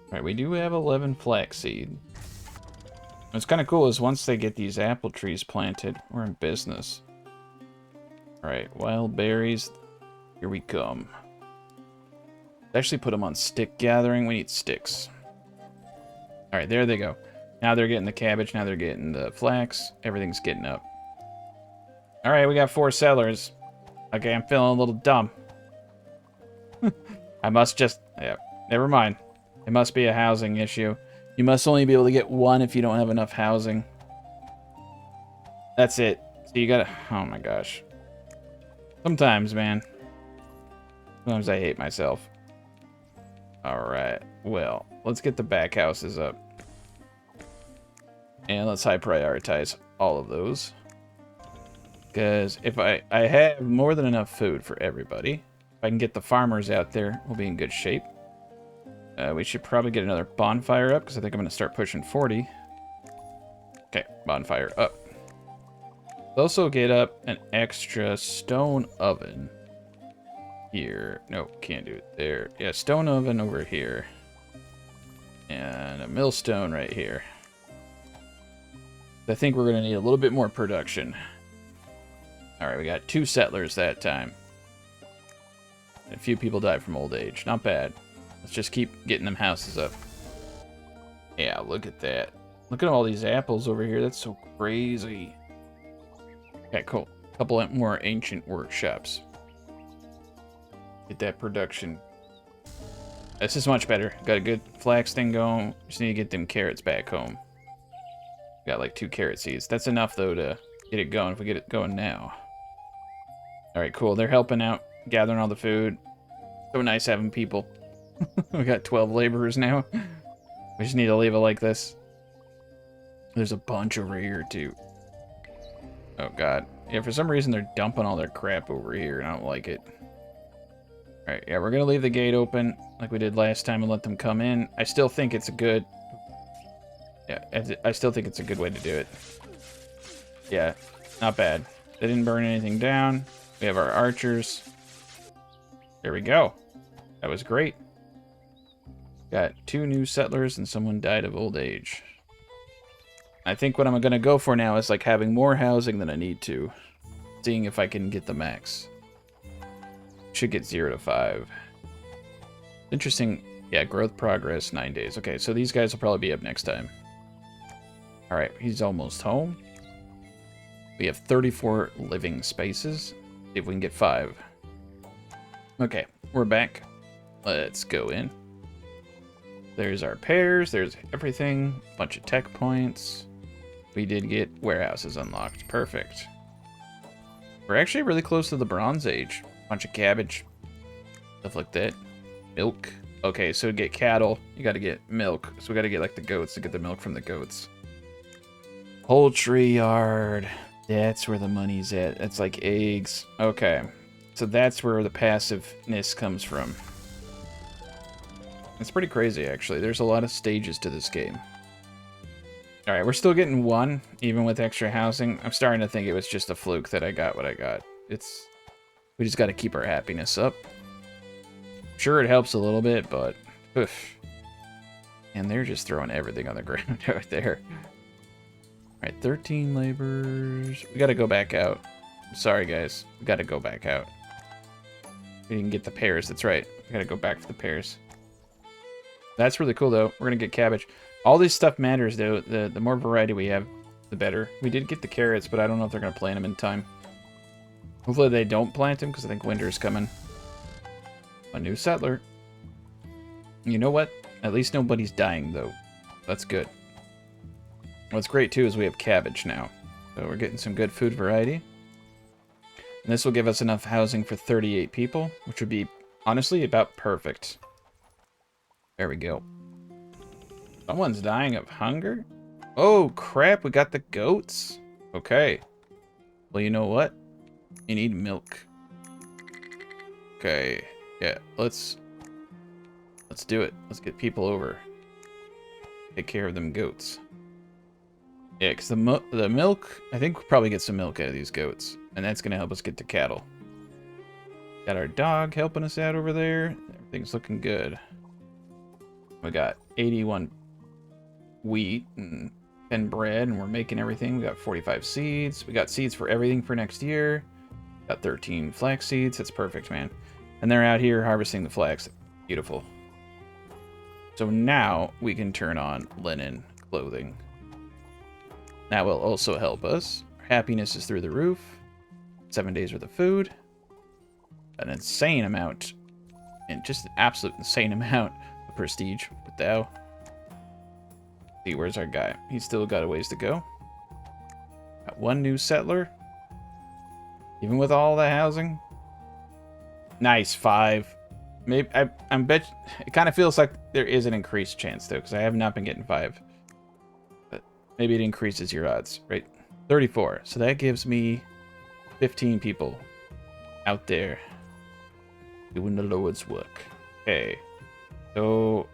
A: Alright, we do have 11 flax seed. What's kind of cool is once they get these apple trees planted, we're in business. Alright, wild berries. Here we come. Actually put them on stick gathering. We need sticks. Alright, there they go. Now they're getting the cabbage. Now they're getting the flax. Everything's getting up. Alright, we got 4 sellers. Okay, I'm feeling a little dumb. I must just... Yeah, never mind. It must be a housing issue. You must only be able to get 1 if you don't have enough housing. That's it. So you gotta... Oh my gosh. Sometimes, man. Sometimes I hate myself. Alright, well, let's get the back houses up. And let's high prioritize all of those. Because if I have more than enough food for everybody, if I can get the farmers out there, we'll be in good shape. We should probably get another bonfire up, because I think I'm going to start pushing 40. Okay, bonfire up. Also get up an extra stone oven. Here. No, can't do it there. Yeah, stone oven over here. And a millstone right here. I think we're going to need a little bit more production. Alright, we got 2 settlers that time. And a few people died from old age. Not bad. Let's just keep getting them houses up. Yeah, look at that. Look at all these apples over here. That's so crazy. Okay, cool. A couple more ancient workshops. Get that production. This is much better. Got a good flax thing going. Just need to get them carrots back home. Got like 2 carrot seeds. That's enough though to get it going if we get it going now. Alright, cool. They're helping out, gathering all the food. So nice having people. We got 12 laborers now. We just need to leave it like this. There's a bunch over here too. Oh god. Yeah, for some reason they're dumping all their crap over here and I don't like it. Alright, yeah, we're gonna leave the gate open like we did last time and let them come in. I still think it's a good... Yeah, I still think it's a good way to do it. Yeah, not bad. They didn't burn anything down. We have our archers. There we go. That was great. Got 2 new settlers and someone died of old age. I think what I'm gonna go for now is like having more housing than I need to. Seeing if I can get the max. Should get 0 to 5. Interesting. Yeah, growth progress, 9 days. Okay, so these guys will probably be up next time. Alright, he's almost home. We have 34 living spaces. See if we can get 5. Okay, we're back. Let's go in. There's our pairs. There's everything. Bunch of tech points. We did get warehouses unlocked. Perfect. We're actually really close to the Bronze Age. Bunch of cabbage. Stuff like that. Milk. Okay, so to get cattle, you gotta get milk. So we gotta get like the goats to get the milk from the goats. Poultry yard. That's where the money's at. That's like eggs. Okay. So that's where the passiveness comes from. It's pretty crazy, actually. There's a lot of stages to this game. Alright, we're still getting 1, even with extra housing. I'm starting to think it was just a fluke that I got what I got. We just got to keep our happiness up. Sure, it helps a little bit, but... Oof. And they're just throwing everything on the ground out there. Alright, 13 laborers. We got to go back out. Sorry, guys. We got to go back out. We didn't get the pears. That's right. We got to go back for the pears. That's really cool, though. We're going to get cabbage. All this stuff matters, though. The more variety we have, the better. We did get the carrots, but I don't know if they're going to plant them in time. Hopefully they don't plant them, because I think winter's coming. A new settler. You know what? At least nobody's dying, though. That's good. What's great, too, is we have cabbage now. So we're getting some good food variety. And this will give us enough housing for 38 people, which would be, honestly, about perfect. There we go. Someone's dying of hunger? Oh, crap, we got the goats. Okay. Well, you know what? You need milk. Okay. Yeah, let's do it. Let's get people over. Take care of them goats. Yeah, because the milk, I think we'll probably get some milk out of these goats. And that's going to help us get to cattle. Got our dog helping us out over there. Everything's looking good. We got 81 wheat and 10 bread, and we're making everything. We got 45 seeds. We got seeds for everything for next year. Got 13 flax seeds. That's perfect, man. And they're out here harvesting the flax. Beautiful. So now we can turn on linen clothing. That will also help us. Our happiness is through the roof. 7 days worth of food. An insane amount. And just an absolute insane amount of prestige with Thou. See, where's our guy? He's still got a ways to go. Got 1 new settler. Even with all the housing. Nice, 5. Maybe I'm bet it kind of feels like there is an increased chance though, because I have not been getting 5. But maybe it increases your odds, right? 34. So that gives me 15 people out there doing the Lord's work. Okay. So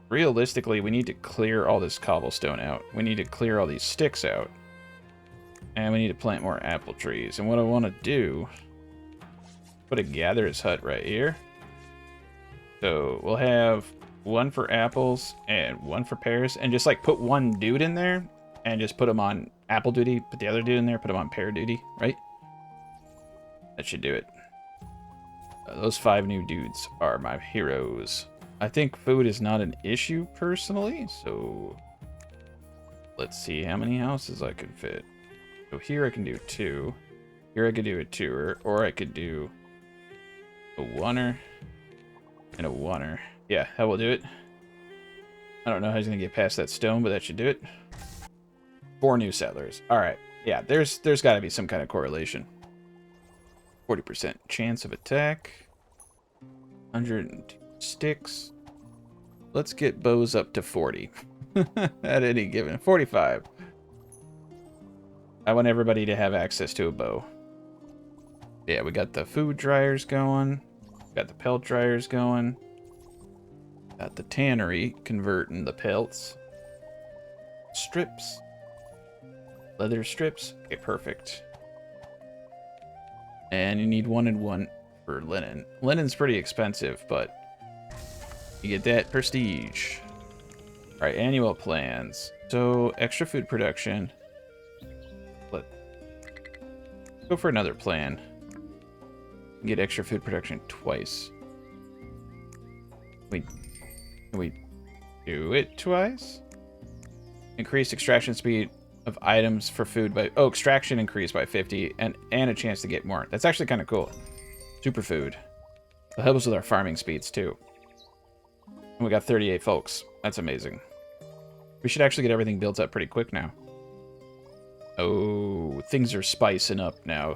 A: realistically, we need to clear all this cobblestone out. We need to clear all these sticks out. And we need to plant more apple trees. And what I want to do, put a gatherer's hut right here. So we'll have 1 for apples and 1 for pears. And just like put 1 dude in there and just put him on apple duty. Put the other dude in there, put him on pear duty, right? That should do it. Those 5 new dudes are my heroes. I think food is not an issue personally, so let's see how many houses I can fit. So here I can do 2. Here I could do a 2er, or I could do a 1er and a 1er. Yeah, that will do it. I don't know how he's gonna get past that stone, but that should do it. 4 new settlers. All right. Yeah, there's got to be some kind of correlation. 40% chance of attack. 102 sticks. Let's get bows up to 40. At any given. 45. I want everybody to have access to a bow. Yeah, we got the food dryers going. Got the pelt dryers going. Got the tannery converting the pelts. Strips. Leather strips. Okay, perfect. And you need 1 and 1 for linen. Linen's pretty expensive, but you get that prestige. Alright, annual plans. So, extra food production. Let's go for another plan. Get extra food production twice. Can we do it twice? Increase extraction speed of items for food by... Oh, extraction increased by 50 and a chance to get more. That's actually kind of cool. Superfood. It'll help us with our farming speeds, too. And we got 38 folks. That's amazing. We should actually get everything built up pretty quick now. Oh, things are spicing up now.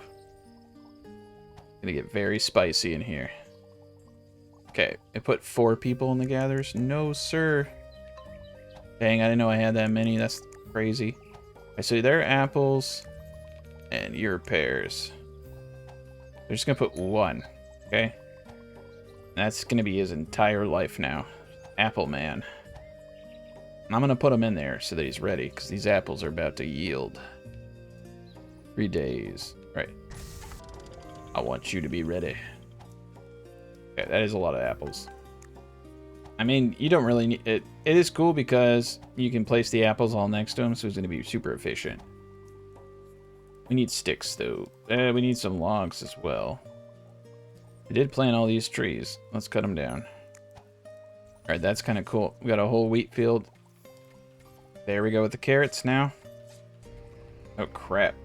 A: Gonna get very spicy in here. Okay, I put 4 people in the gatherers. No, sir. Dang, I didn't know I had that many. That's crazy. I see their apples and your pears. They're just gonna put 1, okay? And that's gonna be his entire life now. Apple Man. I'm going to put him in there so that he's ready, because these apples are about to yield. 3 days. Right. I want you to be ready. Okay, that is a lot of apples. I mean, you don't really need it. It is cool because you can place the apples all next to him, so it's going to be super efficient. We need sticks, though. We need some logs as well. We did plant all these trees. Let's cut them down. Alright, that's kind of cool. We got a whole wheat field. There we go with the carrots now. Oh, crap.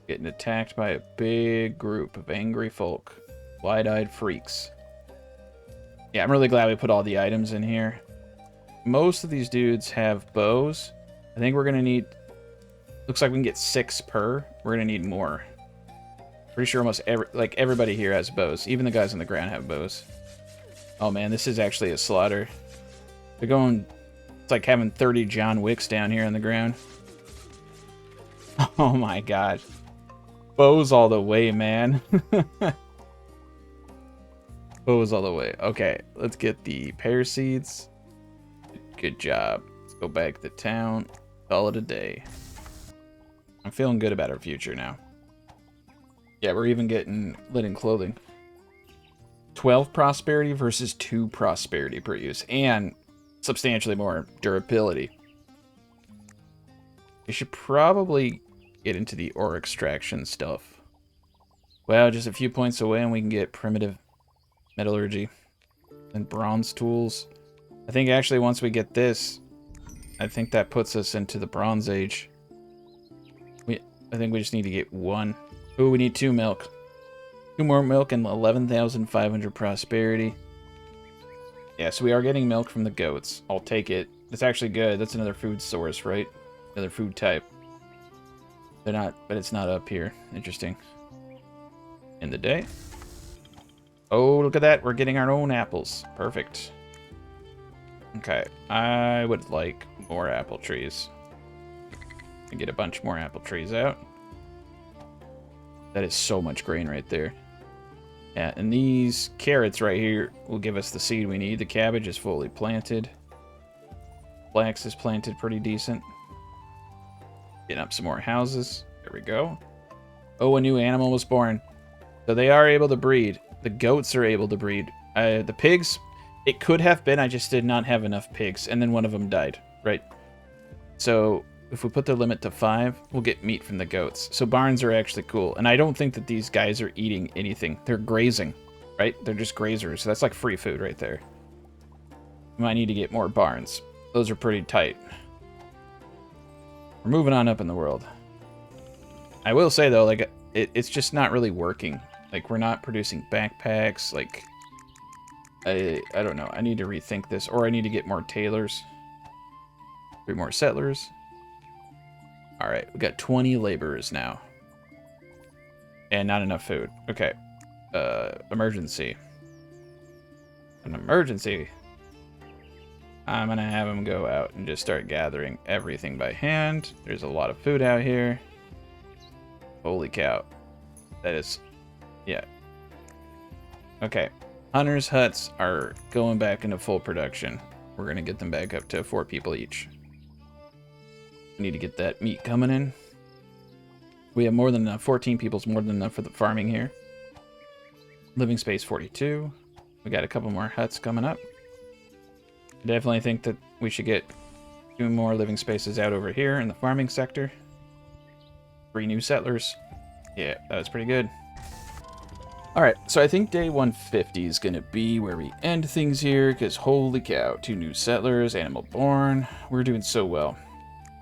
A: Getting attacked by a big group of angry folk. Wide-eyed freaks. Yeah, I'm really glad we put all the items in here. Most of these dudes have bows. I think we're going to need... Looks like we can get 6 per. We're going to need more. Pretty sure almost everybody here has bows. Even the guys on the ground have bows. Oh man, this is actually a slaughter. They're going... It's like having 30 John Wicks down here on the ground. Oh my god. Bows all the way, man. Bows all the way. Okay, let's get the pear seeds. Good job. Let's go back to town. Call it a day. I'm feeling good about our future now. Yeah, we're even getting linen clothing. 12 prosperity versus 2 prosperity per use. And substantially more durability. We should probably get into the ore extraction stuff. Well, just a few points away and we can get primitive metallurgy and bronze tools. I think actually once we get this, I think that puts us into the Bronze Age. I think we just need to get 1. Ooh, we need 2 milk. 2 more milk and 11,500 prosperity. Yeah, so we are getting milk from the goats. I'll take it. That's actually good. That's another food source, right? Another food type. They're not, but it's not up here. Interesting. In the day. Oh, look at that. We're getting our own apples. Perfect. Okay. I would like more apple trees. And get a bunch more apple trees out. That is so much grain right there. Yeah, and these carrots right here will give us the seed we need. The cabbage is fully planted. Flax is planted pretty decent. Getting up some more houses. There we go. Oh, a new animal was born. So they are able to breed. The goats are able to breed. The pigs, it could have been I just did not have enough pigs, and then one of them died, right? So if we put the limit to 5, we'll get meat from the goats. So barns are actually cool. And I don't think that these guys are eating anything. They're grazing, right? They're just grazers. So that's like free food right there. We might need to get more barns. Those are pretty tight. We're moving on up in the world. I will say, though, like, it's just not really working. Like, we're not producing backpacks. Like, I don't know. I need to rethink this. Or I need to get more tailors. 3 more settlers. Alright, we got 20 laborers now. And not enough food. Okay. Emergency. An emergency. I'm gonna have them go out and just start gathering everything by hand. There's a lot of food out here. Holy cow. That is... yeah. Okay. Hunters' huts are going back into full production. We're gonna get them back up to 4 people each. Need to get that meat coming in. We have more than enough. 14 people's more than enough for the farming here. Living space 42. We got a couple more huts coming up. I definitely think that we should get 2 more living spaces out over here in the farming sector. 3 new settlers. Yeah, that was pretty good. Alright, so I think day 150 is going to be where we end things here, because holy cow, 2 new settlers, animal born. We're doing so well.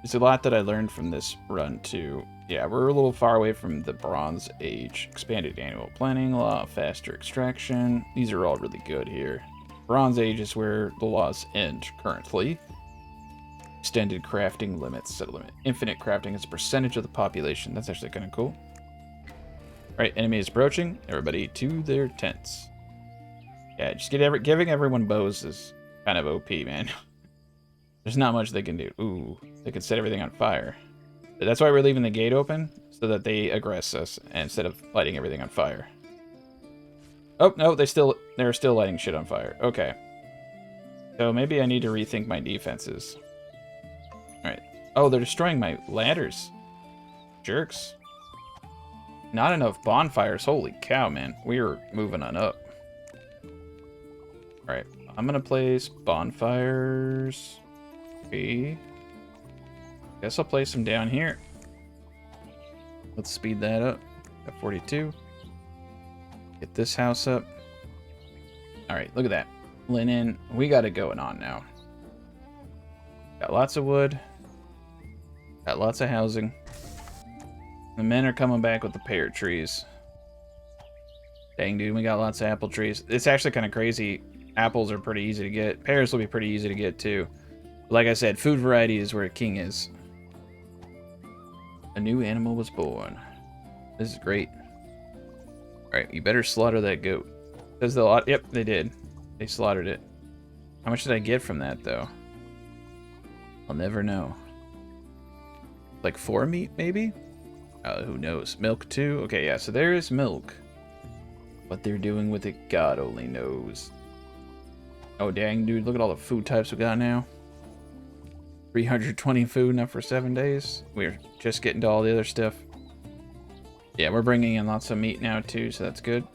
A: There's a lot that I learned from this run, too. Yeah, we're a little far away from the Bronze Age. Expanded annual planning law, faster extraction. These are all really good here. Bronze Age is where the laws end currently. Extended crafting limits, set a limit. Infinite crafting is a percentage of the population. That's actually kind of cool. Alright, enemy is approaching. Everybody to their tents. Yeah, just giving everyone bows is kind of OP, man. There's not much they can do. Ooh, they can set everything on fire. That's why we're leaving the gate open, so that they aggress us instead of lighting everything on fire. Oh, no, they're still lighting shit on fire. Okay. So maybe I need to rethink my defenses. Alright. Oh, they're destroying my ladders. Jerks. Not enough bonfires. Holy cow, man. We are moving on up. Alright. I'm gonna place bonfires. Okay. Guess I'll place them down here. Let's speed that up. Got 42. Get this house up. Alright, look at that. Linen. We got it going on now. Got lots of wood. Got lots of housing. The men are coming back with the pear trees. Dang, dude, we got lots of apple trees. It's actually kind of crazy. Apples are pretty easy to get. Pears will be pretty easy to get, too. Like I said, food variety is where the king is. A new animal was born. This is great. Alright, you better slaughter that goat. Says the lot. Yep, they did. They slaughtered it. How much did I get from that, though? I'll never know. Like 4 meat, maybe? Who knows? Milk, too? Okay, yeah, so there is milk. What they're doing with it, God only knows. Oh, dang, dude, look at all the food types we got now. 320 food enough for 7 days. We're just getting to all the other stuff. Yeah, we're bringing in lots of meat now, too, so that's good.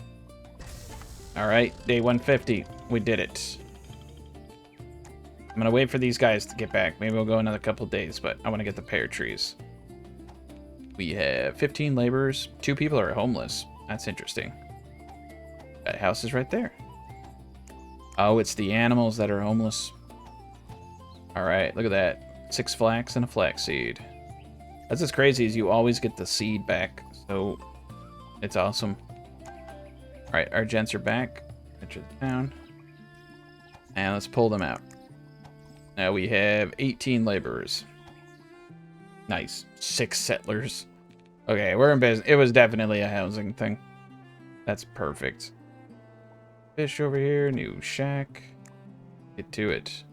A: Alright, day 150. We did it. I'm gonna wait for these guys to get back. Maybe we'll go another couple days, but I want to get the pear trees. We have 15 laborers. 2 people are homeless. That's interesting. That house is right there. Oh, it's the animals that are homeless. Alright, look at that. 6 flax and a flax seed. That's as crazy as you always get the seed back. So, it's awesome. Alright, our gents are back. Enter the town. And let's pull them out. Now we have 18 laborers. Nice. 6 settlers. Okay, we're in business. It was definitely a housing thing. That's perfect. Fish over here. New shack. Get to it.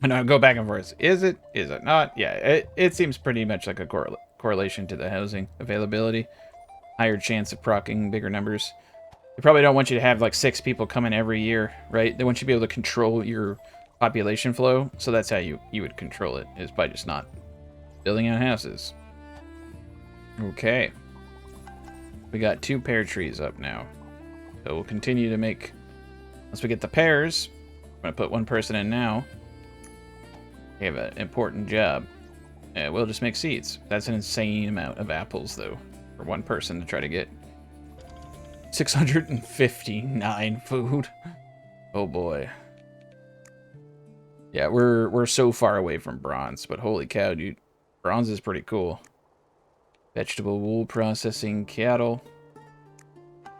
A: No, go back and forth. Is it? Is it not? Yeah, it seems pretty much like a correlation to the housing availability. Higher chance of proccing bigger numbers. They probably don't want you to have like 6 people coming every year, right? They want you to be able to control your population flow. So that's how you would control it, is by just not building out houses. Okay. We got 2 pear trees up now. So we'll continue to make... Once we get the pears, I'm going to put 1 person in now. We have an important job. We'll just make seeds. That's an insane amount of apples, though, for 1 person to try to get. 659 food. Oh, boy. Yeah, we're so far away from bronze, but holy cow, dude. Bronze is pretty cool. Vegetable wool processing, cattle.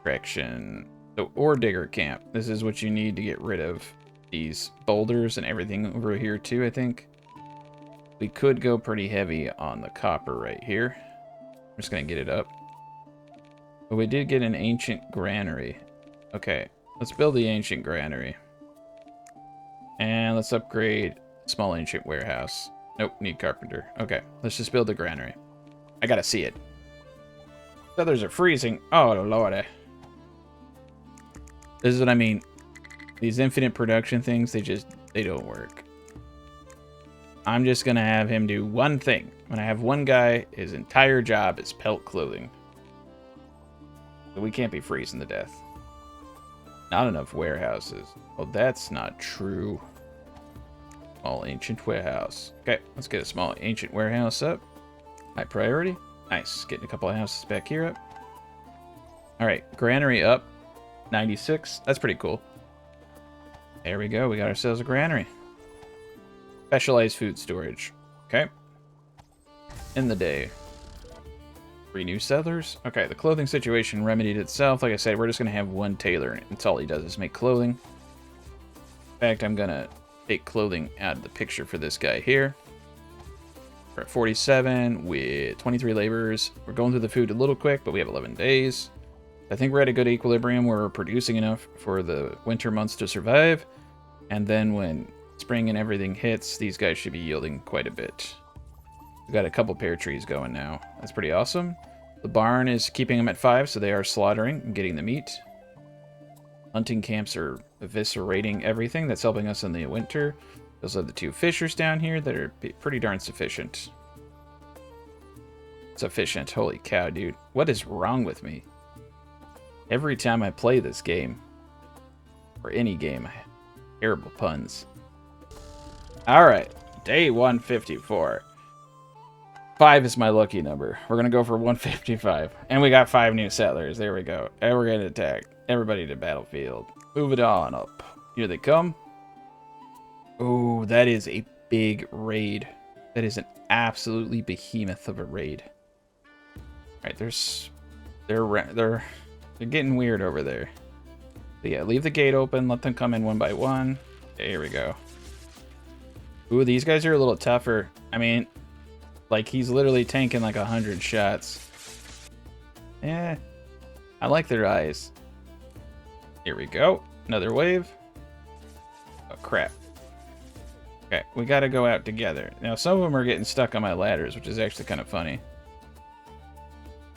A: Correction. So, ore digger camp. This is what you need to get rid of these boulders and everything over here too, I think. We could go pretty heavy on the copper right here. I'm just gonna get it up. But we did get an ancient granary. Okay, let's build the ancient granary. And let's upgrade small ancient warehouse. Nope, need carpenter. Okay, let's just build the granary. I gotta see it. Feathers are freezing. Oh, lordy. This is what I mean. These infinite production things, they don't work. I'm just gonna have him do one thing. When I have one guy, his entire job is pelt clothing. So we can't be freezing to death. Not enough warehouses. Well, that's not true. Small ancient warehouse. Okay, let's get a small ancient warehouse up. High priority. Nice. Getting a couple of houses back here up. Alright, granary up. 96. That's pretty cool. There we go. We got ourselves a granary. Specialized food storage. Okay. In the day. 3 new settlers. Okay, the clothing situation remedied itself. Like I said, we're just going to have 1 tailor, and that's all he does is make clothing. In fact, I'm going to take clothing out of the picture for this guy here. We're at 47 with 23 laborers. We're going through the food a little quick, but we have 11 days. I think we're at a good equilibrium where we're producing enough for the winter months to survive. And then when spring and everything hits, these guys should be yielding quite a bit. We've got a couple pear trees going now. That's pretty awesome. The barn is keeping them at 5, so they are slaughtering and getting the meat. Hunting camps are eviscerating everything. That's helping us in the winter. We also have the 2 fishers down here that are pretty darn sufficient. Sufficient. Holy cow, dude. What is wrong with me? Every time I play this game, or any game, I have terrible puns. Alright, day 154. 5 is my lucky number. We're gonna go for 155. And we got 5 new settlers. There we go. And we're gonna attack. Everybody to battlefield. Move it on up. Here they come. Oh, that is a big raid. That is an absolutely behemoth of a raid. Alright, they're getting weird over there. But yeah, leave the gate open. Let them come in one by one. Okay, here we go. Ooh, these guys are a little tougher. I mean, like, he's literally tanking like 100 shots. Yeah, I like their eyes. Here we go. Another wave. Oh, crap. Okay, we gotta go out together. Now, some of them are getting stuck on my ladders, which is actually kind of funny.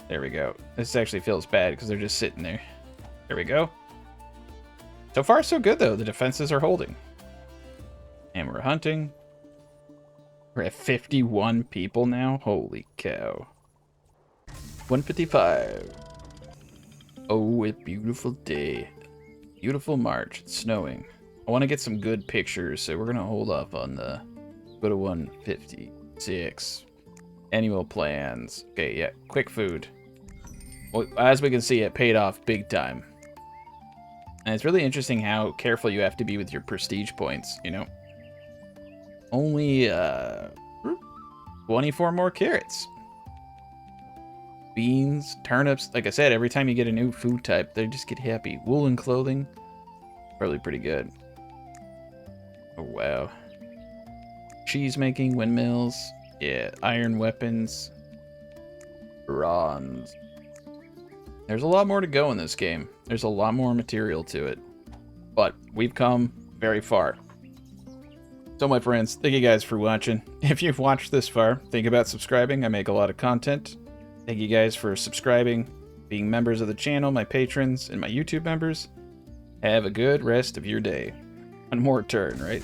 A: There we go. This actually feels bad because they're just sitting there. There we go. So far, so good, though. The defenses are holding. And we're hunting. We're at 51 people now. Holy cow. 155. Oh, a beautiful day. Beautiful March. It's snowing. I want to get some good pictures, so we're going to hold off on the... Go to 156. Annual plans. Okay, yeah. Quick food. Well, as we can see, it paid off big time. And it's really interesting how careful you have to be with your prestige points, you know? Only 24 more carrots. Beans, turnips. Like I said, every time you get a new food type, they just get happy. Woolen clothing. Probably pretty good. Oh, wow. Cheese making, windmills. Yeah, iron weapons. Bronze. There's a lot more to go in this game. There's a lot more material to it. But we've come very far. So my friends, thank you guys for watching. If you've watched this far, think about subscribing. I make a lot of content. Thank you guys for subscribing, being members of the channel, my patrons, and my YouTube members. Have a good rest of your day. One more turn, right?